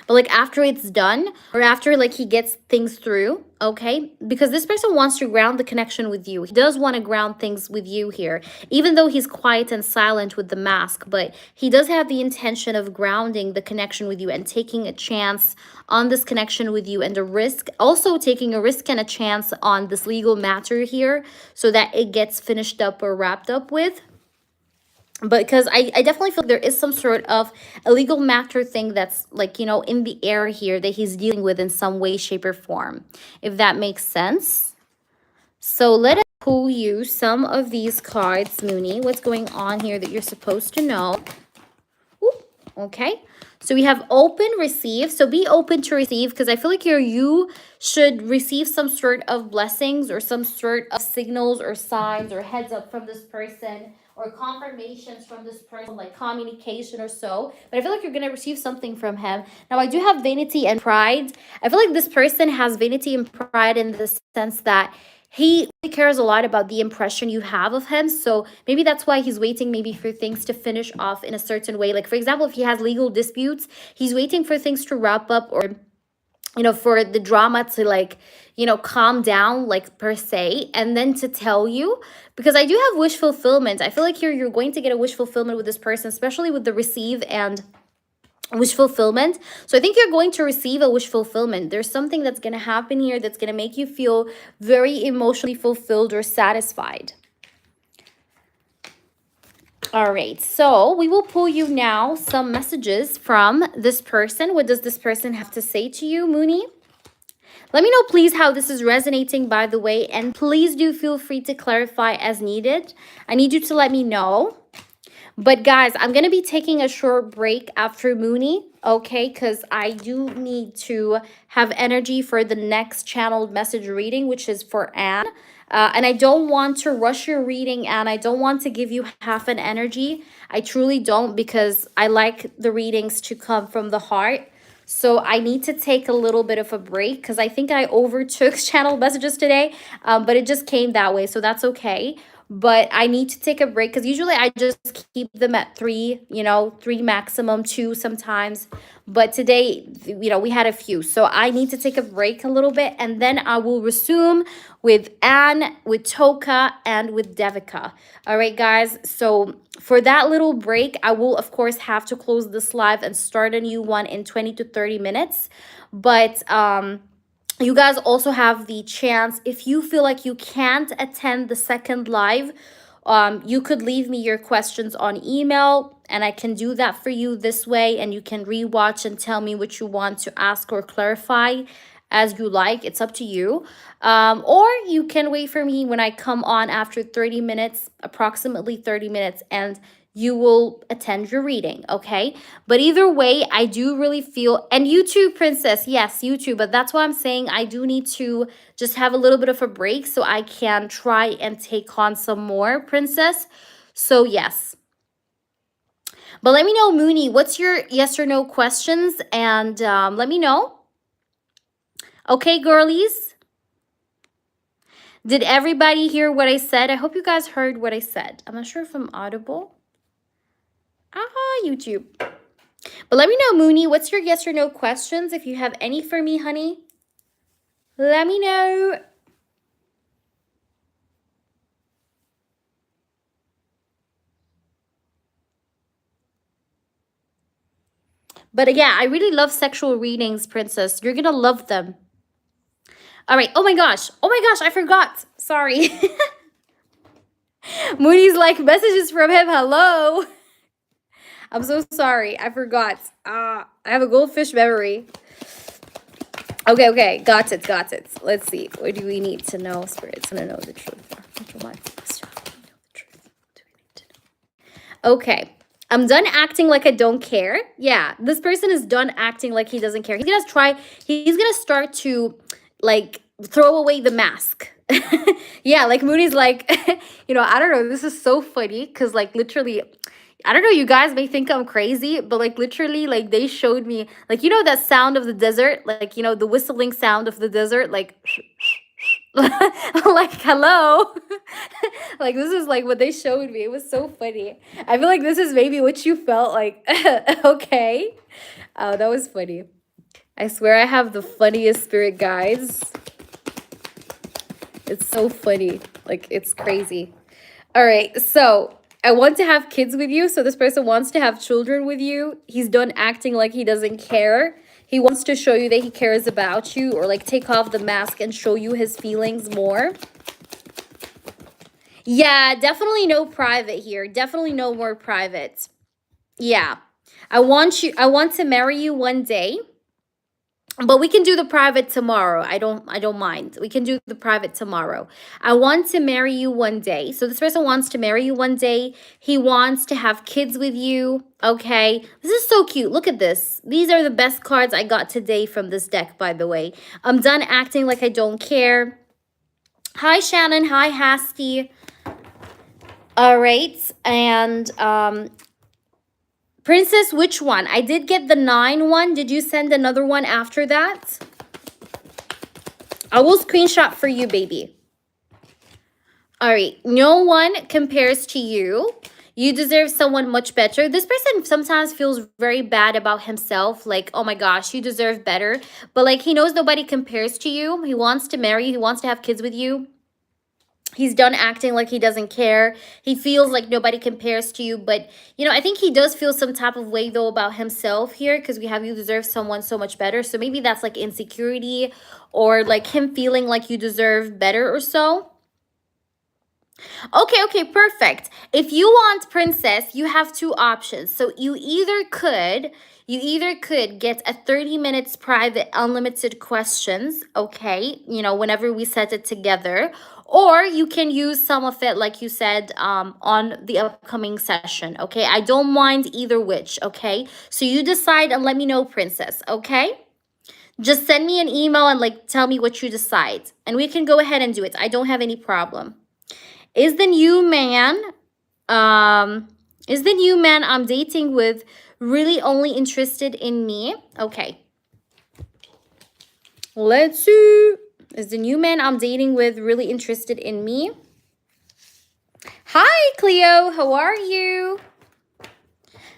A: But like after it's done, or after like he gets things through, okay? Because this person wants to ground the connection with you. He does want to ground things with you here, even though he's quiet and silent with the mask, but he does have the intention of grounding the connection with you and taking a chance on this connection with you, and a risk, also taking a risk and a chance on this legal matter here so that it gets finished up or wrapped up with. But because I definitely feel there is some sort of a legal matter thing that's like, you know, in the air here that he's dealing with in some way, shape, or form, if that makes sense. So let us pull you some of these cards, Mooney. What's going on here that you're supposed to know? Ooh, okay. So we have open, receive. So be open to receive, because I feel like here you should receive some sort of blessings or some sort of signals or signs or heads up from this person, or confirmations from this person, like communication or so. But I feel like you're going to receive something from him. Now, I do have vanity and pride. I feel like this person has vanity and pride in the sense that he cares a lot about the impression you have of him. So maybe that's why he's waiting maybe for things to finish off in a certain way. Like, for example, if he has legal disputes, he's waiting for things to wrap up, or, you know, for the drama to like, you know, calm down, like per se, and then to tell you. Because I do have wish fulfillment. I feel like here you're going to get a wish fulfillment with this person, especially with the receive and wish fulfillment. So I think you're going to receive a wish fulfillment. There's something that's going to happen here that's going to make you feel very emotionally fulfilled or satisfied. All right, so we will pull you now some messages from this person. What does this person have to say to you, Mooney? Let me know, please, how this is resonating, by the way, and please do feel free to clarify as needed. I need you to let me know. But guys, I'm going to be taking a short break after Mooney, okay? Because I do need to have energy for the next channeled message reading, which is for Anne. And I don't want to rush your reading, Anne. I don't want to give you half an energy. I truly don't, because I like the readings to come from the heart. So I need to take a little bit of a break, because I think I overtook channel messages today, but it just came that way, so that's okay. But I need to take a break, because usually I just keep them at 3, you know, 3 maximum, 2 sometimes. But today, you know, we had a few. So I need to take a break a little bit, and then I will resume with Anne, with Toka, and with Devika. All right, guys. So for that little break, I will, of course, have to close this live and start a new one in 20 to 30 minutes. But you guys also have the chance, if you feel like you can't attend the second live, You could leave me your questions on email, and I can do that for you this way, and you can rewatch and tell me what you want to ask or clarify as you like. It's up to you. Or you can wait for me when I come on after 30 minutes, approximately 30 minutes, and you will attend your reading, okay? But either way, I do really feel, and you too, Princess, yes, you too, but that's why I'm saying I do need to just have a little bit of a break so I can try and take on some more, Princess. So yes. But let me know, Mooney, what's your yes or no questions, and let me know. Okay, girlies? Did everybody hear what I said? I hope you guys heard what I said. I'm not sure if I'm audible. YouTube. But let me know, Mooney, what's your yes or no questions? If you have any for me, honey, let me know. But yeah, I really love sexual readings, Princess. You're gonna love them. All right. Oh my gosh, I forgot. Sorry. Mooney's like, messages from him. Hello. I'm so sorry. I forgot. I have a goldfish memory. Okay. Got it. Let's see. What do we need to know? Spirits want to know the truth. Okay. I'm done acting like I don't care. Yeah, this person is done acting like he doesn't care. He's gonna start to like throw away the mask. Yeah, like Mooney's like, I don't know. This is so funny because like literally, I don't know, you guys may think I'm crazy, but like literally, like they showed me, like, that sound of the desert, like, the whistling sound of the desert, like, like, hello. Like, this is like what they showed me. It was so funny. I feel like this is maybe what you felt like. Okay. Oh, that was funny. I swear I have the funniest spirit guides. It's so funny. Like, it's crazy. All right, so I want to have kids with you. So this person wants to have children with you. He's done acting like he doesn't care. He wants to show you that he cares about you, or like take off the mask and show you his feelings more. Yeah, definitely no private here. Definitely no more private. Yeah. I want to marry you one day. But we can do the private tomorrow. I don't mind. We can do the private tomorrow. I want to marry you one day. So this person wants to marry you one day. He wants to have kids with you. Okay. This is so cute. Look at this. These are the best cards I got today from this deck, by the way. I'm done acting like I don't care. Hi, Shannon. Hi, Hasty. All right. And Princess, which one? I did get the 9 one. Did you send another one after that? I will screenshot for you, baby. All right. No one compares to you. You deserve someone much better. This person sometimes feels very bad about himself. Like, oh my gosh, you deserve better. But like, he knows nobody compares to you. He wants to marry you. He wants to have kids with you. He's done acting like he doesn't care. He feels like nobody compares to you. But, I think he does feel some type of way, though, about himself here, because we have you deserve someone so much better. So maybe that's like insecurity, or like him feeling like you deserve better or so. Okay, perfect. If you want, Princess, you have 2 options. So you either could get a 30 minutes private unlimited questions, okay, whenever we set it together, or you can use some of it, like you said, on the upcoming session, okay? I don't mind either which, okay? So you decide and let me know, Princess, okay? Just send me an email and like tell me what you decide, and we can go ahead and do it. I don't have any problem. Is the new man I'm dating with really only interested in me? Okay. Let's see. Is the new man I'm dating with really interested in me? Hi, Cleo. How are you?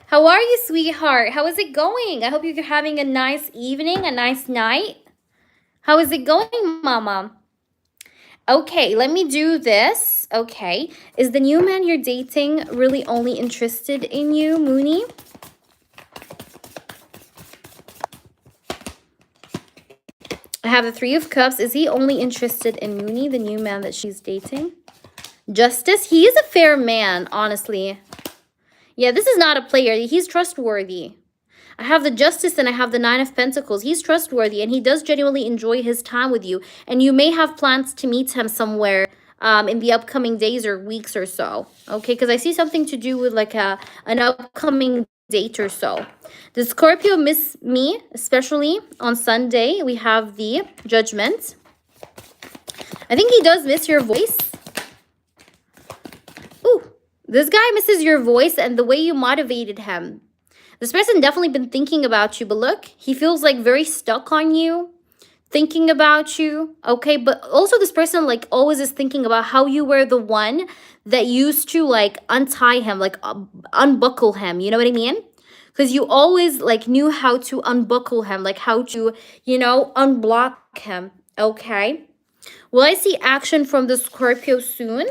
A: How are you, sweetheart? How is it going? I hope you're having a nice evening, a nice night. How is it going, mama? Okay, let me do this. Okay. Is the new man you're dating really only interested in you, Mooney? I have the 3 of Cups. Is he only interested in Mooney, the new man that she's dating? Justice, he is a fair man, honestly. Yeah, this is not a player. He's trustworthy. I have the Justice and I have the Nine of Pentacles. He's trustworthy and he does genuinely enjoy his time with you. And you may have plans to meet him somewhere in the upcoming days or weeks or so. Okay, because I see something to do with like an upcoming date or so. Does Scorpio miss me, especially on Sunday? We have the Judgment. I think he does miss your voice. Ooh, this guy misses your voice and the way you motivated him. This person definitely been thinking about you, but look, he feels like very stuck on you, thinking about you, okay? But also this person like always is thinking about how you were the one that used to like untie him, like unbuckle him, you know what I mean? Because you always like knew how to unbuckle him, like how to, you know, unblock him, okay? Will I see action from the Scorpio soon?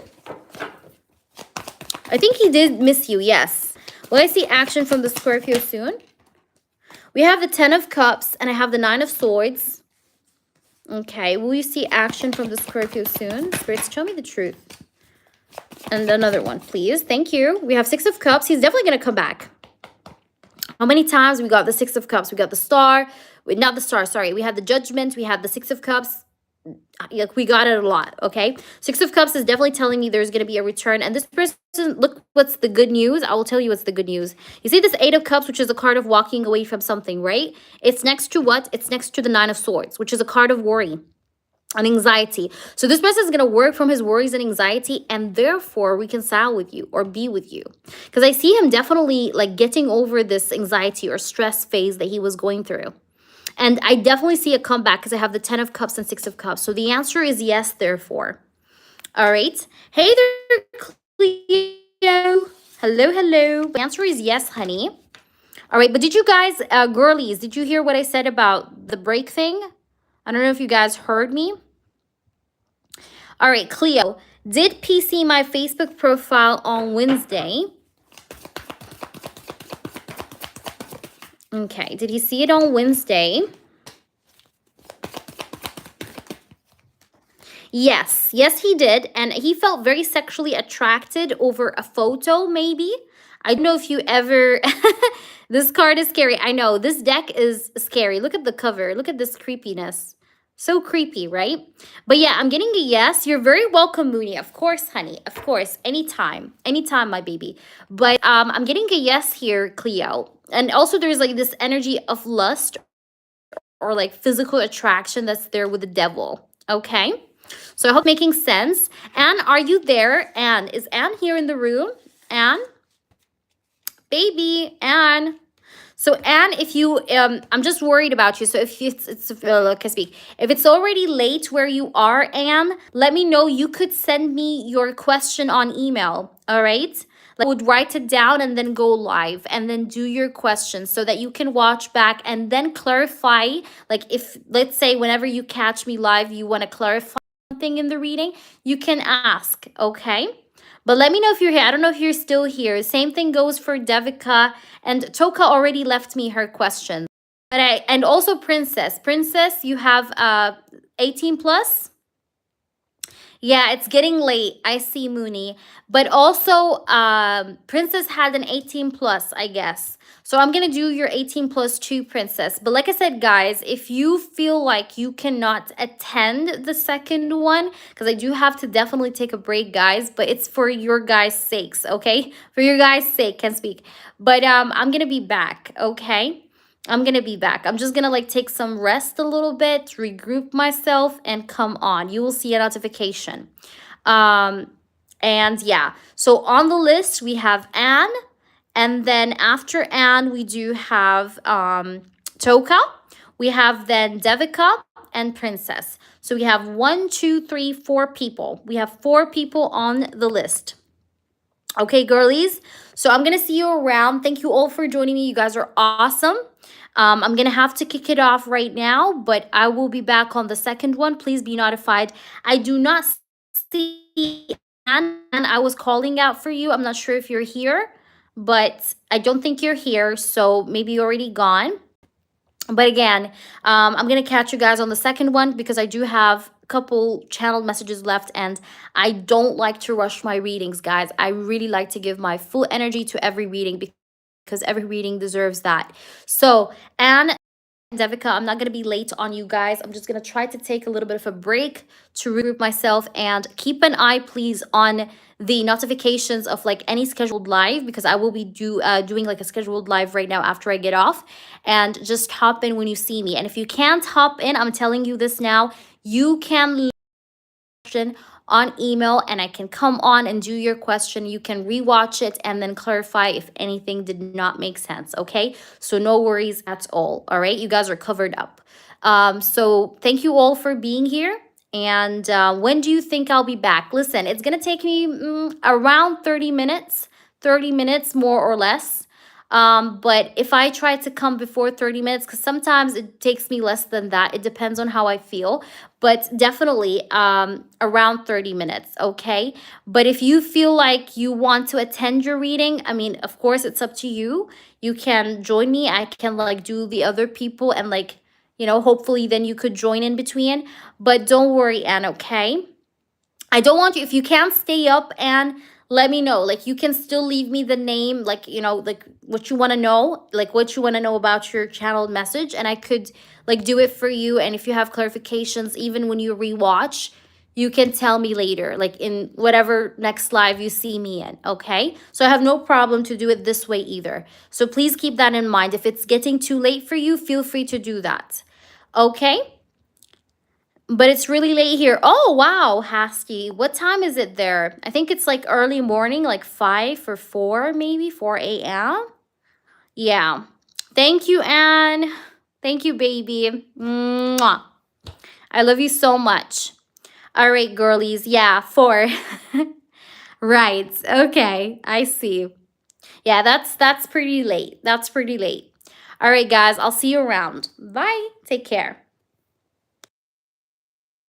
A: I think he did miss you, yes. Will I see action from the Scorpio soon? We have the 10 of Cups and I have the 9 of Swords. Okay, will you see action from the Scorpio soon? Spirits, show me the truth. And another one, please. Thank you. We have 6 of Cups. He's definitely going to come back. How many times we got the 6 of Cups? We got the Star. Not the Star, sorry. We had the Judgment. We had the 6 of Cups. Like we got it a lot, okay? 6 of Cups is definitely telling me there's going to be a return. And this person, look what's the good news. I will tell you what's the good news. You see this 8 of Cups, which is a card of walking away from something, right? It's next to what? It's next to the 9 of Swords, which is a card of worry and anxiety. So this person is going to work from his worries and anxiety and therefore reconcile with you or be with you. Because I see him definitely like getting over this anxiety or stress phase that he was going through. And I definitely see a comeback because I have the 10 of Cups and 6 of Cups. So the answer is yes, therefore. All right. Hey there, Cleo. Hello, hello. The answer is yes, honey. All right. But did you guys, girlies, did you hear what I said about the break thing? I don't know if you guys heard me. All right, Cleo. Did P see my Facebook profile on Wednesday? Okay, did he see it on Wednesday? Yes, yes, he did. And he felt very sexually attracted over a photo, maybe. I don't know if you ever... This card is scary. I know, this deck is scary. Look at the cover. Look at this creepiness. So creepy, right? But yeah, I'm getting a yes. You're very welcome, Mooney. Of course, honey. Of course. Anytime. Anytime, my baby. But I'm getting a yes here, Cleo. And also there's like this energy of lust or like physical attraction that's there with the devil. Okay? So I hope making sense. Anne, are you there? Anne, is Anne here in the room? Anne? Baby, Anne. So Anne, if you, I'm just worried about you. So if if it's already late where you are, Anne, let me know. You could send me your question on email. All right. I would write it down and then go live and then do your questions so that you can watch back and then clarify. Like if, let's say, whenever you catch me live, you want to clarify something in the reading, you can ask, okay? But let me know if you're here. I don't know if you're still here. Same thing goes for Devika, and Toka already left me her question. But and also Princess. Princess, you have 18 plus? Yeah, it's getting late. I see, Mooney. But also, Princess had an 18 plus, I guess. So I'm going to do your 18 plus 2, Princess. But like I said, guys, if you feel like you cannot attend the second one, because I do have to definitely take a break, guys, but it's for your guys' sakes, okay? For your guys' sake, can't speak. But I'm going to be back, okay? I'm going to be back. I'm just going to like take some rest a little bit, regroup myself, and come on. You will see a notification. And yeah, so on the list, we have Anne. And then after Anne, we do have Toka. We have then Devika and Princess. So we have 1, 2, 3, 4 people. We have 4 people on the list. Okay, girlies. So I'm going to see you around. Thank you all for joining me. You guys are awesome. I'm going to have to kick it off right now, but I will be back on the second one. Please be notified. I do not see Anne, and I was calling out for you. I'm not sure if you're here, but I don't think you're here, so maybe you're already gone. But again, I'm gonna catch you guys on the second one because I do have a couple channeled messages left, and I don't like to rush my readings, guys. I really like to give my full energy to every reading because every reading deserves that. So, and Devika, I'm not going to be late on you guys. I'm just going to try to take a little bit of a break to regroup myself, and keep an eye, please, on the notifications of like any scheduled live, because I will be doing like a scheduled live right now after I get off. And just hop in when you see me. And if you can't hop in, I'm telling you this now, you can on email and I can come on and do your question. You can rewatch it and then clarify if anything did not make sense. Okay. So no worries at all. All right. You guys are covered up. So thank you all for being here. And when do you think I'll be back? Listen, it's going to take me around 30 minutes more or less. But if I try to come before 30 minutes, because sometimes it takes me less than that, it depends on how I feel, but definitely around 30 minutes, okay? But if you feel like you want to attend your reading, I mean, of course, it's up to you. You can join me. I can like do the other people and like, hopefully then you could join in between. But don't worry, Anne, okay? I don't want you, if you can't stay up and let me know. Like, you can still leave me the name, like, like what you want to know, like what you want to know about your channeled message. And I could like do it for you. And if you have clarifications, even when you rewatch, you can tell me later, like in whatever next live you see me in. Okay. So I have no problem to do it this way either. So please keep that in mind. If it's getting too late for you, feel free to do that. Okay. But it's really late here. Oh, wow, Hasky. What time is it there? I think it's like early morning, like 5 or 4, maybe 4 a.m. Yeah. Thank you, Anne. Thank you, baby. Mwah. I love you so much. All right, girlies. Yeah, 4. Right. Okay. I see. Yeah, that's pretty late. That's pretty late. All right, guys. I'll see you around. Bye. Take care.